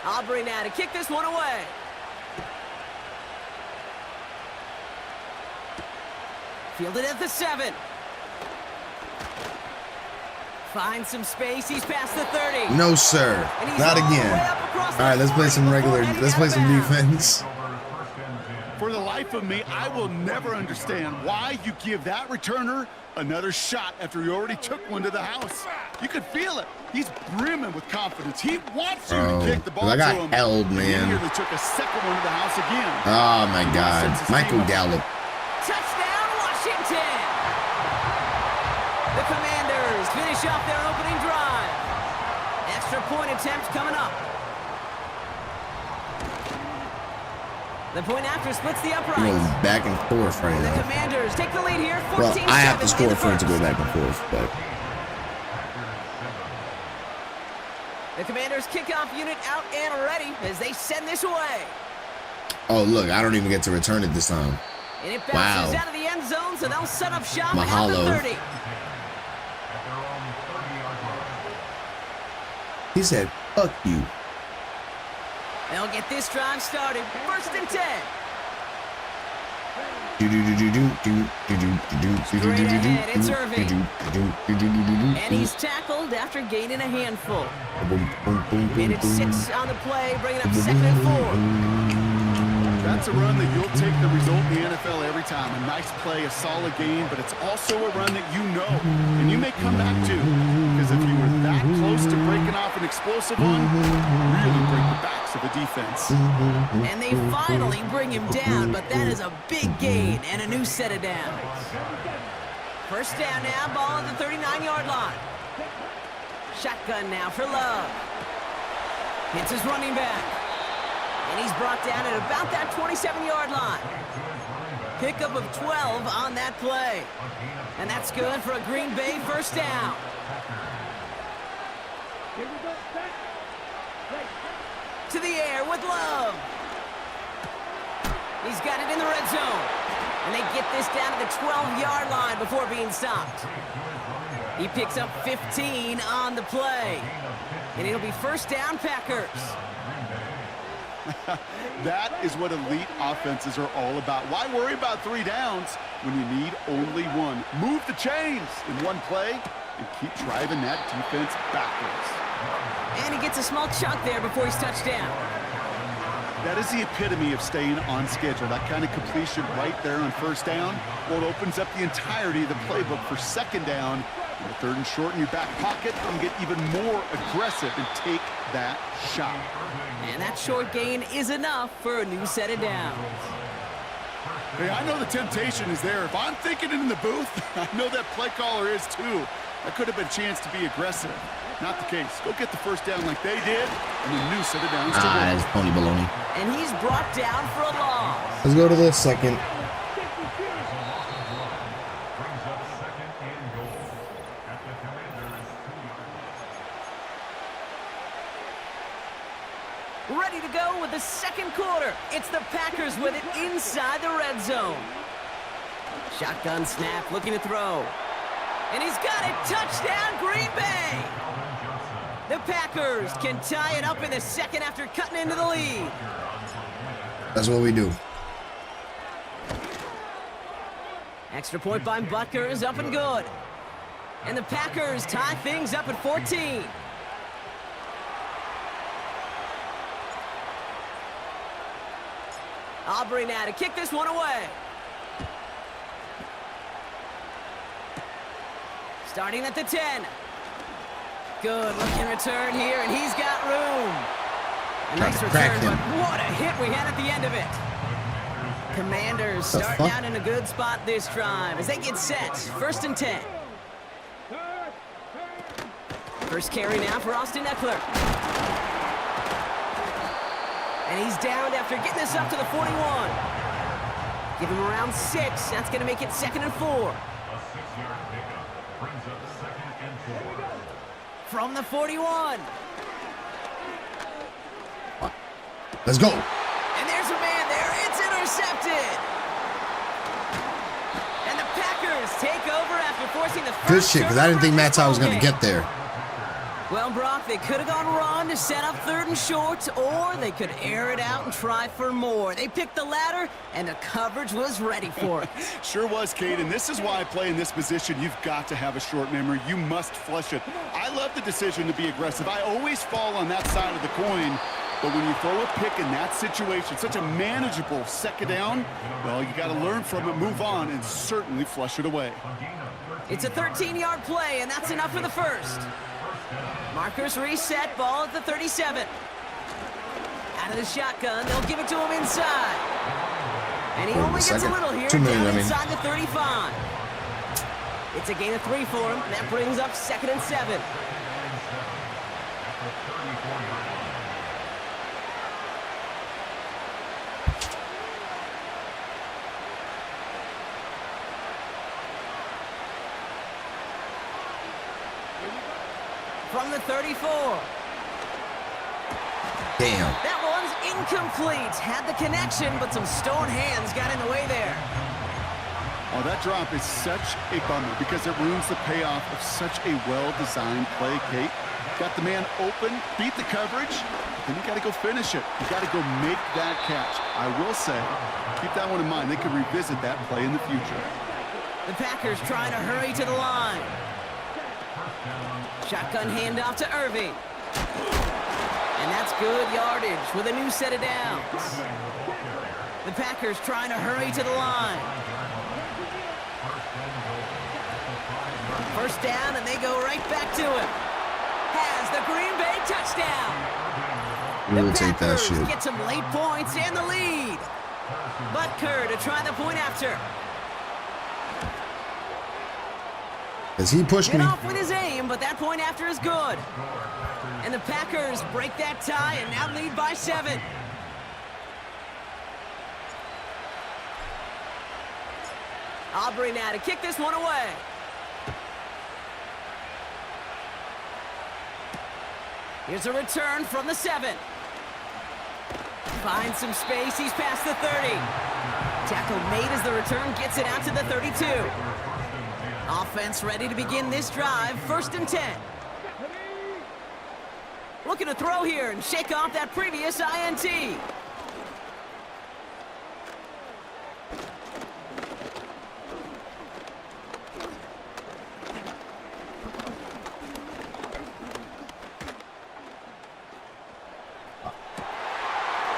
Aubrey now to kick this one away. Fielded at the 7. Finds some space. He's past the 30. No, sir. Not again. All right, let's play some defense. For the life life of me, I will never understand why you give that returner another shot after he already took one to the house. You could feel it. He's brimming with confidence. He wants you to kick the ball I to him. got held, man. He nearly took a second one to the house again. Oh, my God. Michael Gallup. Touchdown, Washington! The Commanders finish off their opening drive. Extra point attempt coming up. The point after splits the uprights. Back and forth right The now. Commanders take the lead here. Well, 14-7 I have to score in the for it to go first. back and forth, but The Commanders kickoff unit out and ready as they send this away. oh look, I don't even get to return it this time. And it bounces Wow. out of the end zone, so they'll set up shop Mahalo. at the 30. He said, "Fuck you." They'll get this drive started. First and 10. Straight ahead, it's Irving. And he's tackled after gaining a handful. Minute 6 on the play, bringing up 2nd and 4. That's a run that you'll take the result in the NFL every time. A nice play, a solid game, but it's also a run that you know and you may come back to. Because if you were that close to breaking off an explosive one, really break the backs of the defense. And they finally bring him down, but that is a big gain and a new set of downs. First down now, ball at the 39-yard line. Shotgun now for Love. Hits his running back. And he's brought down at about that 27-yard line. Pickup of 12 on that play. And that's good for a Green Bay first down. To the air with Love. He's got it in the red zone. And they get this down to the 12-yard line before being stopped. He picks up 15 on the play. And it'll be first down, Packers. That is what elite offenses are all about. Why worry about 3 downs when you need only one? Move the chains in one play and keep driving that defense backwards. And he gets a small chunk there before he's touched down. That is the epitome of staying on schedule. That kind of completion right there on first down, well, it opens up the entirety of the playbook for second down. And the 3rd and short in your back pocket, you can get even more aggressive and take that shot. And that short gain is enough for a new set of downs. Hey, I know the temptation is there. If I'm thinking it in the booth, I know that play caller is too. That could have been a chance to be aggressive. Not the case. Go get the first down like they did, and a new set of downs to work. That's pony baloney. And he's brought down for a loss. Let's go to the second. Ready to go with the second quarter. It's the Packers with it inside the red zone. Shotgun snap, looking to throw. And he's got it. Touchdown, Green Bay. The Packers can tie it up in the second after cutting into the lead. That's what we do. Extra point by Butker is up and good. And the Packers tie things up at 14. Aubrey now to kick this one away. Starting at the 10. Good looking return here, and he's got room. A nice return, but what a hit we had at the end of it. Commanders starting out in a good spot this drive as they get set. 1st and 10. First carry now for Austin Eckler. And he's downed after getting this up to the 41. Give him around 6. That's going to make it 2nd and 4. From the 41. Let's go. And there's a man there. It's intercepted. And the Packers take over after forcing the first Good shit, because I didn't think Matt Ty was going to get there. Well, Brock, they could have gone run to set up 3rd and short, or they could air it out and try for more. They picked the latter, and the coverage was ready for it. Sure was, Cade, and this is why I play in this position. You've got to have a short memory. You must flush it. I love the decision to be aggressive. I always fall on that side of the coin, But when you throw a pick in that situation, such a manageable second down, well, you got to learn from it, move on, and certainly flush it away. It's a 13-yard play, and that's enough for the first. Markers reset, ball at the 37. Out of the shotgun, they'll give it to him inside. And he only gets a little here, down inside the 35. It's a gain of 3 for him, and that brings up 2nd and 7. From the 34. Damn. That one's incomplete. Had the connection, but some stone hands got in the way there. Oh, that drop is such a bummer because it ruins the payoff of such a well-designed play, Kate. Got the man open, beat the coverage, then you got to go finish it. You got to go make that catch. I will say, keep that one in mind. They could revisit that play in the future. The Packers trying to hurry to the line. Shotgun handoff to Irving. And that's good yardage with a new set of downs. The Packers trying to hurry to the line. First down, and they go right back to him. Has the Green Bay touchdown. We'll the take that shit. Get some late points and the lead. Butker to try the point after. As he pushed me. Off with his aim, but that point after is good. And the Packers break that tie and now lead by 7. Aubrey now to kick this one away. Here's a return from the 7. Finds some space, he's past the 30. Tackle made as the return gets it out to the 32. Offense ready to begin this drive, 1st and 10. Looking to throw here and shake off that previous INT.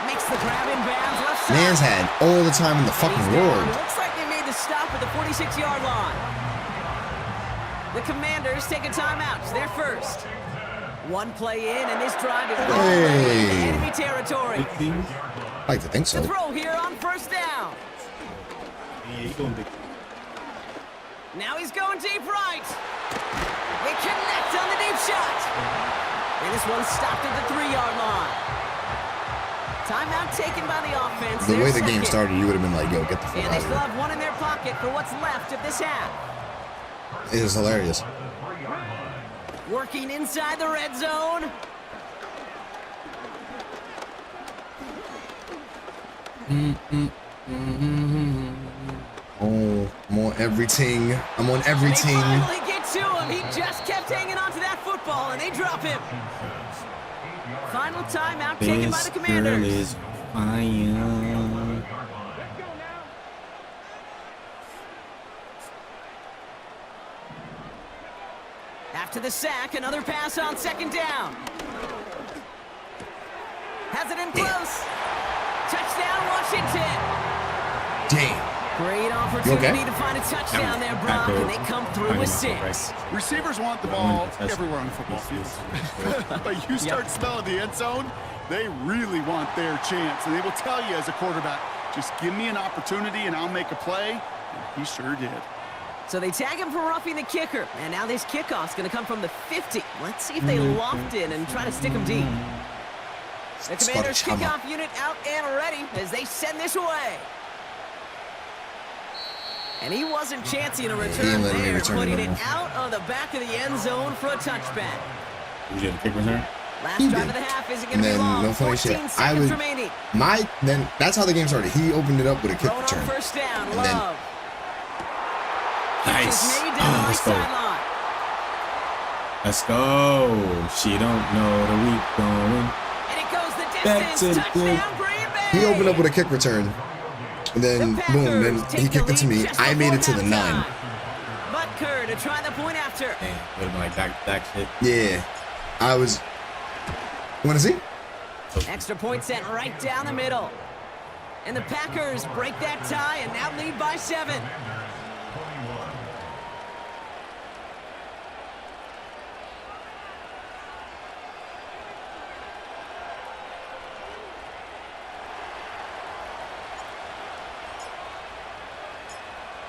Makes the grab in bounds left side. Man's had all the time in the fucking world. Looks like they made the stop at the 46-yard line. The Commanders take a timeout. It's their first. One play in, and this drive is into enemy territory. I like to think so. To throw here on 1st down. Now he's going deep right. They connect on the deep shot. And this one stopped at the 3-yard line. Timeout taken by the offense. The way the game started, you would have been like, yo, get the fuck out of here. And they still have one in their pocket for what's left of this half. It is hilarious. Working inside the red zone. Oh, I'm on everything. I'm on everything. They finally get to him. He just kept hanging on to that football, and they drop him. Final timeout taken by the Commanders. After the sack, another pass on 2nd down. Has it in close. Touchdown, Washington. Damn. Great opportunity to find a touchdown there, Brock, and they come through with 6. Receivers want the ball everywhere on the football field. But you start smelling the end zone, they really want their chance. And they will tell you as a quarterback, just give me an opportunity and I'll make a play. And he sure did. So they tag him for roughing the kicker. And now this kickoff's going to come from the 50. Let's see if they loft in and try to stick him deep. The Commanders kickoff unit out and ready as they send this away. And he wasn't chancing a return there, putting it out of the back of the end zone for a touchback. You did a kick return? Last drive of the half isn't going to be long. No funny shit. 14 seconds remaining. Then that's how the game started. He opened it up with a kick return. First down, and Love. Nice. Oh, let's go. Let's go. She don't know the week going. And it goes the distance. Touchdown, Green Bay. He opened up with a kick return. And then, boom, then he kicked it to me. I made it to the 9. Butker to try the point after. Damn, would have been like back shit. Yeah. I was... Want to see? Extra point sent right down the middle. And the Packers break that tie and now lead by 7.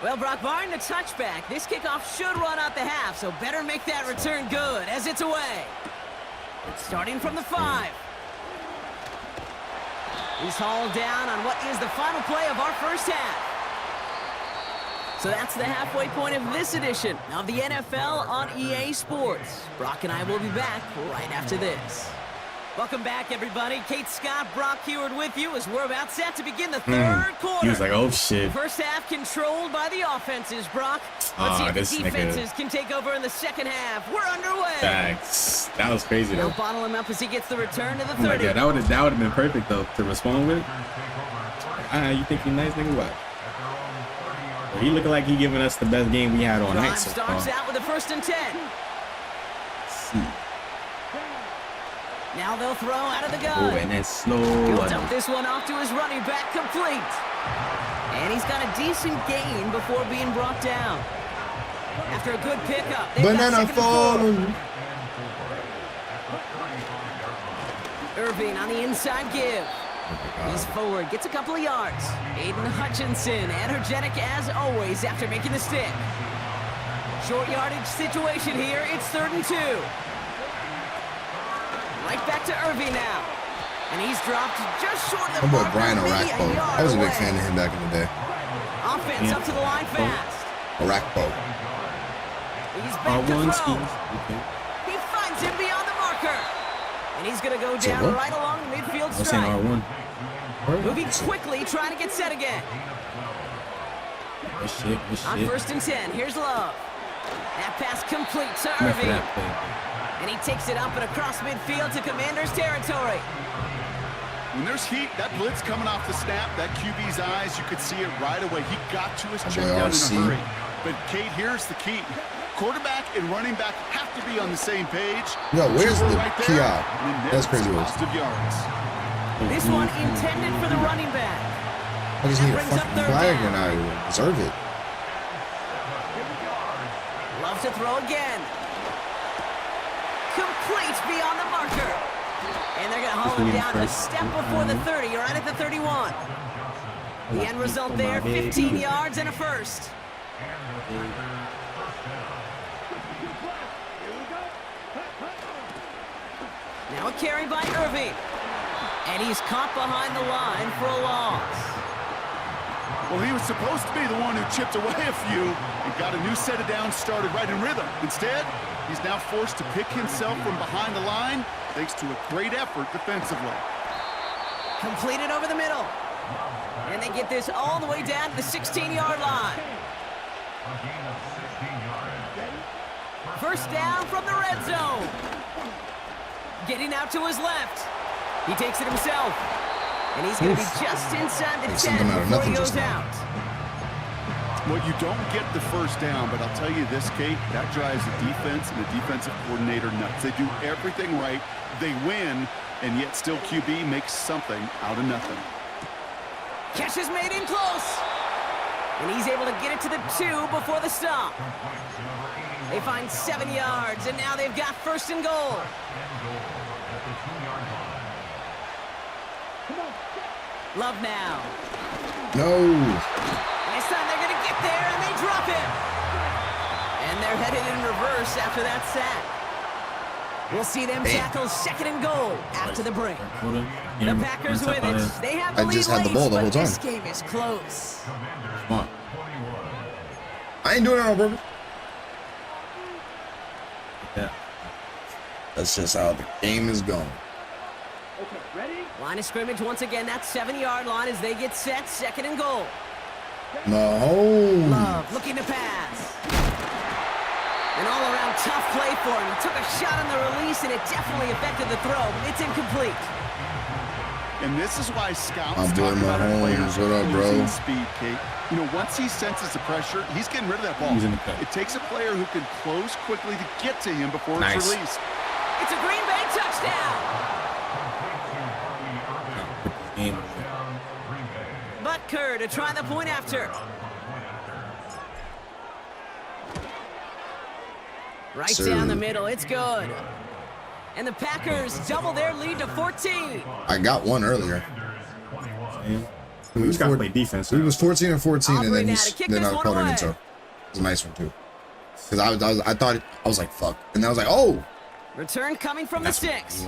Well, Brock, barring the touchback, this kickoff should run out the half, so better make that return good as it's away. Starting from the 5. He's hauled down on what is the final play of our first half. So that's the halfway point of this edition of the NFL on EA Sports. Brock and I will be back right after this. Welcome back, everybody. Kate Scott, Brock Heward with you as we're about set to begin the third quarter. He was like, oh, shit. First half controlled by the offenses, Brock. Let's see if the defenses can take over in the second half. We're underway. Facts. That was crazy, though. They'll bottle him up as he gets the return to the 30. Oh, my God. That would have been perfect, though, to respond with. You think you nice, nigga? What? Well, he looking like he giving us the best game we had all night so far. Starts out with a 1st and 10. See. Now they'll throw out of the gun. Oh, and then slow. He'll dump this one off to his running back, complete. And he's got a decent gain before being brought down. After a good pickup, banana fall. Irving on the inside give. He's forward, gets a couple of yards. Aiden Hutchinson, energetic as always after making the stick. Short yardage situation here. It's 3rd and 2. Right back to Irving now. And he's dropped just short of the marker. Brian Orakpo. I was a big fan of him back in the day. Offense up to the line fast. Orakpo. He's back to throw. He finds him beyond the marker. And he's going to go down right along the midfield stripe. R1. Moving quickly, trying to get set again. Good shit. On 1st and 10, here's Love. That pass complete to Irving. And he takes it up and across midfield to Commander's territory. When there's heat, that blitz coming off the snap, that QB's eyes, you could see it right away. He got to his check down in a hurry. But, Kate, here's the key. Quarterback and running back have to be on the same page. No, where's the right PI? That's crazy. Yards. This one intended for the running back. I just need a fucking flag and I deserve it. Loves to throw again. Complete beyond the marker. And they're going to haul him down a step before the 30, right at the 31. The end result there, 15 yards and a first. Now a carry by Irving. And he's caught behind the line for a loss. Well, he was supposed to be the one who chipped away a few and got a new set of downs started right in rhythm. Instead, he's now forced to pick himself from behind the line thanks to a great effort defensively. Completed over the middle. And they get this all the way down to the 16-yard line. First down from the red zone. Getting out to his left. He takes it himself. And he's going to be just inside the 10 before he goes out. Well, you don't get the first down, but I'll tell you this, Kate, that drives the defense and the defensive coordinator nuts. They do everything right. They win, and yet still QB makes something out of nothing. Catch is made in close. And he's able to get it to the 2 before the stop. They find 7 yards, and now they've got 1st and goal. Love now. No. This time they're going to get there, and they drop him. And they're headed in reverse after that sack. We'll see them tackle 2nd and goal after the break. The Packers with it. They have the lead just had the ball the whole time. This game is close. Come on. I ain't doing it on purpose. Yeah. That's just how the game is going. Line of scrimmage once again, that 7-yard line as they get set, 2nd and goal. No. Love looking to pass. An all-around tough play for him. He took a shot on the release, and it definitely affected the throw. It's incomplete. And this is why scouts I'm talk doing about my players What up, bro? losing speed, Kate. You know, once he senses the pressure, he's getting rid of that ball. It takes a player who can close quickly to get to him before it's released. It's a Green Bay touchdown. to try the point after. Right down the middle, it's good. And the Packers double their lead to 14. I got one earlier. We just got to play defense. He was 14 and 14, and then I called it into. It was a nice one too. Because I thought I was like fuck, and I was like, oh. Return coming from the 6.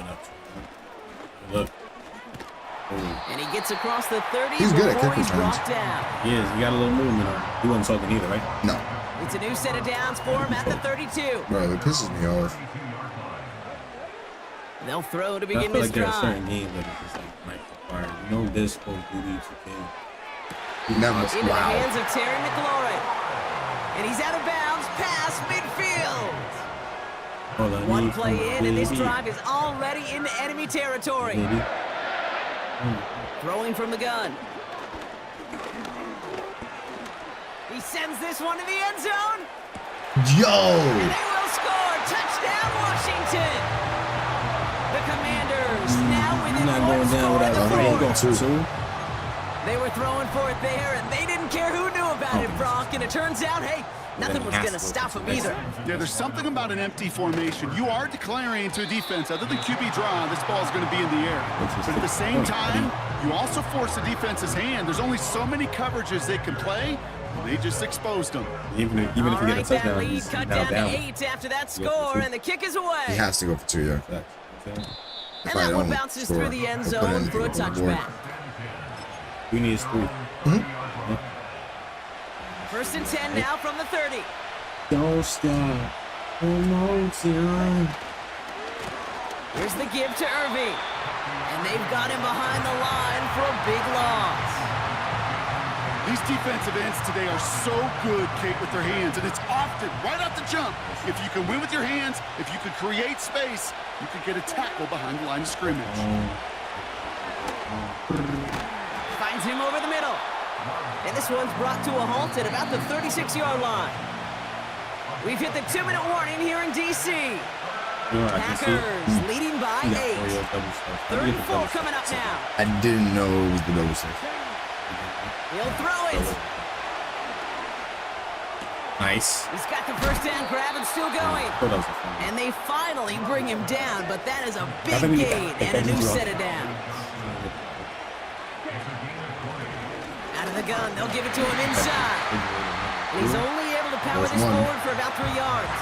Look. And he gets across the 30 He's good at before kick he's returns. brought down. He is. He got a little movement on him. He wasn't talking either, right? No. It's a new set of downs for him at the 32. Bro, it pisses me off. They'll throw to I begin feel this like there are drive. certain games that it's just like might require, you know, this whole duty to game. Never. Into the hands of Terry McLaurin. And he's out of bounds past midfield. One play in, and this drive is already into enemy territory. Throwing from the gun. He sends this one to the end zone. Yo! And they will score. Touchdown, Washington. The Commanders now within one score in the fourth. They were throwing for it there, and they didn't care who knew about it, Brock. And it turns out, hey, nothing was going to stop him either. Yeah, there's something about an empty formation. You are declaring to a defense, other than QB draw, this ball is going to be in the air. But at the same time, you also force the defense's hand. There's only so many coverages they can play. They just exposed them. Even if you get a touchdown, that lead cut down to 8 after that score, and the kick is away. He has to go for 2, yeah. And that one bounces through the end zone for a touchback. We need 3. First and 10 now from the 30. Don't stop. Here's the give to Irving. And they've got him behind the line for a big loss. These defensive ends today are so good, Kate, with their hands, and it's often right off the jump. If you can win with your hands, if you can create space, you can get a tackle behind the line of scrimmage. Finds him over the middle. And this one's brought to a halt at about the 36-yard line. We've hit the 2-minute warning here in D.C. Packers leading by 8. 3rd and 4 coming up now. I didn't know it was the double safe. He'll throw it. Nice. He's got the first down grab and still going. And they finally bring him down, but that is a big gain and a new set of downs. Out of the gun, they'll give it to him inside. And he's only able to power this forward for about 3 yards.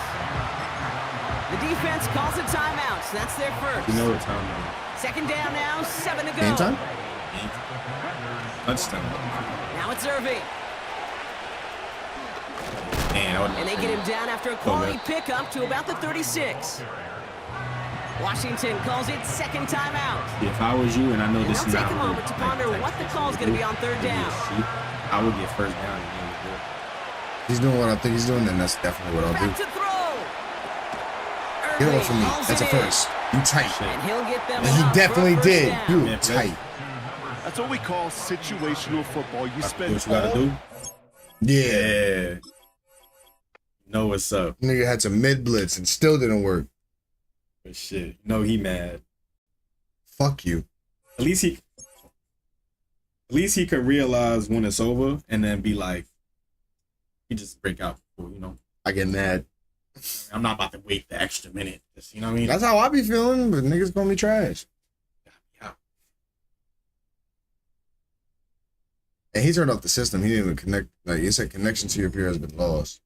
The defense calls a timeout, so that's their first. You know what timeout. 2nd down now, 7 to go. Game time? Touchdown. Now it's Irving. And they get him down after a quality pickup to about the 36. Washington calls it 2nd timeout. If I was you, and I know this is take a moment to ponder what the call is going to be on 3rd down. I would get 1st down. He's doing what I think he's doing, then that's definitely what I'll do. Back to throw. Get away from me. That's a first. You tight. And he'll get them. And he definitely did. You tight. That's what we call situational football. You spend what you gotta do. Yeah. Know what's up. Nigga had some mid blitz and still didn't work. But shit, no, he mad. Fuck you. At least he could realize when it's over and then be like, he just break out. You know, I get mad. I'm not about to wait the extra minute. Just, you know what I mean? That's how I be feeling, but niggas call me trash. Yeah. And he turned off the system. He didn't even connect. Like he said, connection to your peer has been lost.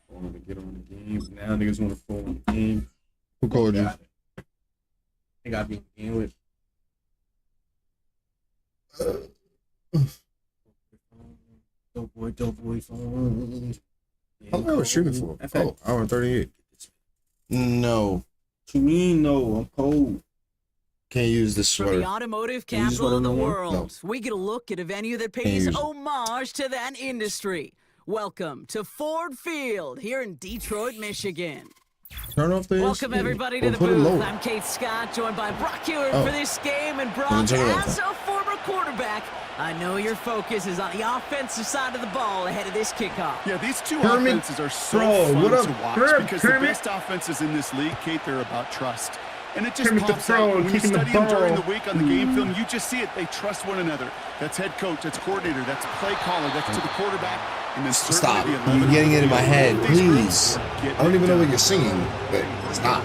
Want to get on the game. Now niggas want to fall on the game. Who called you? I think I'll be in the game with. Dope boy phone. How long was shooting for? Oh, hour and 38. No. What you mean, no? I'm cold. Can't use this From sweater. the automotive capital of the world, we get a look at a venue that pays homage to that industry. Welcome to Ford Field here in Detroit, Michigan. Turn off the Welcome everybody to the booth. I'm Kate Scott, joined by Brock Hewitt for this game. And Brock, as a former quarterback, I know your focus is on the offensive side of the ball ahead of this kickoff. Yeah, these two offenses are so fun to watch because the best offenses in this league, Kate, they're about trust. And it just pops out. When you study them during the week on the game film, you just see it. They trust one another. That's head coach, that's coordinator, that's play caller, that's to the quarterback. And then stop. You're getting it in my head, please. I don't even know what you're singing, but stop.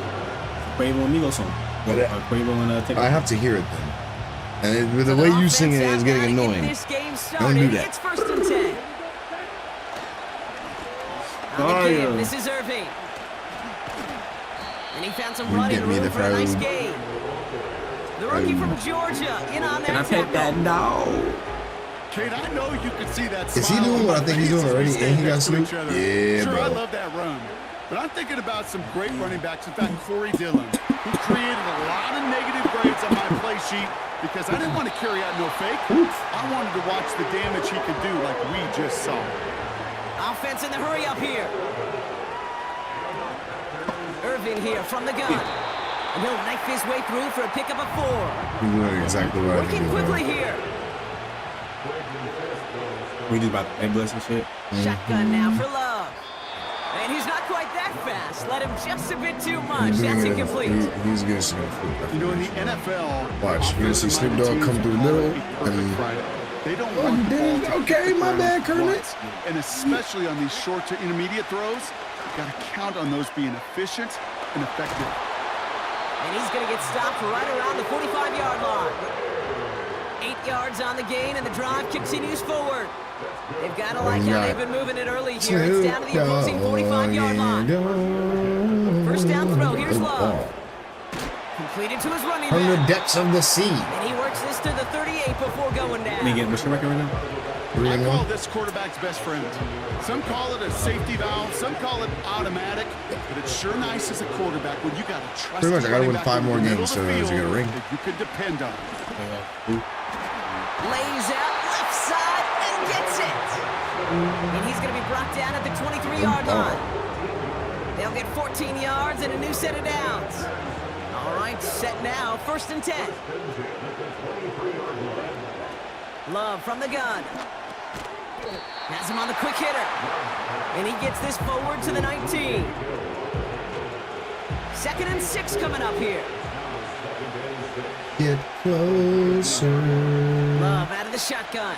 Quavo and Migos song. Quavo and I have to hear it then. And the way you sing it is getting annoying. Don't do that. It's 1st and 10. On the game, this is Irving. And he found some running room for a nice gain. The rookie from Georgia in on that tackle. No. Kate, I know you can see that. Is he doing what I think he's doing already? And he got Snoop? Yeah, sure, bro. I love that run. But I'm thinking about some great running backs. In fact, Corey Dillon, who created a lot of negative grades on my play sheet because I didn't want to carry out no fake. I wanted to watch the damage he could do like we just saw. Offense in the hurry up here. Irving here from the gun. And he'll knife his way through for a pickup of 4. He's doing exactly what I Working think. quickly here. We just about to bless and shit. Shotgun now for Love. And he's not quite that fast. Let him just a bit too much. That's incomplete. He's going to You know, in the NFL, watch. You're going to see Snoop Dogg come through the middle. And they don't want the ball to okay, my bad, Kermit. And especially on these short to intermediate throws, you got to count on those being efficient and effective. And he's going to get stopped right around the 45-yard line. 8 yards on the gain, and the drive continues forward. They've got to like how they've been moving it early here. It's down to the opposing 45-yard line. First down throw. Here's Love. Completed to his running back. From the depths of the sea. And he works this to the 38 before going down. What's your record right now? I call this quarterback's best friend. Some call it a safety valve, some call it automatic, but it's sure nice as a quarterback when you got to trust. Pretty much, I got to win 5 more games so to get a ring. You can depend on. Lays out left side and gets it. And he's going to be brought down at the 23-yard line. They'll get 14 yards and a new set of downs. All right, set now, 1st and 10. Love from the gun. Has him on the quick hitter. And he gets this forward to the 19. 2nd and 6 coming up here. Get closer. Love out of the shotgun.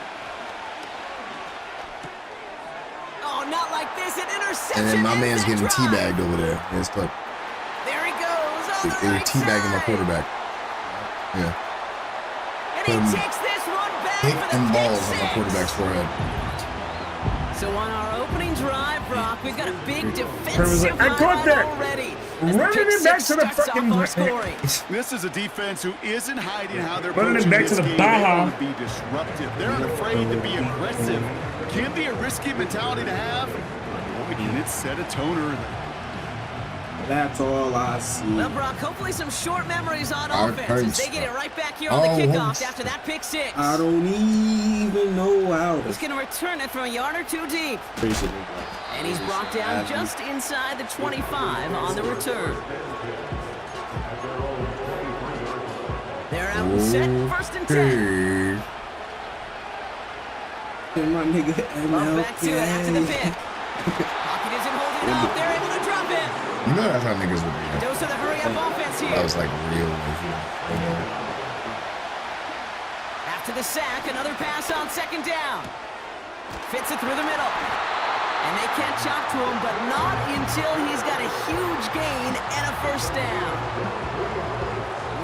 Oh, not like this. An interception. And then my man's getting teabagged over there. Yes, but there he goes. On the they're right teabagging my side. quarterback. Yeah. And he takes this one back Hit for the and pick balls on my six. quarterback's forehead. So on our opening drive, Brock, we've got a big Kermit's defensive like, I caught highlight that. already. Running it back to the fucking scoring. This is a defense who isn't hiding how they're running it approaching back this to the game. Baja. They want to be disruptive. They're unafraid to be aggressive. Can be a risky mentality to have. Boy, can it set a tone early. That's all I see. Well, Brock, hopefully some short memories on Our offense hurts. as they get it right back here on the kickoff after that pick 6. I don't even know how. He's going to return it from a yard or 2 deep. Appreciate it. And he's brought down just inside the 25 on the return. They're out and set, 1st and 10. My nigga, Love back to it after the pick. Pocket isn't holding up. They're able to drop it. You know that's how niggas would be. Dose of the hurry-up offense here. That was like real. After the sack, another pass on 2nd down. Fits it through the middle. And they can't chop to him, but not until he's got a huge gain and a 1st down.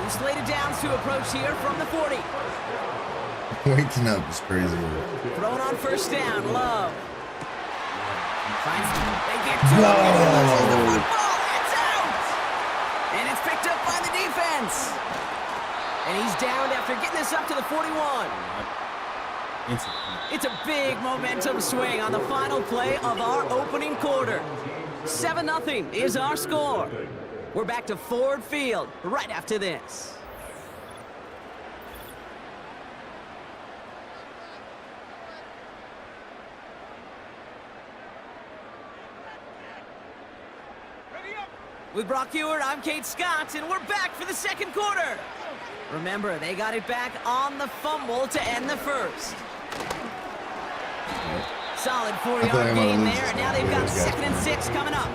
New slated downs to approach here from the 40. Waking up is crazy. Thrown on 1st down, Love. Finds they get to him. The football, it's out! And it's picked up by the defense. And he's downed after getting this up to the 41. It's a big momentum swing on the final play of our opening quarter. 7-0 is our score. We're back to Ford Field right after this. With Brock Ewart, I'm Kate Scott, and we're back for the 2nd quarter. Remember, they got it back on the fumble to end the 1st. Solid 4-yard gain there, and now they've got 2nd and 6 coming up.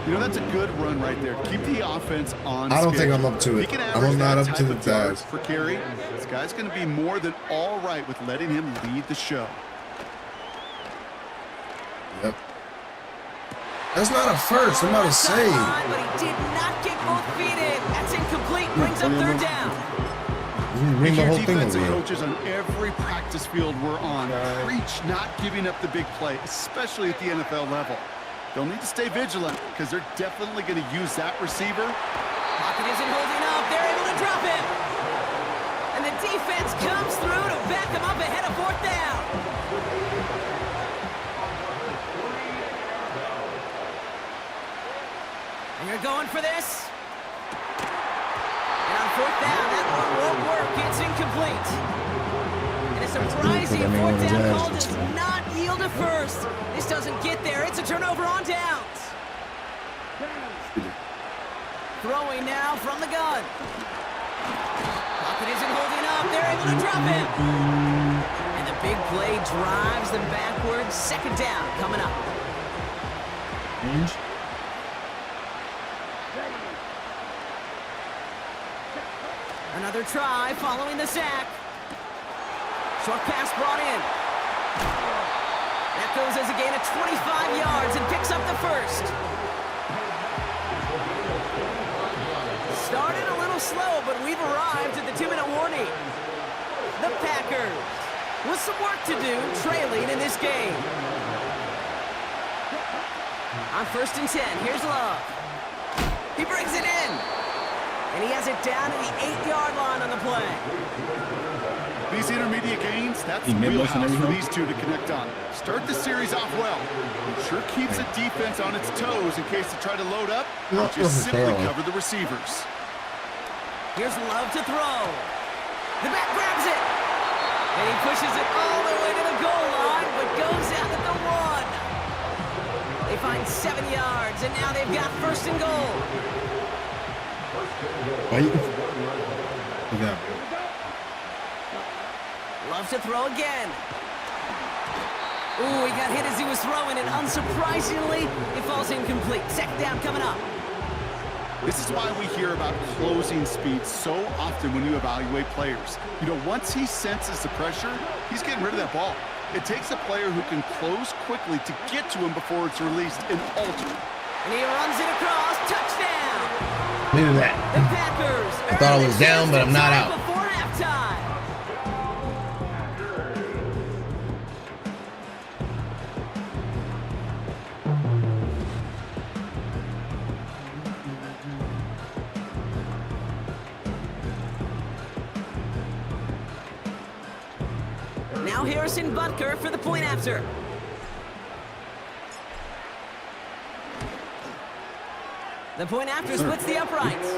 You know, that's a good run right there. Keep the offense on I don't schedule. think I'm up to it. He can I'm average not that up to type the of yards task. per carry. This guy's going to be more than all right with letting him lead the show. Yep. That's not a first. I'm about to say. But he did not get both feet in. That's incomplete. Brings up third down. Bring the whole thing Defensive over here. coaches on every practice field we're on preach not giving up the big play, especially at the NFL level. They'll need to stay vigilant because they're definitely going to use that receiver. Pocket isn't holding up. They're able to drop him. And the defense comes through to back him up ahead of fourth down. And you're going for this. And on fourth down, that one won't work. It's incomplete. And a surprising fourth down call does not yield a first. This doesn't get there. It's a turnover on downs. Throwing now from the gun. Pocket isn't holding up. They're able to drop him. And the big play drives them backwards. Second down coming up. Another try following the sack. Short pass brought in. That goes as a gain of 25 yards and picks up the first. Started a little slow, but we've arrived at the 2-minute warning. The Packers with some work to do, trailing in this game. On 1st and 10, here's Love. He brings it in. And he has it down to the 8-yard line on the play. These intermediate gains, that's the wheelhouse for these two to connect on. Start the series off well. It sure keeps the defense on its toes in case they try to load up. Or just simply cover the receivers. Here's Love to throw. The back grabs it. And he pushes it all the way to the goal line, but goes out at the 1. They find 7 yards, and now they've got 1st and goal. Love to throw again. Ooh, he got hit as he was throwing, and unsurprisingly, it falls incomplete. Second down coming up. This is why we hear about closing speed so often when you evaluate players. You know, once he senses the pressure, he's getting rid of that ball. It takes a player who can close quickly to get to him before it's released and altered. And he runs it across. Touchdown! Look at that. The Packers. I thought I was down, but I'm not out. Before halftime. Now Harrison Butker for the point after. The point after splits the uprights.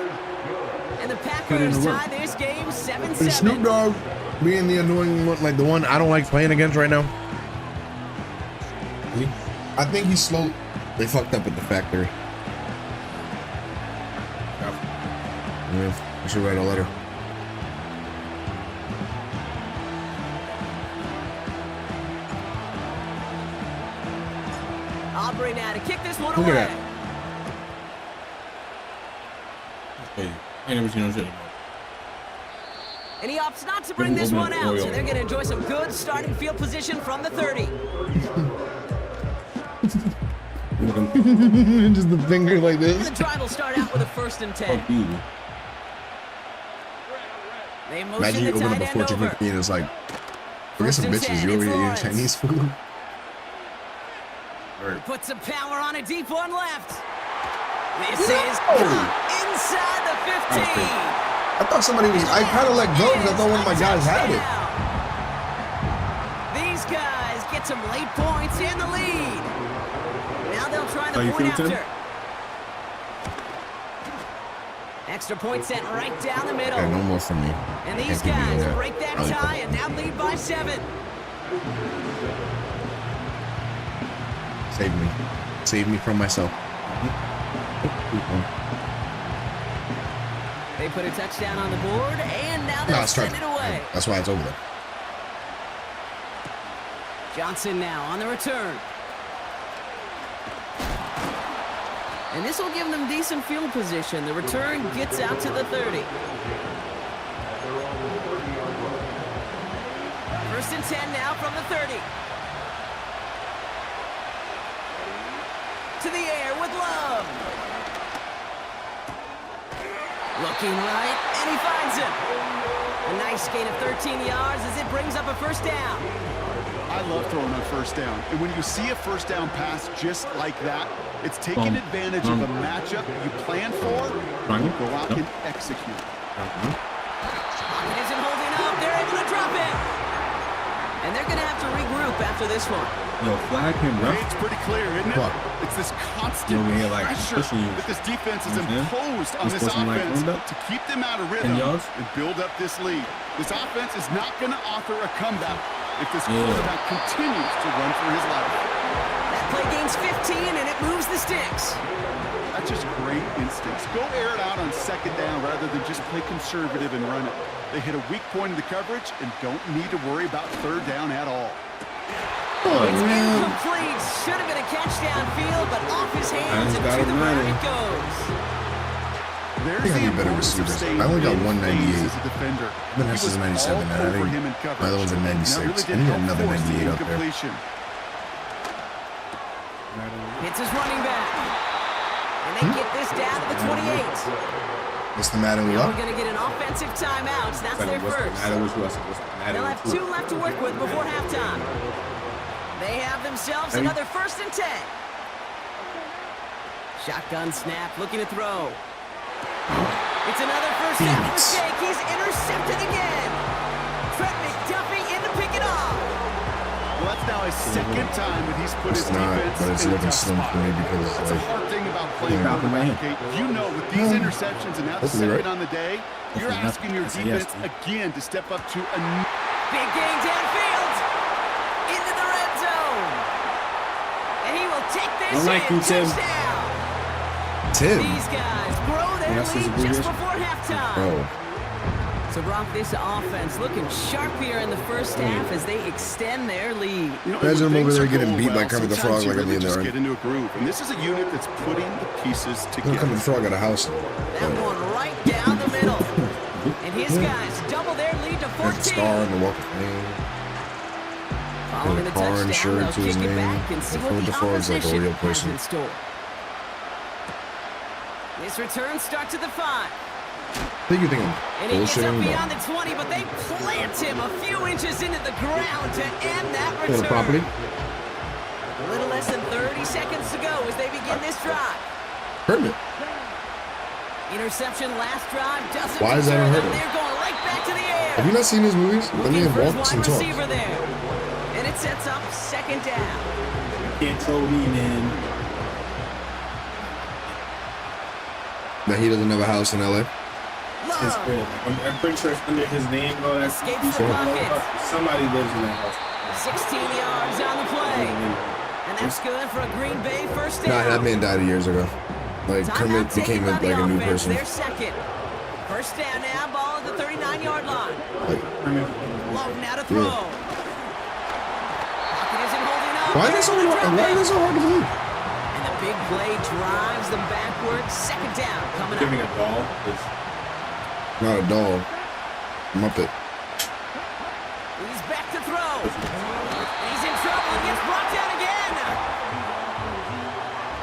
And the Packers tie this game 7-7. Snoop Dogg being the annoying one, like the one I don't like playing against right now. I think he's slow. They fucked up at the factory. Yeah, I should write a letter. Aubrey now to kick this one Look away. at that. I never seen no shit. And he opts not to bring this one out, so they're going to enjoy some good starting field position from the 30. Just the finger like And this. the drive will start out with a 1st and 10. Fuck you. They motion Imagine the you open up tight a end fortune over. cookie and it's like, look at some 1st and bitches. 10, You over it's here eating Lawrence. Chinese food. Put some power on a deep one left. This is inside the 15. I thought somebody was, I kind of let go because I thought one of my guys had it. These guys get some late points in the lead. Now they'll try the you point feel, Tim? after. Extra point set right down the middle. Yeah, no more from me. And these Can't give me guys that. break that I'll tie eat and now lead by 7. Save me. Save me from myself. They put a touchdown on the board, and now No, they'll it's send trying. it away. That's why it's over there. Johnson now on the return. And this will give them decent field position. The return gets out to the 30. First and 10 now from the 30. To the air with Love. Looking right, and he finds him. A nice gain of 13 yards as it brings up a first down. I love throwing on first down. And when you see a first down pass just like that, it's taking advantage of a matchup you plan for, and go out and execute. It isn't holding up. They're able to drop it. And they're going to have to regroup after this one. Yo, flag him, bro. It's pretty clear, isn't it? It's this constant pressure that this defense has imposed on this offense to keep them out of rhythm and build up this lead. This offense is not going to author a comeback if this quarterback continues to run for his life. That play gains 15, and it moves the sticks. That's just great instincts. Go air it out on second down rather than just play conservative and run it. They hit a weak point in the coverage and don't need to worry about third down at all. It's incomplete. Should have been a catch downfield, but off his hands and to the ground it goes. I think I need better receivers. I only got 198. I've been since 97, and I think my other one's a 96. I need another 98 up there. Hits his running back. And they get this down to the 28. It's the Madden we Now love. we're going to get an offensive timeout. That's their first. They'll have 2 left to work with before halftime. They have themselves another first and 10. Shotgun snap, looking to throw. It's another first down mistake. He's intercepted again. Trent McDuffie in to pick it off. Well, that's now his second time that he's put his defense but it's in a looking tough slim spot. for me because That's a hard thing about playing quarterback, Kate. You know, with these interceptions and now the second on the day, you're asking your defense again to step up to a big gain downfield into the red zone, and he will take this touchdown. Tim. These guys grow their lead just before halftime. So, Brock, this offense looking sharp here in the first half as they extend their lead. Imagine them over there getting beat by Kermit the Frog like at the end of the get into a groove. And this is a unit that's putting the pieces together. Kermit the Frog at a house. That one right down the middle. And his guys double their lead to 14. Star and the Walk of Fame. Following the touchdown, they'll kick it back and see what the opposition like has in store. This return starts at the 5. I think you're thinking and he gets up beyond the 20, but they plant him a few inches into the ground to end that return. Property. A little less than 30 seconds to go as they begin this drive. Kermit. Interception last drive doesn't. Why is that unheard of? They're going right back to the air. Have you not seen his movies? Let me walk some talk. Receiver there, and it sets up second down. Can't throw me, man. That he doesn't have a house in LA. I'm pretty sure it's under his name. Oh, that's somebody lives in that house. 16 yards on the play, and that's good for a Green Bay first down. Nah, that man died years ago. Like Kermit became like a new person. They're second. First down now, ball at the 39-yard line. Low now to throw. Pocket isn't holding up. Why is this so hard to believe? And the big play drives them backwards. Second down coming up. Giving a ball. Not a doll. Muppet. He's back to throw. He's in trouble and gets brought down again.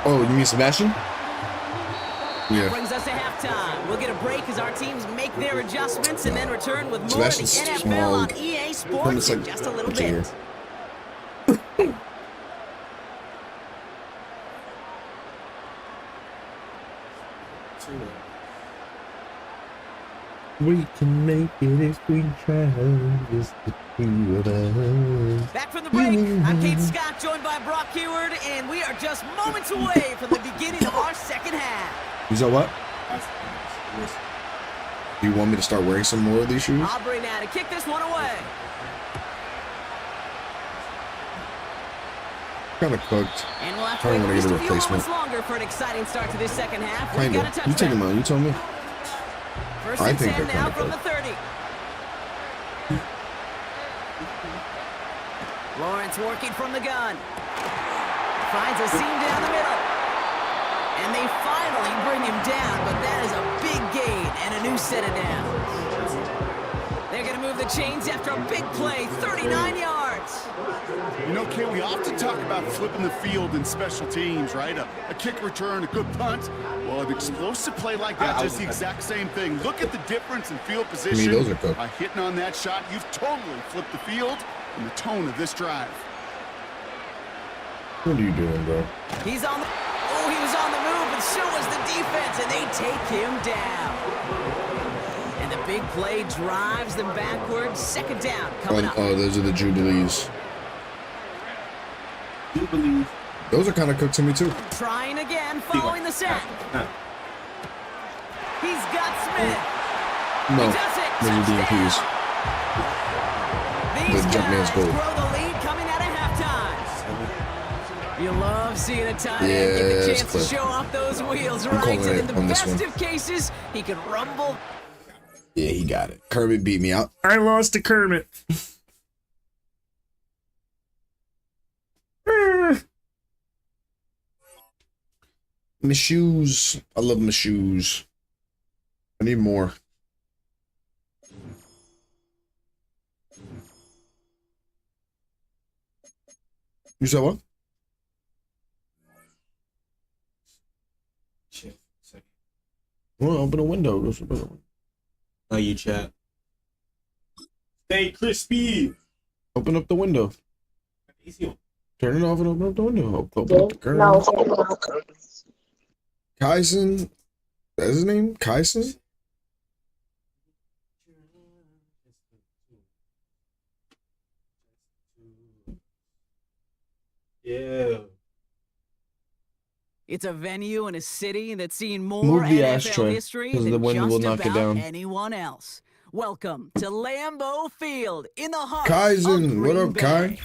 Oh, you mean Sebastian? That brings us to halftime. We'll get a break as our teams make their adjustments and then return with more of the NFL on EA Sports in just a little bit. We can make it if we try, just the two of us. Back from the break, I'm Kate Scott, joined by Brock Heward, and we are just moments away from the beginning of our second half. You saw what? Do you want me to start wearing some more of these shoes? Aubrey now to kick this one away. Kind of cooked. And we'll have to wait just a few moments longer for an exciting start to this second half. Kind of. You take them out. You told me. First and 10 now from the 30. Lawrence working from the gun. Finds a seam down the middle. And they finally bring him down, but that is a big gain and a new set of downs. They're going to move the chains after a big play, 39 yards. You know, Kay, we often talk about flipping the field in special teams, right? A kick return, a good punt. Well, an explosive play like that does the exact same thing. Look at the difference in field position. those are good. By hitting on that shot, you've totally flipped the field and the tone of this drive. What are you doing, bro? He's on the... Oh, he was on the move, but so was the defense, and they take him down. And the big play drives them backwards. Second down coming up. Oh, those are the Jubilees. Those are kind of cooked to me, too. Trying again, following the sack. He's got Smith. No, He does it. those are DMPs. These The Jumpman's guys goal. grow the lead coming out of halftime. You love seeing a tight end Yeah, get the it's chance to clip. show off those wheels, I'm right? calling And it in the on this best one. of cases, he can rumble. Yeah, he got it. Kermit beat me out. I lost to Kermit. My shoes. I love my shoes. I need more. You said what? Shit. Second. Well, open a window. Go to the window. Oh, you chat. Stay crispy. Open up the window. Easy on. Turn it off and open up the window. Open up the curtain. Kyson. That's his name? Kyson? Yeah. It's a venue in a city that's seen more Move the NFL ashtray, history 'cause than the wind just will knock it about down. anyone else. Welcome to Lambeau Field in the heart Kyson, of what Green up, Bay. Kai?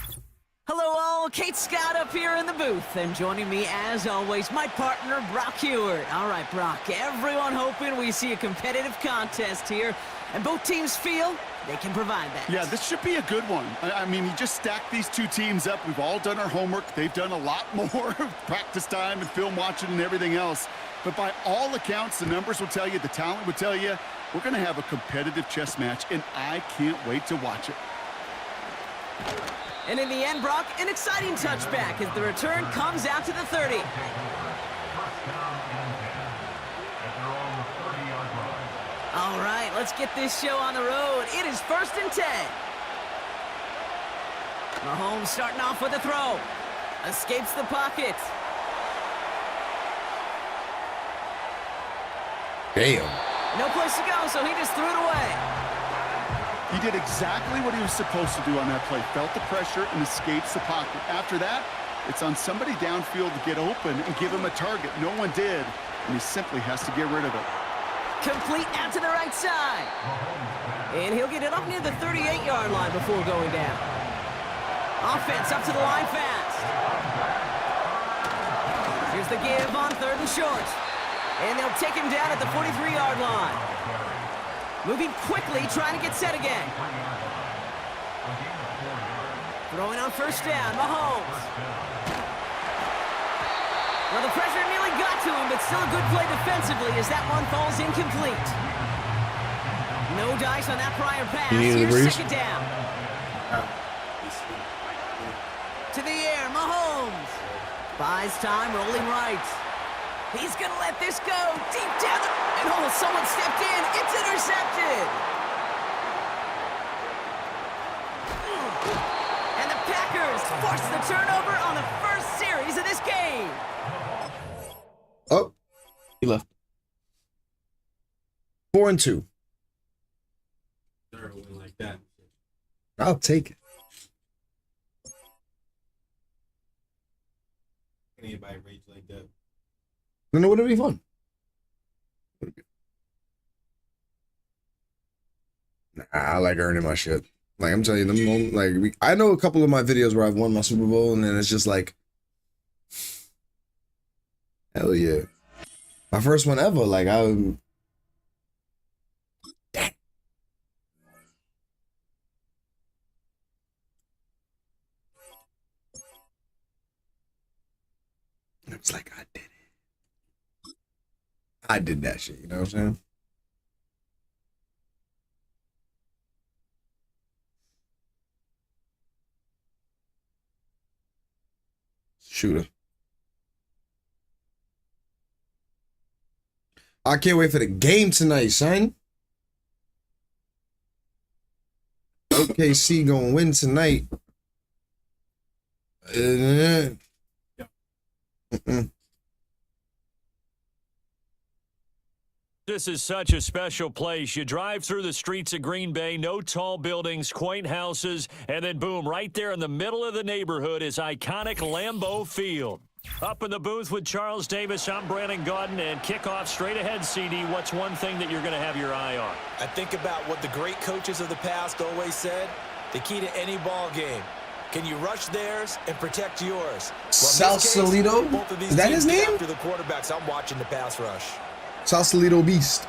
Hello all, Kate Scott up here in the booth, and joining me as always, my partner Brock Hewart. All right, Brock, everyone hoping we see a competitive contest here, and both teams feel they can provide that. Yeah, this should be a good one. I mean, you just stack these two teams up. We've all done our homework. They've done a lot more practice time and film watching and everything else. But by all accounts, the numbers will tell you, the talent will tell you, we're going to have a competitive chess match, and I can't wait to watch it. And in the end, Brock, an exciting touchback as the return comes out to the 30. All right, let's get this show on the road. It is 1st and 10. Mahomes starting off with a throw. Escapes the pocket. Damn. No place to go, so he just threw it away. He did exactly what he was supposed to do on that play. Felt the pressure and escapes the pocket. After that, it's on somebody downfield to get open and give him a target. No one did, and he simply has to get rid of it. Complete out to the right side. And he'll get it up near the 38-yard line before going down. Offense up to the line fast. Here's the give on 3rd and short. And they'll take him down at the 43-yard line. Moving quickly, trying to get set again. Throwing on 1st down, Mahomes. Well, the pressure nearly got to him, but still a good play defensively as that one falls incomplete. No dice on that prior pass. Here's 2nd down. To the air, Mahomes. Buys time, rolling right. He's going to let this go deep down the... And oh, someone stepped in. It's intercepted. And the Packers force the turnover on the first series of this game. Oh, he left. 4 and 2. Third one like that. I'll take it. Anybody rage like that? Then it would be fun. Nah, I like earning my shit. Like I'm telling you, I know a couple of my videos where I've won my Super Bowl, and then it's just like, hell yeah, my first one ever. Like damn. It's like I did it. I did that shit. You know what I'm saying? Shooter. I can't wait for the game tonight, son. OKC gonna win tonight. This is such a special place. You drive through the streets of Green Bay, no tall buildings, quaint houses, and then boom, right there in the middle of the neighborhood is iconic Lambeau Field. Up in the booth with Charles Davis, I'm Brandon Gaudin, and kickoff straight ahead, CD. What's one thing that you're going to have your eye on? I think about what the great coaches of the past always said, the key to any ball game. Can you rush theirs and protect yours? Well, Sausalito? Is that his name? After the quarterbacks, I'm watching the pass rush. Sausalito Beast.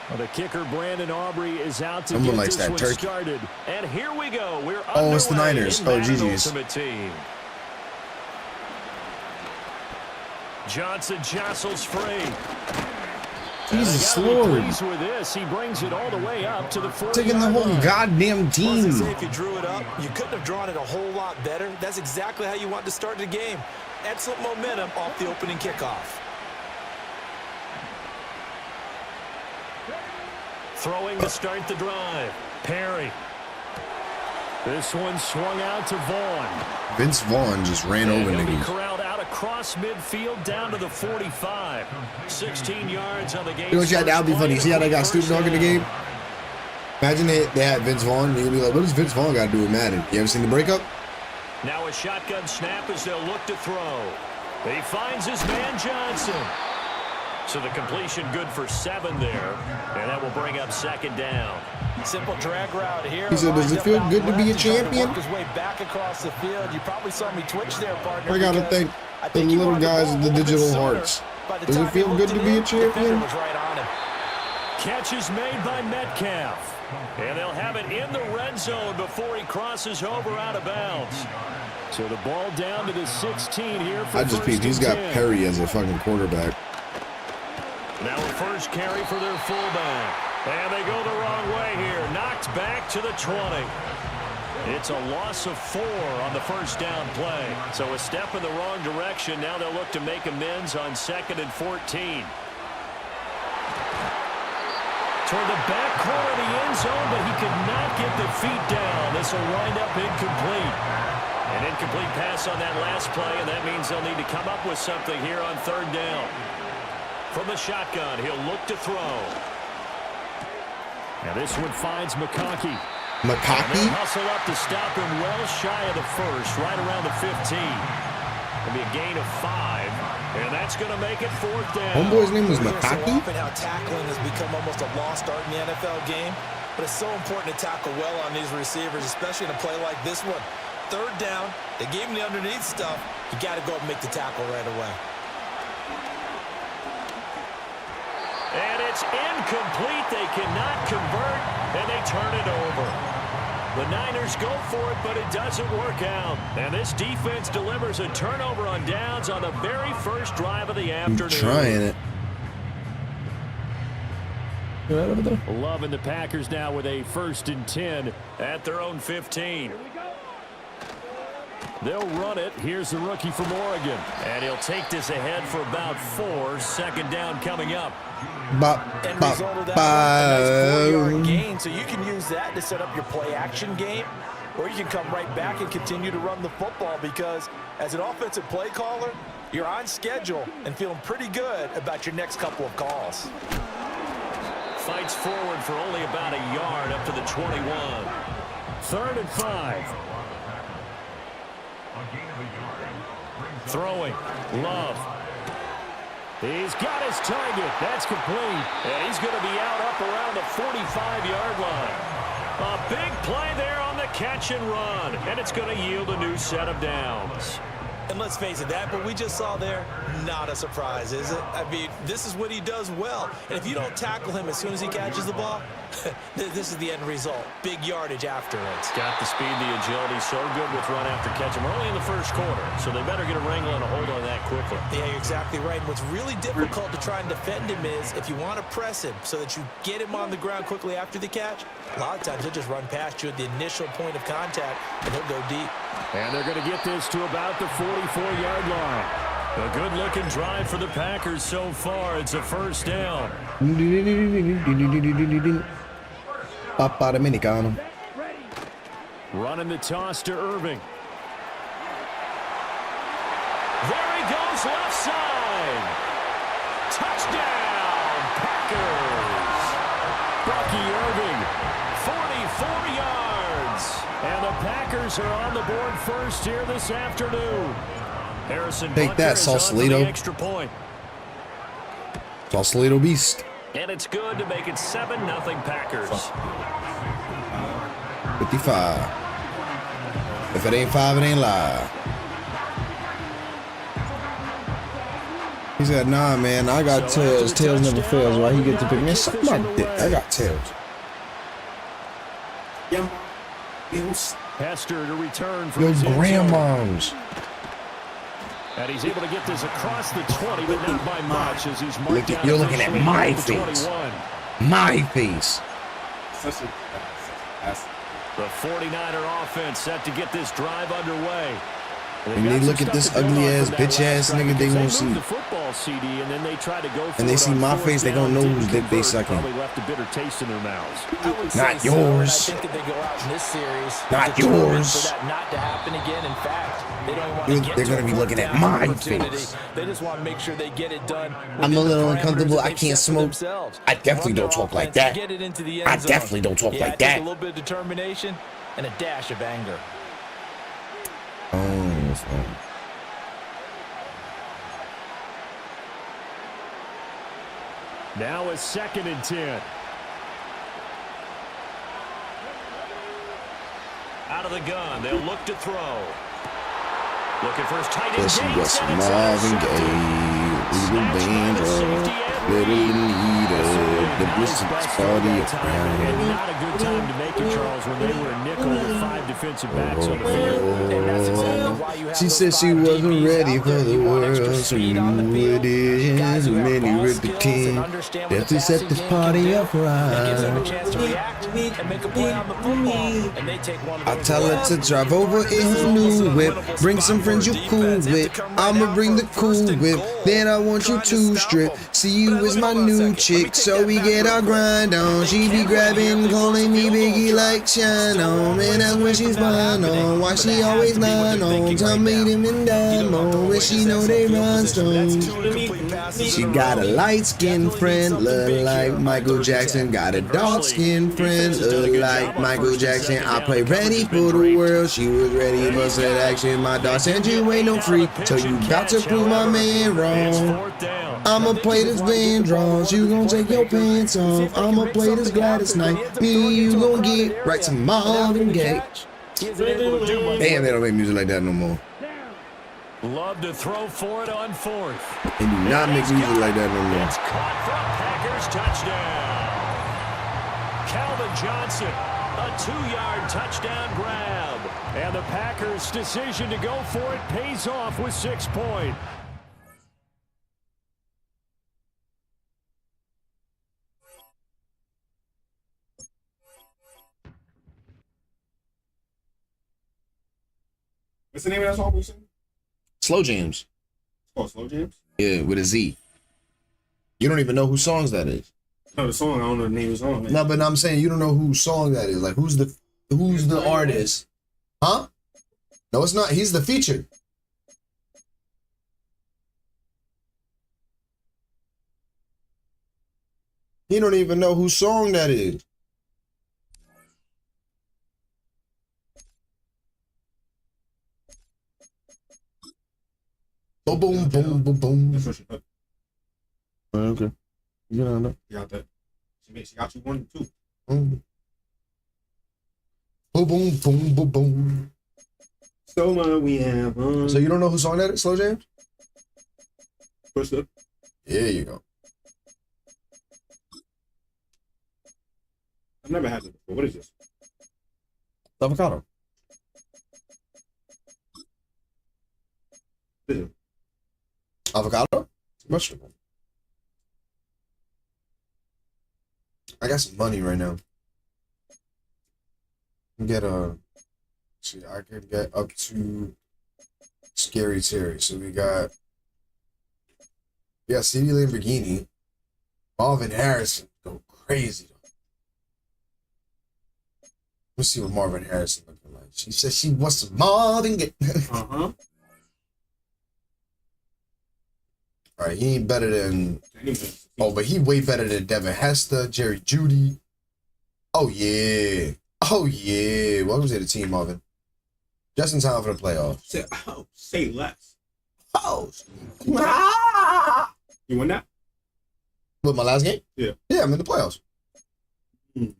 Well, the kicker, Brandon Aubrey, is out to Someone get likes this that one turkey. started. And here we go. We're Oh, it's the underway Niners. in Oh, Madden GG's. Ultimate Team. Johnson jostles free. Jesus Lord. Lord. With this. He brings it all the way up to the 40-yard Taking the whole line. goddamn team. Say if you drew it up, you couldn't have drawn it a whole lot better. That's exactly how you want to start the game. Excellent momentum off the opening kickoff. Throwing to start the drive. Perry. This one swung out to Vaughn. Vince Vaughn just ran over He'll be niggas. corralled out across midfield down to the 45. 16 yards on the game. You know what you had? That would be funny. See how they got Snoop Dogg in the game? Imagine they had Vince Vaughn, and you'd be like, what does Vince Vaughn got to do with Madden? You ever seen the breakup? Now a shotgun snap as they'll look to throw. He finds his man Johnson. So the completion good for 7 there. And that will bring up second down. Simple drag route here. He said, does it feel good to be a champion? His way back across the field. You probably saw me twitch there, partner. I gotta thank the little guys with the digital hearts. Does it feel good to be a champion? Catch is made by Metcalf. And they'll have it in the red zone before he crosses over out of bounds. So the ball down to the 16 here for I just peeped. He's got Perry as a fucking quarterback. Now a first carry for their fullback. And they go the wrong way here. Knocked back to the 20. It's a loss of 4 on the first down play. So a step in the wrong direction. Now they'll look to make amends on 2nd and 14. Toward the back corner of the end zone, but he could not get the feet down. This will wind up incomplete. An incomplete pass on that last play, and that means they'll need to come up with something here on 3rd down. From the shotgun, he'll look to throw. Now this one finds McConkey. McConkey? Hustle up to stop him well shy of the first, right around the 15. It'll be a gain of 5, and that's going to make it 4th down. Homeboy's name was McConkey? So how tackling has become almost a lost art in the NFL game, but it's so important to tackle well on these receivers, especially in a play like this one. 3rd down, they gave him the underneath stuff. You got to go and make the tackle right away. And it's incomplete. They cannot convert, and they turn it over. The Niners go for it, but it doesn't work out. And this defense delivers a turnover on downs on the very first drive of the afternoon. I'm trying it. Right over there. Loving the Packers now with a 1st and 10 at their own 15. They'll run it. Here's the rookie from Oregon. And he'll take this ahead for about 4. 2nd down coming up. End result of that one, a nice 4-yard gain, so you can use that to set up your play-action game, or you can come right back and continue to run the football because as an offensive play caller, you're on schedule and feeling pretty good about your next couple of calls. Fights forward for only about a yard up to the 21. 3rd and 5. Throwing. Love. He's got his target. That's complete. And he's going to be out up around the 45-yard line. A big play there on the catch and run. And it's going to yield a new set of downs. And let's face it, that what we just saw there, not a surprise, is it? I mean, this is what he does well. And if you don't tackle him as soon as he catches the ball, This is the end result. Big yardage after it. It's got the speed, the agility, so good with run after catch. We're only in the first quarter, so they better get a wrangle and a hold on that quickly. Yeah, you're exactly right. And what's really difficult to try and defend him is if you want to press him so that you get him on the ground quickly after the catch, a lot of times he'll just run past you at the initial point of contact, and he'll go deep. And they're going to get this to about the 44-yard line. A good-looking drive for the Packers so far. It's a first down. Papa Dominicano. Running the toss to Irving. There he goes, left side. Touchdown, Packers. Bucky Irving, 44 yards. And the Packers are on the board first here this afternoon. Harrison Take that, Sausalito. Extra point. Sausalito beast. And it's good to make it 7-0 Packers. 55. If it ain't 5, it ain't live. He said, nah, man, I got tails. Tails never fails. Why he get to pick me? Suck my dick. I got tails. Hester to return for Yo, his grandmoms. And he's able to get this across the 20, but not by much as he's marked down. You're looking at my face. My face. The 49er offense set to get this drive underway. When they look at this ugly ass, bitch ass nigga, they gonna see. The football CD, and then they try to go for And they see my face, they gonna know whose dick they sucking. Probably left a bitter taste in their mouths. Not yours. I think if they go out in this series, not yours. For that not to happen again. In fact, they don't want to get they're gonna be looking at my face. They just want to make sure they get it done. I'm a little uncomfortable. I can't smoke. I definitely don't talk like that. I definitely don't talk like that. A little bit of determination and a dash of anger. Oh. Now it's 2nd and 10. Out of the gun, they'll look to throw. Looking for his tight end. Yes, he was Marvin Gaye, little band, little leader, the Blitz party. And not a good time to make it, Charles, when they were a nickel with 5 defensive backs on the field. And that's exactly why you have She said she wasn't ready for the world, so you knew it is. Many with the king, that to set this party up right. I tell her to drive over in her new whip, bring some friends you cool with. I'ma bring the cool whip, then I want you to strip. See you as my new chick, so we get our grind on. She be grabbing, calling me Biggie like Shine on. Man, that's when she's fine on. Why she always lying on? Tell me them in demo, when she know they rhinestones. She got a light-skinned friend, look like Michael Jackson. Got a dark-skinned friend, look like Michael Jackson. I play ready for the world, she was ready for said action. My dog said you ain't no freak, so you got to prove my man wrong. I'ma play this band draws, you gon' take your pants off. I'ma play this Gladys Knight, me and you gon' get right to Marvin Gaye. Damn, they don't make music like that no more. Love to throw for it on 4th. They do not make music like that no more. It's caught for a Packers touchdown. Calvin Johnson, a 2-yard touchdown grab. And the Packers' decision to go for it pays off with 6 points. What's the name of that song we sing? Slow Jams. Oh, Slow Jams? Yeah, with a Z. You don't even know whose songs that is. No, the song, I don't know the name of the song. Man. No, but I'm saying you don't know whose song that is. Like, who's the artist? Huh? No, it's not. He's the feature. He don't even know whose song that is. Boom, boom, boom, boom, boom. That's what she put. Okay. You know. You got that. She got you 1 and 2. Boom, boom, boom, boom, boom. So we have. So you don't know whose song that is, Slow Jams? Push up. There you go. I've never had this before. What is this? Avocado. What is it? Avocado? Vegetable. I got some money right now. Get a. See, I could get up to Scary Terry. So we got CD Lamborghini, Marvin Harrison. Go crazy. Let's see what Marvin Harrison looking like. She said she wants some Marvin. Uh-huh. All right, he ain't better than. Oh, but he way better than Devin Hester, Jerry Jeudy. Oh yeah. Oh yeah. Welcome to the team, Marvin. Just in time for the playoffs. Say less. Oh. You won that? What, my last game? Yeah. Yeah, I'm in the playoffs. That's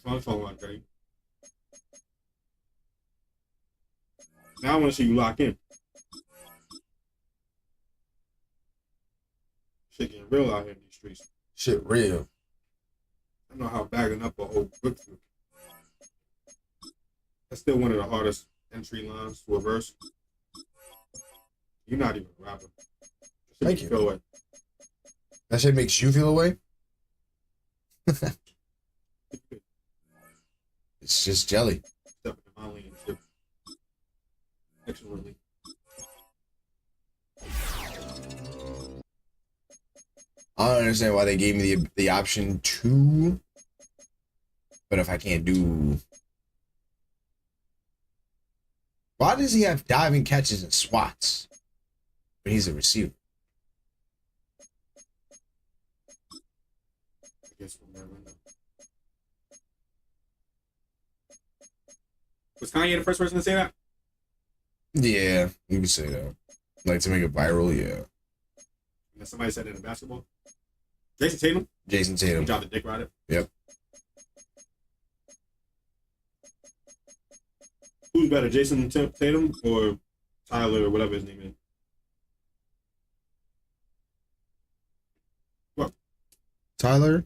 what I'm talking about, Dre. Now I want to see you lock in. Shit getting real out here in these streets. Shit real. I know how bagging up a whole book. That's still one of the hardest entry lines to reverse. You're not even a rapper. Thank you. Feel away. That shit makes you feel away? It's just jelly. Stepping in my lane. Shit. Excellently. I don't understand why they gave me the option to. But if I can't do. Why does he have diving catches and swats? But he's a receiver. I guess we'll never know. Was Kanye the first person to say that? Yeah, you can say that. Like to make it viral, yeah. And somebody said it in basketball. Jason Tatum? Jason Tatum. He dropped the dick rider. Yep. Who's better, Jason Tatum or Tyler or whatever his name is? What? Tyler?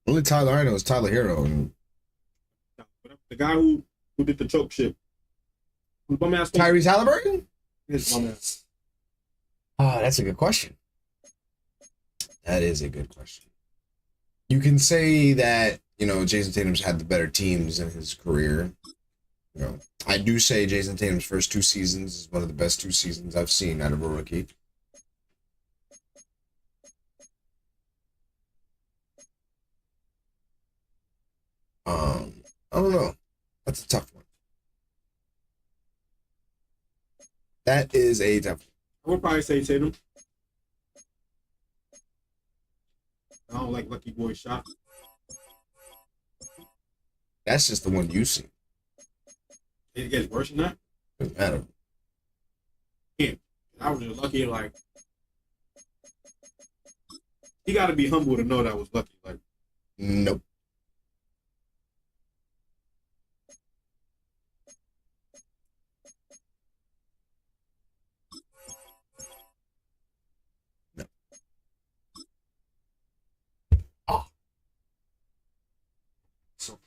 Only Tyler I know is Tyler Hero. And the guy who did the choke shit. Bum ass Tyrese Halliburton? His bum ass. Oh, that's a good question. That is a good question. You can say that, Jason Tatum's had the better teams in his career. I do say Jason Tatum's first 2 seasons is one of the best 2 seasons I've seen out of a rookie. I don't know. That's a tough one. That is a tough one. I would probably say Tatum. I don't like Lucky Boy's shot. That's just the one you see. It gets worse than that? Doesn't matter. Yeah. I was just lucky, like, he got to be humble to know that was lucky. Like, nope. No. Ah. So.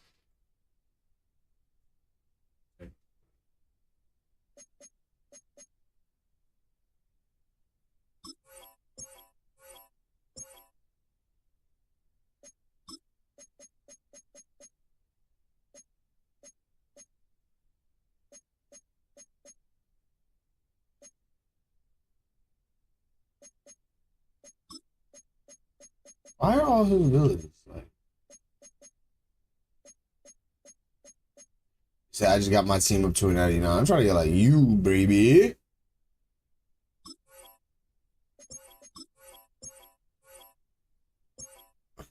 okay. Why are all his abilities like? See, I just got my team up to 99. I'm trying to get like you, baby.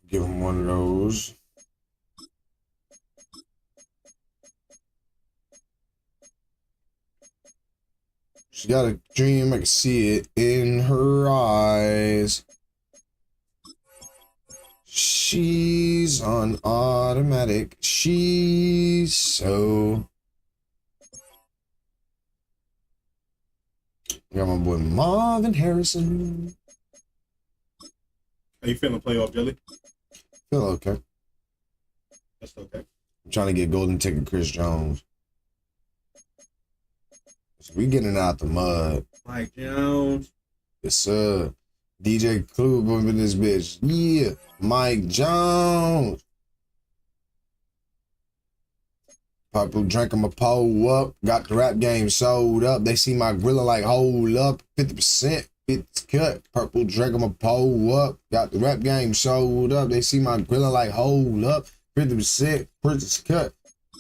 Give him one of those. She got a dream. I can see it in her eyes. She's on automatic. She's so. Got my boy Marvin Harrison. How you feeling, playoff jelly? Feel okay. That's okay. I'm trying to get golden ticket Chris Jones. So we getting out the mud. Mike Jones. Yes, sir. DJ Clue up in this bitch. Yeah. Mike Jones. Purple drink, I'ma pull up. Got the rap game sold up. They see my gorilla like hold up. 50%, 50 cut. Purple drink, I'ma pull up. Got the rap game sold up. They see my gorilla like hold up. 50%, purchase cut.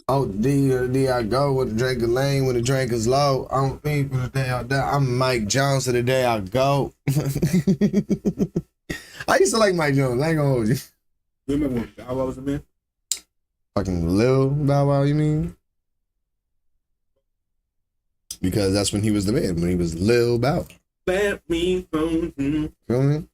Oh, D I go with the drink of lane when the drink is low. I don't think for the day I die. I'm Mike Jones to the day I go. I used to like Mike Jones. I ain't gonna hold you. You remember when Bow Wow was a man? Fucking Lil Bow Wow, you mean? Because that's when he was the man, when he was Lil Bow. Let me phone. Feel me?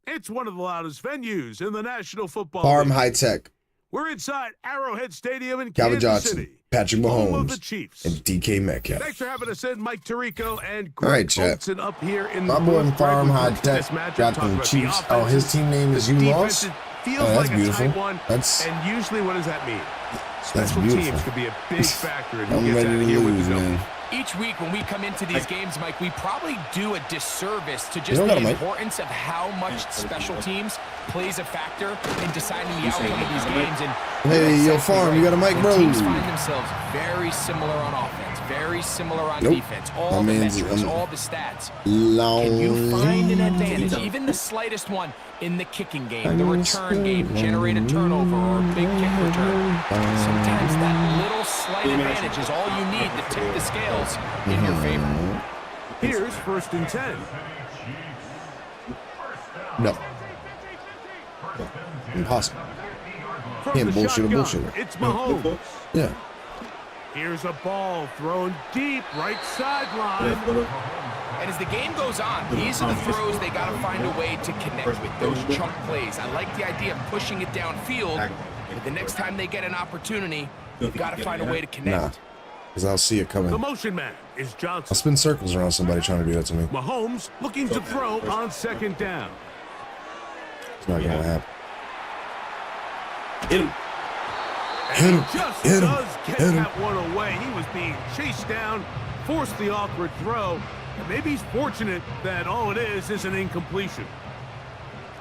It's one of the loudest venues in the National Football Farm League. High Tech. We're inside Arrowhead Stadium in Calvin Kansas Johnson, City. Patrick Home of the Mahomes, Chiefs. and DK Metcalf. Thanks for having us in, Mike Tirico and All right, Greg chat. Olson up here in My the boy booth. Farm Greg, High we've Tech this matchup, got talk them about the Chiefs. Oh, his offenses. team name is The You defense, Lost? it feels Oh, that's like beautiful. a tight one. That's And usually, what does that mean? Special beautiful. teams could be a big factor in who I'm gets ready out to of here with lose, the man. W. Each week when we come into these games, Mike, we probably do a disservice to just don't the got a mic. importance of how much special teams plays a factor in deciding the outcome of these games. And Hey, yo, Farm, you got a mic, when bro? teams find themselves very similar on offense, very similar on Nope. defense, all My the man's, metrics, all the stats. Long. Can you find an advantage, even the slightest one, in the kicking game, the return game, generate a turnover or a big kick return? Sometimes that little slight advantage is all you need to tip the scales in your favor. Here's 1st and 10. No. Impossible. From Can't the bullshit a shotgun, bullshitter. It's Mahomes. Yeah. Here's a ball thrown deep, right sideline. And as the game goes on, these are the throws they got to find a way to connect with, those chunk plays. I like the idea of pushing it downfield, but the next time they get an opportunity, they've got to find a way to connect. Nah. Because I'll see it coming. The motion man is I'll Johnson. spin circles around somebody trying to do that to me. Mahomes looking to throw on 2nd down. It's not going to happen. Hit him. And he just hit him, does get hit him. that one away. He was being chased down, forced the awkward throw, and maybe he's fortunate that all it is an incompletion.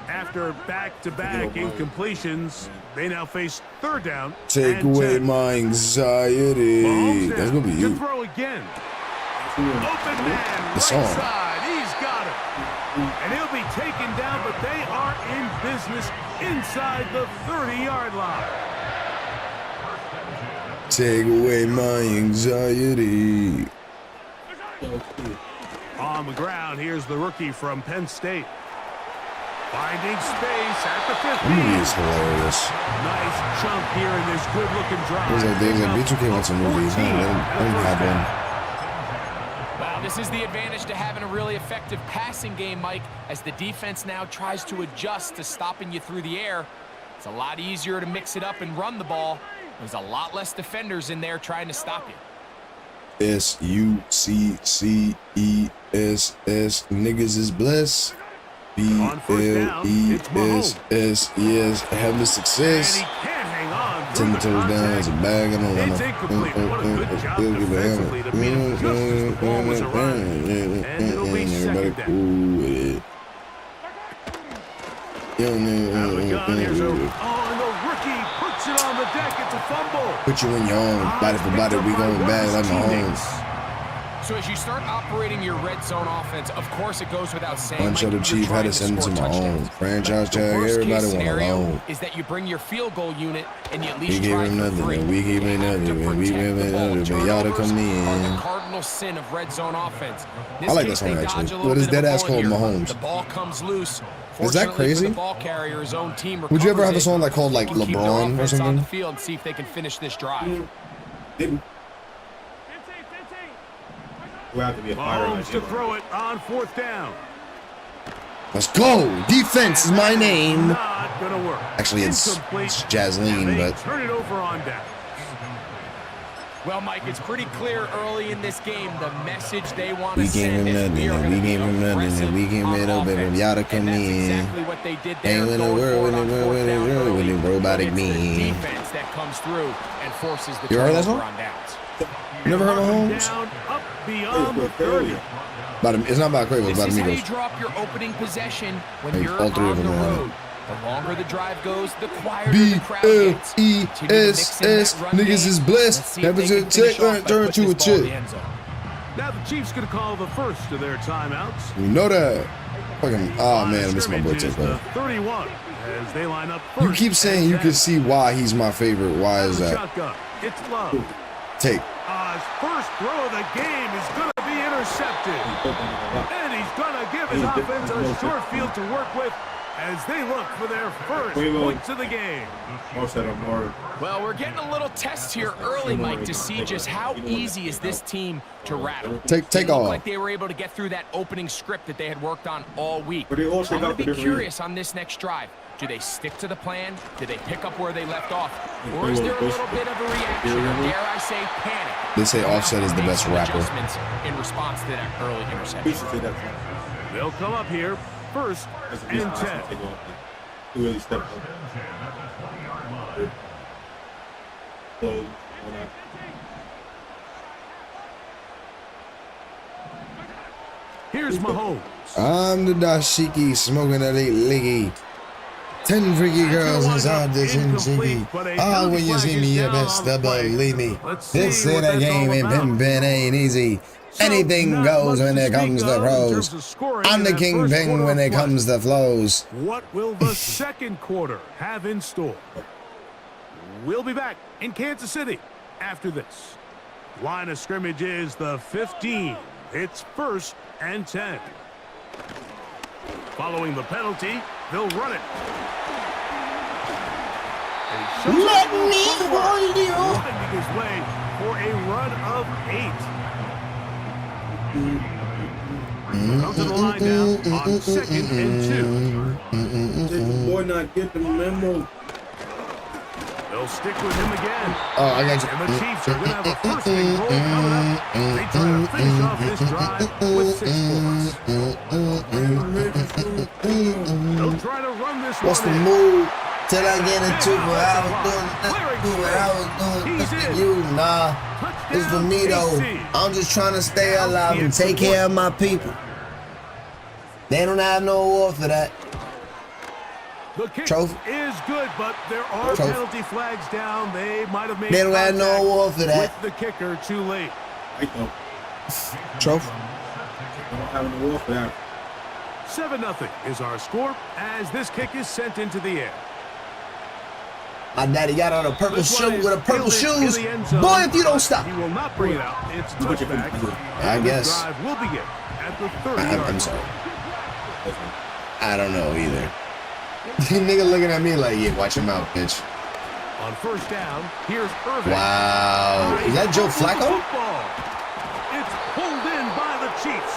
After back-to-back incompletions, they now face 3rd down. Take and away 10. my anxiety. Mahomes That's now going to be to you. throw again. Open man, right song. side. He's got it. And he'll be taken down, but they are in business inside the 30-yard line. Take away my anxiety. On the ground, here's the rookie from Penn State. Finding space at the 50. That movie is hilarious. Nice chunk here in this good-looking drive. There's like B2K wants a movie. I don't have one. Wow, this is the advantage to having a really effective passing game, Mike, as the defense now tries to adjust to stopping you through the air. It's a lot easier to mix it up and run the ball. There's a lot less defenders in there trying to stop you. SUCCESS. Niggas is blessed. BLESS. Yes, have the And success. he can't hang on. 10 toes down, it's a bag, and It's incomplete. What a good job defensively to beat him just as the ball was around. And it'll be 2nd down. Cool with it. Out of the gun, here's a... Oh, and the rookie puts it on the deck. It's a fumble. Put you in your own. Body for body, we going back like my homes. So as you start operating your red zone offense, of course it goes without saying. Bunch of the Chief had to send it to my own. Franchise tag, everybody want a loan. Is that you bring your field goal unit and you at We least gave try him for nothing, 3. and we gave him nothing, and we gave him nothing, but y'all to come Are the in. cardinal sin of red zone offense. I like that song, actually. What is dead ass called Mahomes? The ball comes loose. Is that crazy? The ball carrier, his own team Would you ever have a recovers song like called it, like and keep their LeBron or offense on something? the field and see if they can finish this drive. We'll have to be a fire. Mahomes to throw it on 4th down. Let's go. Defense is my name. Not gonna work. Actually, it's Incomplete. Jasleen, And they but turn it over on down. Well, Mike, it's pretty clear early in this game the message they want to We gave send him is nothing, we are and going we to be gave him nothing, and we gave aggressive him on baby, offense. y'all to And come that's in. exactly what they did there. Ain't in the world when they bro-bodied It's the me. defense that comes through and forces the You heard that turnover song? on downs. You never heard Mahomes? Down, up beyond the 30. It's not about Quavo, it's This about is how you Amigos. drop your opening possession when Hey, you're all three on of the them are on road. The longer the drive goes, the quieter the crowd gets. Continue to mix in BLESS, that run niggas game. is Let's blessed. see if they Happens can to finish chick, off by turn putting to a this ball in the chick. Now the Chiefs going to call the first of their timeouts. You know that. Fucking, oh man, I miss my boy Tick, bro. 31 as they line up You first keep saying and you 10. can see why he's my favorite. Why is that? Shotgun. It's Love. Take. His first throw of the game is going to be intercepted. And he's going to give his offense a short field to work with as they look for their first points of the game. Well, we're getting a little test here early, Mike, to see just how easy is this team to rattle. Take It looked off. like they were able to get through that opening script that they had worked on all week. I'm going to be curious on this next drive. Do they stick to the plan? Do they pick up where they left off? Or is there a little bit of a reaction, or dare I say panic? They say Offset is the best rapper. Adjustments in response to that early interception. They'll come up here first and 10. Really step up. Here's Mahomes. I'm the dashiki smoking a liggy. 10 freaky girls inside this jiggy. Oh, when you see me, you best to believe me. This in a game and pimpin' ain't easy. Anything goes when it comes to pros. I'm the kingpin when it comes to flows. What will the second quarter have in store? We'll be back in Kansas City after this. Line of scrimmage is the 15. It's first and 10. Following the penalty, they'll run it. Let me hold you. Winding his way for a run of 8. Come to the line now on 2nd and 2. Boy, not get the memo. They'll stick with him again. Oh, I got you. And the Chiefs are going to have a first and goal coming up. They try to finish off this drive with 6 points. They'll try to run this What's the one in. move? Till I get into it, I was doing you, nah. It's for me though. I'm just trying to stay alive and take care of my people. They don't have no award for that. The kick Trophy. is good, but there are Trophy. penalty flags down. They might have made They don't have no contact award for that. with the kicker too late. Trophy. I don't have an award for that. 7-0 is our score as this kick is sent into the air. My daddy got on a purple This shoe one is with a purple fielded in shoes. the end zone, Boy, if you don't stop. He will not bring it out. It's touchback. I And guess. The drive will begin at the 30-yard I'm sorry. I don't know either. Nigga looking at me like, yeah, watch your mouth, bitch. On first down, here's Irving. Wow. Is that Joe Flacco? Football. It's pulled in by the Chiefs.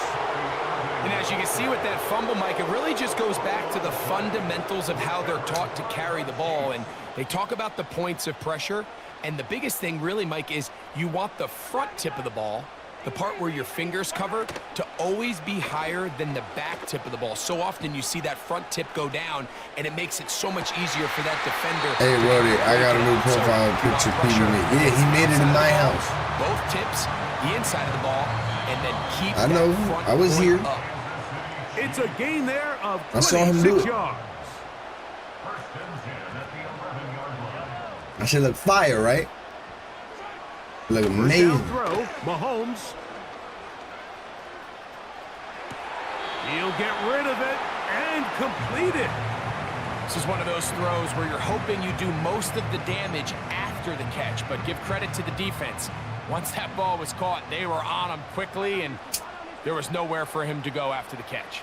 And as you can see with that fumble, Mike, it really just goes back to the fundamentals of how they're taught to carry the ball. And they talk about the points of pressure. And the biggest thing really, Mike, is you want the front tip of the ball, the part where your fingers cover, to always be higher than the back tip of the ball. So often you see that front tip go down, and it makes it so much easier for that defender. Hey, Roddy, I got a new profile picture. People me. Yeah, he made it in my house. Both tips, the inside of the ball, and then keep I know. that front I was point here. up. It's a gain there of I saw him do 26 it. yards. I should look fire, right? Look First amazing. down throw, Mahomes. He'll get rid of it and complete it. This is one of those throws where you're hoping you do most of the damage after the catch, but give credit to the defense. Once that ball was caught, they were on him quickly, and there was nowhere for him to go after the catch.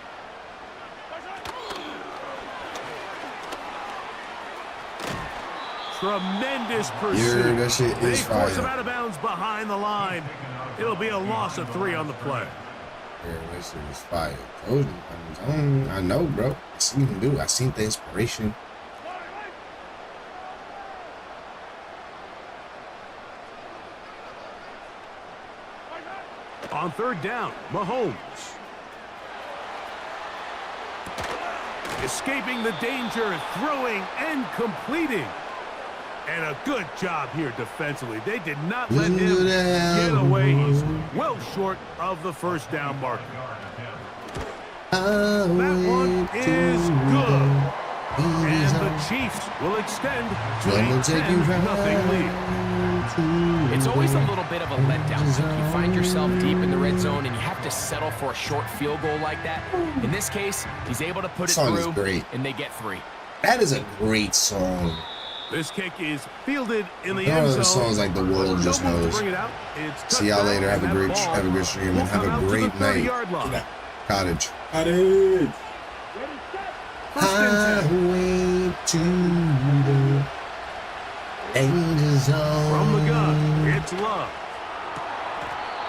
Tremendous Yeah, pursuit. that shit They is force him fire. out of bounds behind the line. It'll be a loss of 3 on the play. Yeah, that shit is fire. Told you. I know, bro. I seen him do it. I seen the inspiration. On third down, Mahomes. Escaping the danger, throwing and completing. And a good job here defensively. They did not let him get away. He's well short of the first down marker. That one is good. And the Chiefs will extend to a 10-0 lead. It's always a little bit of a letdown. You find yourself deep in the red zone and you have to settle for a short field goal like that. In this case, he's able to put it through, and they get 3. That is a great song. This kick is fielded in the end zone. Songs like the world just knows. See y'all later. Have a good stream and have a great night. Cottage. Highway to the danger zone. From the gun, it's Love.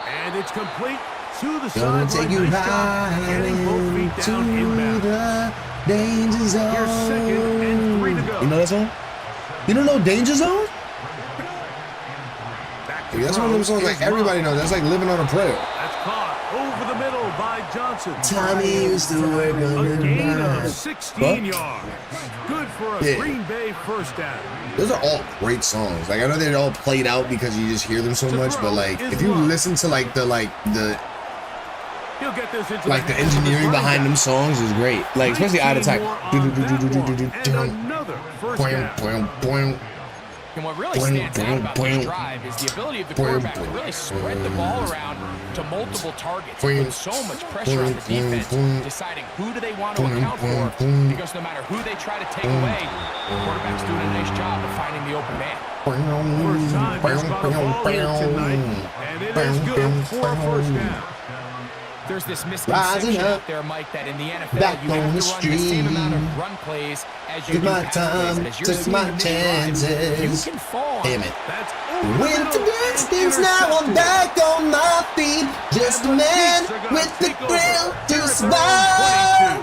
And it's complete to the sideline. Take you getting both feet down inbound. The danger zone. Here's 2nd and 3 to go. You know that song? You don't know Danger Zone? Dude, that's one of them songs like everybody knows. That's like living on a prayer. That's caught over the middle by Johnson. Tommy used to work on a gain of 16 yards. Good for a Green Bay first down. Those are all great songs. Like I know they're all played out because you just hear them so much, but like if you listen to like the engineering behind them songs is great. Like especially Out of Time. And what really stands out about this drive is the ability of the quarterback to really spread the ball around to multiple targets. With so much pressure on the defense, deciding who do they want to account for, because no matter who they try to take away, the quarterback's doing a nice job of finding the open man. First time he's got a ball here tonight, and it is good for a first down. There's this misconception out there, Mike, that in the NFL you have to run the same amount of run plays as you do pass plays. As you're seeing the drive, you can fall. Damn it. Went to distance, now I'm back on my feet. Just a man with the thrill to survive.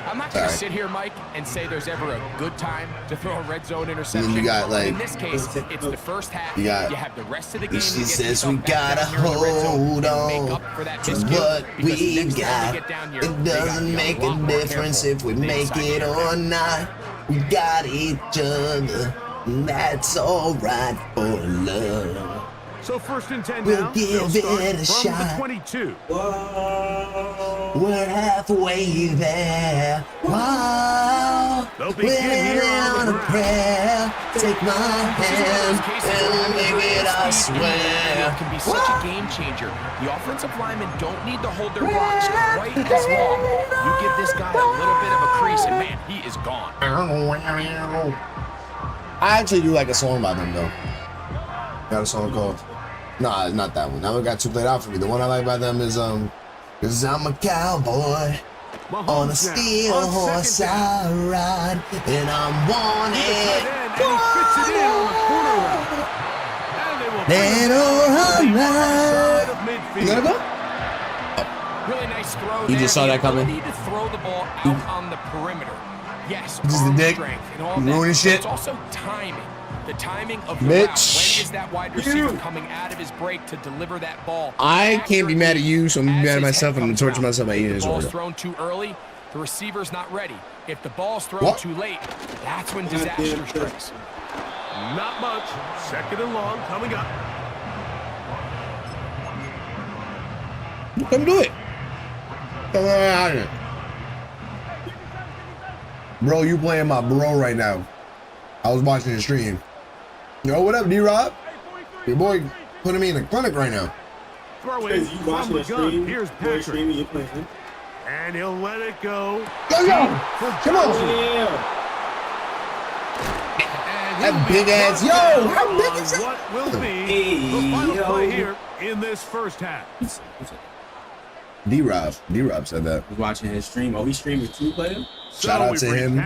I'm not going to sit here, Mike, and say there's ever a good time to throw a red zone interception. You got, like, in this case, it's the first half. You have the rest of the game. She says we gotta hold on to what we got. It doesn't make a difference if we make it or not. We got each other. That's alright for love. So 1st and 10 we'll down. Give it a shot. The 22. We're halfway there. Whoa. We're on a prayer. Take my hand and make it, I swear. It can be such a game changer. The offensive linemen don't need to hold their blocks quite as long. You give this guy a little bit of a crease, and man, he is gone. I actually do like a song by them, though. Got a song called... Nah, not that one. That one got too played out for me. The one I like by them is, cause I'm a cowboy. On a steel horse I ride. And I'm wanted. Dead or alive. You gotta go? Really nice throw. You just saw that coming? Need to throw the ball out on the perimeter. Yes, this is the dick. Ruining shit. It's also timing. The timing of the route. When is that wide receiver coming out of his break to deliver that ball? I can't be mad at you, so I'm mad at myself. I'm gonna torture myself by eating this order. If the ball's thrown too early, the receiver's not ready. If the ball's thrown too late, that's when disaster strikes. Not much. 2nd and long coming up. Come do it. Come on here. Bro, you playing my bro right now. I was watching the stream. Yo, what up, D-Rob? Your boy putting me in the clinic right now. Throw it from the gun. Here's Patrick. And he'll let it go. Go! Come on. That big ass. Yo, how big is that? What will be the final play here in this first half? D-Rob said that. Was watching his stream. Oh, he streamed with 2 players? Shout out to him.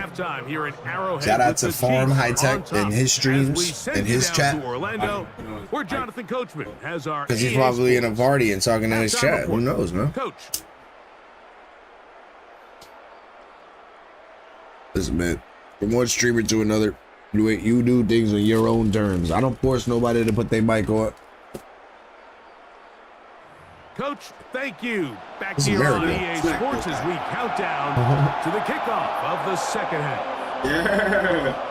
Here at Shout out to Farm High Tech and his streams and his chat. Orlando, where Jonathan Coachman has our because he's probably in a party and talking in his chat. Who knows, man? Coach. Listen, man. From one streamer to another, you do things on your own terms. I don't force nobody to put their mic on. Coach, thank you. Back This is here on America. EA Sports as we count down to the kickoff of the second half. Yeah.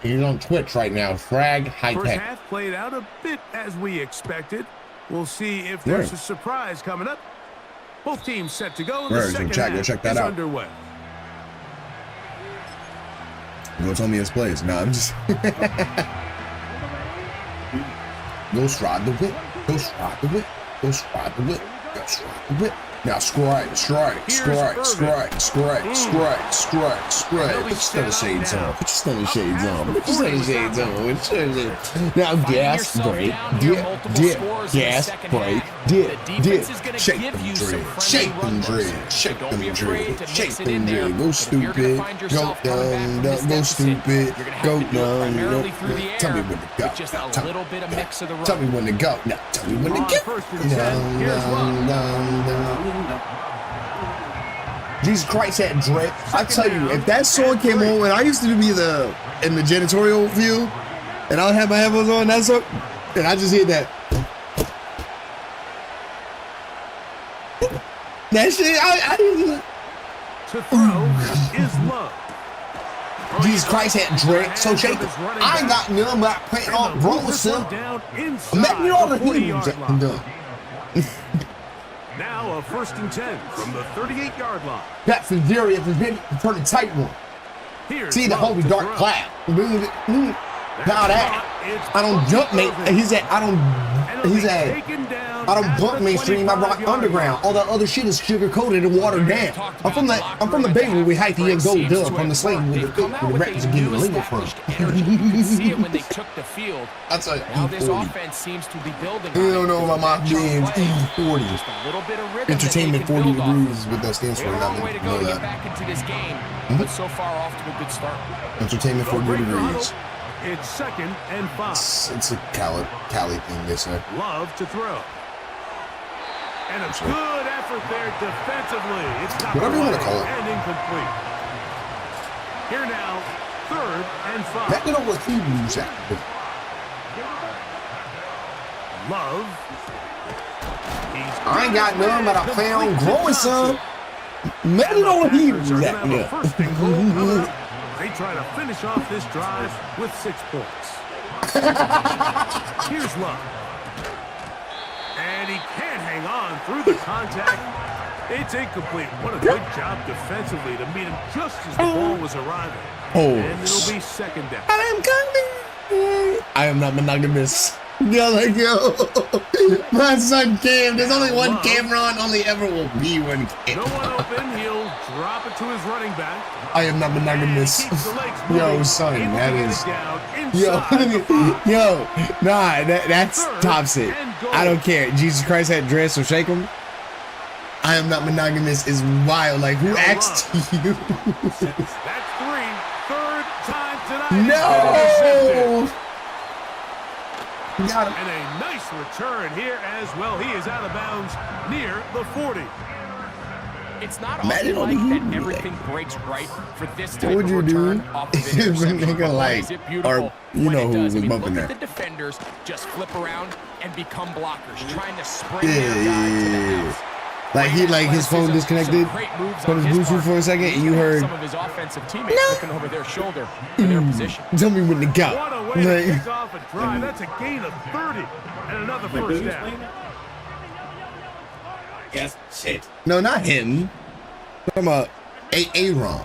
He's on Twitch right now. Frag High First Tech. half played out a bit as we expected. We'll see if there's a surprise coming up. Both teams set to go. The second half Go check that is out. underway. You gonna tell me his plays? No, I'm just. Ghost ride the whip. Ghost ride the whip. Ghost ride the whip. Ghost ride the whip. Now strike. Put your stunning shades on. Put your stunning shades on. Now gas break. Dip. Gas break. Dip. Shake them dreads. Shake them dreads. Go stupid. Go dumb. Go stupid. Go dumb. Tell me when to go. Tell me when to go. Now tell me when to go. Jesus Christ, that drip. I tell you, if that song came on when I used to be in the janitorial field and I would have my headphones on, that song, and I just hear that. That shit, To throw is Love. Jesus Christ, that drip. So shaky. I ain't got none but playing on Bronson. Make me all the heroes that can do. Now a 1st and 10 from the 38-yard line. That's the Jerry at the turn tight one. See the holy dark cloud. Now that I don't jump, mate. He's at I don't bump mainstream. I rock underground. All that other shit is sugar coated and watered down. I'm from the bay where we hike the young gold dove from the slave where the rappers are getting illegal from. You can see it when they took the field. That's like Now this offense seems to be building. You don't know about my games. 40. Just a little bit of rhythm. Entertainment 40 degrees is what that stands for. A long way to go to get that. back into this game, but so far off to a good start. Entertainment 40 degrees. It's 2nd and 5. It's a Cali thing, they say. Love to throw. And a good effort there defensively. It's not whatever you want to call it. And incomplete. Here now, 3rd and 5. That don't what he moves at. Love. I ain't got none, but I plan on growing some. Maybe don't he moves at. They try to finish off this drive with 6 points. Here's Love. And he can't hang on through the contact. It's incomplete. What a good job defensively to meet him just as the ball was arriving. And it'll be 2nd down. I'm coming. I am not monogamous. Yo, like, yo, my son Cam. There's only one Cameron, only ever will be one Cam. No one open. He'll drop it to his running back. I am not monogamous. Yo, son, that is. Yo, nah, that's tops it. I don't care. Jesus Christ had dress, so shake him. I am not monogamous is wild. Like, who asked you? That's 3. 3rd time tonight. No! Got him. And a nice return here as well. He is out of bounds near the 40. It's not often like that everything breaks right for this type of you return do? off of interception. Nigga, like, or you know who was bumping Look that. at the defenders just flip around and become blockers, trying to spring their guy to the house. Like his phone disconnected from his Bluetooth for a second, and you heard. Some of his offensive teammates looking over their shoulder for their position. Tell me when to go. What a way to kick off a drive. That's a gain of 30 and another 1st down. Yes, shit. No, not him. I'm talking about Aaron.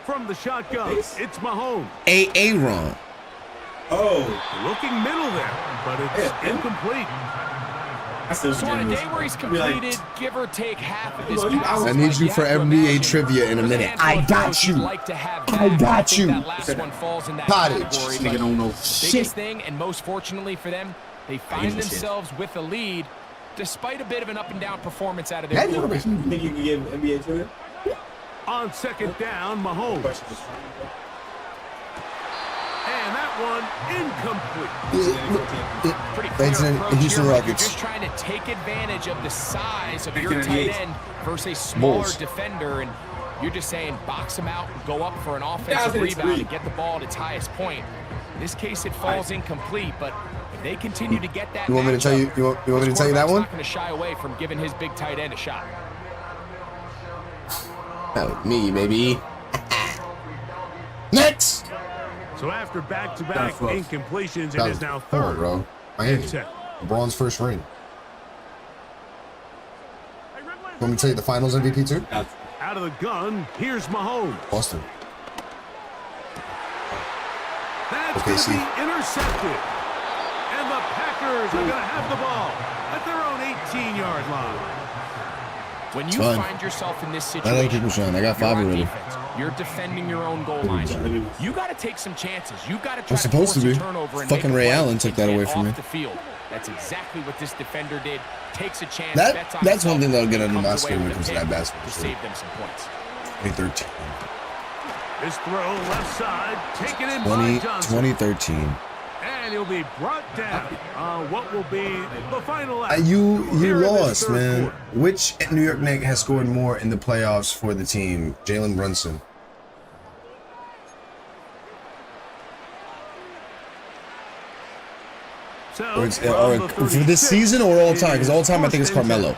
From the shotgun, it's Mahomes. Aaron. Oh. Looking middle there, but it's incomplete. So on a day where he's completed, give or take half of his passes. I need you for NBA trivia in a minute. I got you. I got you. That last one falls in that Cottage. category. Nigga don't know Biggest shit. thing, and most fortunately for them, they find themselves with a lead, despite a bit of an up and down performance out of their quarterback. Think you can give NBA trivia? On 2nd down, Mahomes. And that one incomplete. Pretty Thanks, clear in approach Houston here. Rockets. You're just trying to take advantage of the size of your tight end versus a smaller defender, and You're just saying box him out, go up for an offensive rebound and get the ball at its highest point. In this case, it falls incomplete, but if they continue to get that, you want me to tell you? You want me to tell you that one? Not going to shy away from giving his big tight end a shot. That was me, baby. Next. So after back-to-back incompletions, it is now Come on, third. bro. Miami. LeBron's first ring. Want me to tell you the Finals MVP too? Out of the gun, here's Mahomes. Boston. That's going to be intercepted. And the Packers are going to have the ball at their own 18-yard line. When you find yourself in this I like situation, people showing. I got 5 already. you're defending your own goal line. You got to take some chances. You got to try I'm supposed to to be. turnover and Fucking Ray Allen took that away from me. The field. That's exactly what this defender did. Takes a chance. That's one thing that'll get under my skin when it comes to that basketball. To save them some points. 2013. This throw left side, taken in by Johnson. 2013. And he'll be brought down on what will be the final act. You lost, man. Which New York Knick has scored more in the playoffs for the team? Jalen Brunson. So, for this season or all time? Because all time I think it's Carmelo.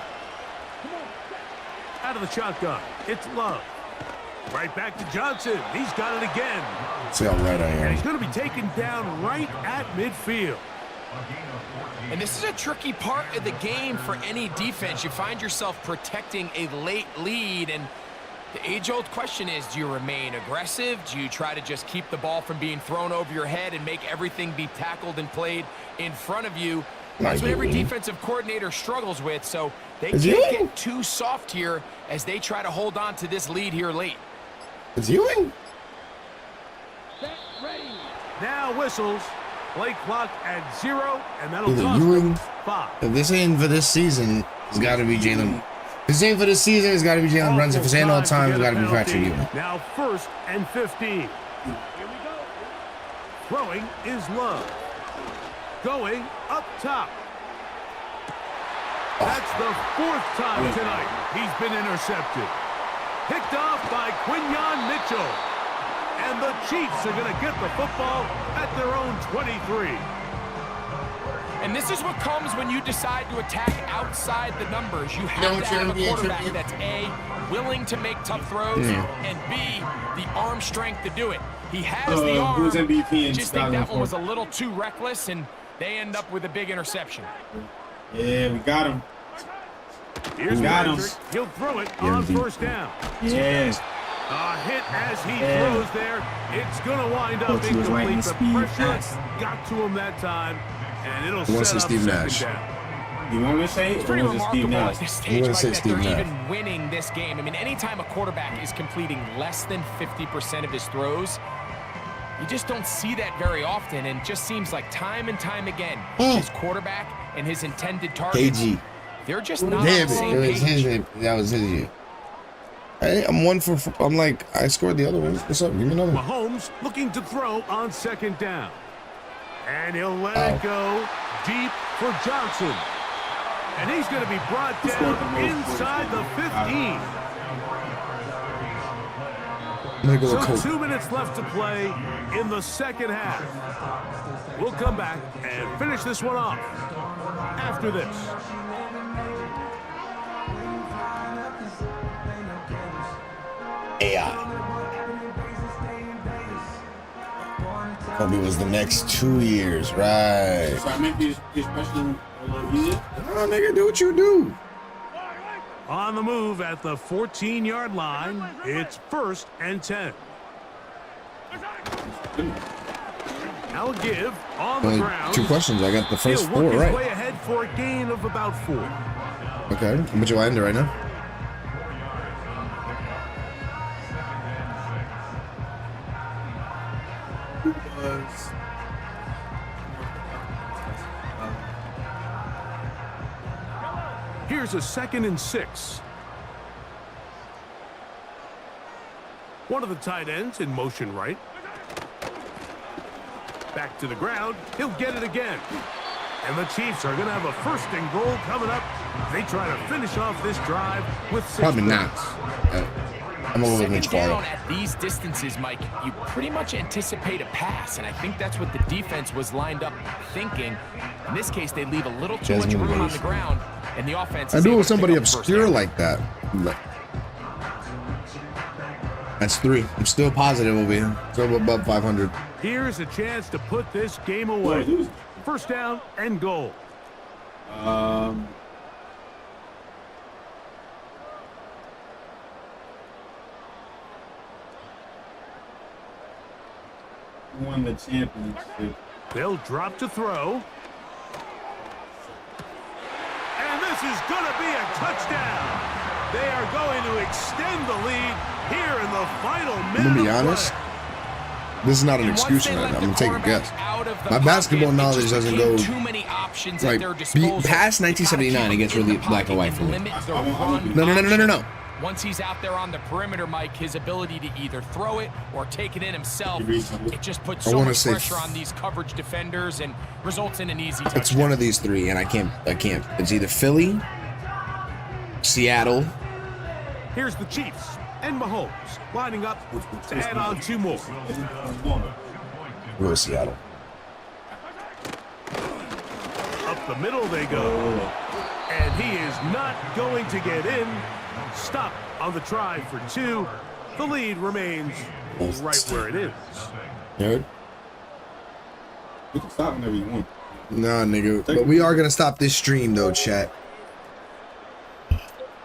Out of the shotgun, it's Love. Right back to Johnson. He's got it again. See how right I am. And he's going to be taken down right at midfield. And this is a tricky part of the game for any defense. You find yourself protecting a late lead, and the age-old question is, do you remain aggressive? Do you try to just keep the ball from being thrown over your head and make everything be tackled and played in front of you? That's what every defensive coordinator struggles with, so they can't get too soft here as they try to hold on to this lead here late. It's Ewing. Now whistles. Play clock at 0, and that'll Either cost Ewing. 5. If this ain't for this season, it's got to be Jalen. If this ain't for this season, it's got to be Jalen Brunson. If this ain't all time, it's got to be Patrick Ewing. Now 1st and 15. Here we go. Throwing is Love. Going up top. That's the 4th time tonight he's been intercepted. Picked off by Quinyon Mitchell. And the Chiefs are going to get the football at their own 23. And this is what comes when you decide to attack outside the numbers. You have to have a quarterback that's A, willing to make tough throws, and B, the arm strength to do it. He has the arm. Just think that one was a little too reckless, and they end up with a big interception. Yeah, we got him. Here's Patrick. He'll throw it on 1st down. Yes. A hit as he throws there. It's going to wind up incomplete. The pressure got to him that time, and it'll set up Steve Nash. down. You want me to say it's pretty remarkable at this stage like that they're Nash. even winning this game. I mean, anytime a quarterback is completing less than 50% of his throws, you just don't see that very often, and it just seems like time and time again, his quarterback and his intended targets, they're just not on the same page. That was his year. Hey, I'm like, I scored the other one. What's up? Give me another one. Mahomes looking to throw on 2nd down. And he'll let it go deep for Johnson. And he's going to be brought down inside the 15. So 2 minutes left to play in the 2nd half. We'll come back and finish this one off after this. AI. Kobe was the next 2 years, right? So I make this question a little easier. Oh, nigga, do what you do. On the move at the 14-yard line, it's 1st and 10. Now a give on the ground. 2 questions. I got the first 4 right. Way ahead for a gain of about 4. Okay, how much do I end it right now? Here's a 2nd and 6. One of the tight ends in motion right. Back to the ground. He'll get it again. And the Chiefs are going to have a 1st and goal coming up. They try to finish off this drive with 6 Probably not. points. I'm a little Second bit down at these distances, Mike, you pretty much anticipate a pass, and I think that's what the defense was lined up thinking. In this case, they leave a little too much room on the ground, and the offense. I knew it was somebody obscure like that. That's 3. I'm still positive we'll be still above 500. Here's a chance to put this game away. First down and goal. Won the championship. They'll drop to throw. And this is going to be a touchdown. They are going to extend the lead here in the final minute. I'm going to be honest. This is not an excuse, man. I'm going to take a guess. My basketball knowledge doesn't go like past 1979. It gets really black and white for me. No. Once he's out there on the perimeter, Mike, his ability to either throw it or take it in himself, it just puts so much pressure on these coverage defenders and results in an easy touchdown. It's one of these 3, and I can't. It's either Philly, Seattle. Here's the Chiefs and Mahomes lining up to add on 2 more. We'll go Seattle. Up the middle they go. And he is not going to get in. Stop on the try for 2. The lead remains right where it is. Good. You can stop whenever you want. Nah, nigga. But we are gonna stop this stream though, chat.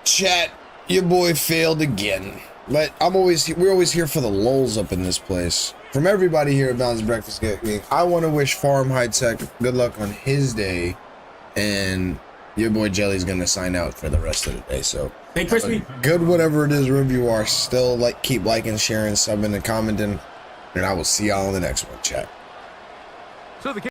Chat, your boy failed again. But we're always here for the lulls up in this place. From everybody here at Mountains Breakfast Gaming, I want to wish Farm High Tech good luck on his day, and your boy Jelly's gonna sign out for the rest of the day. So hey, Crispy. Good, whatever it is, wherever you are. Still keep liking, sharing, subbing, and commenting, and I will see y'all in the next one, chat. So the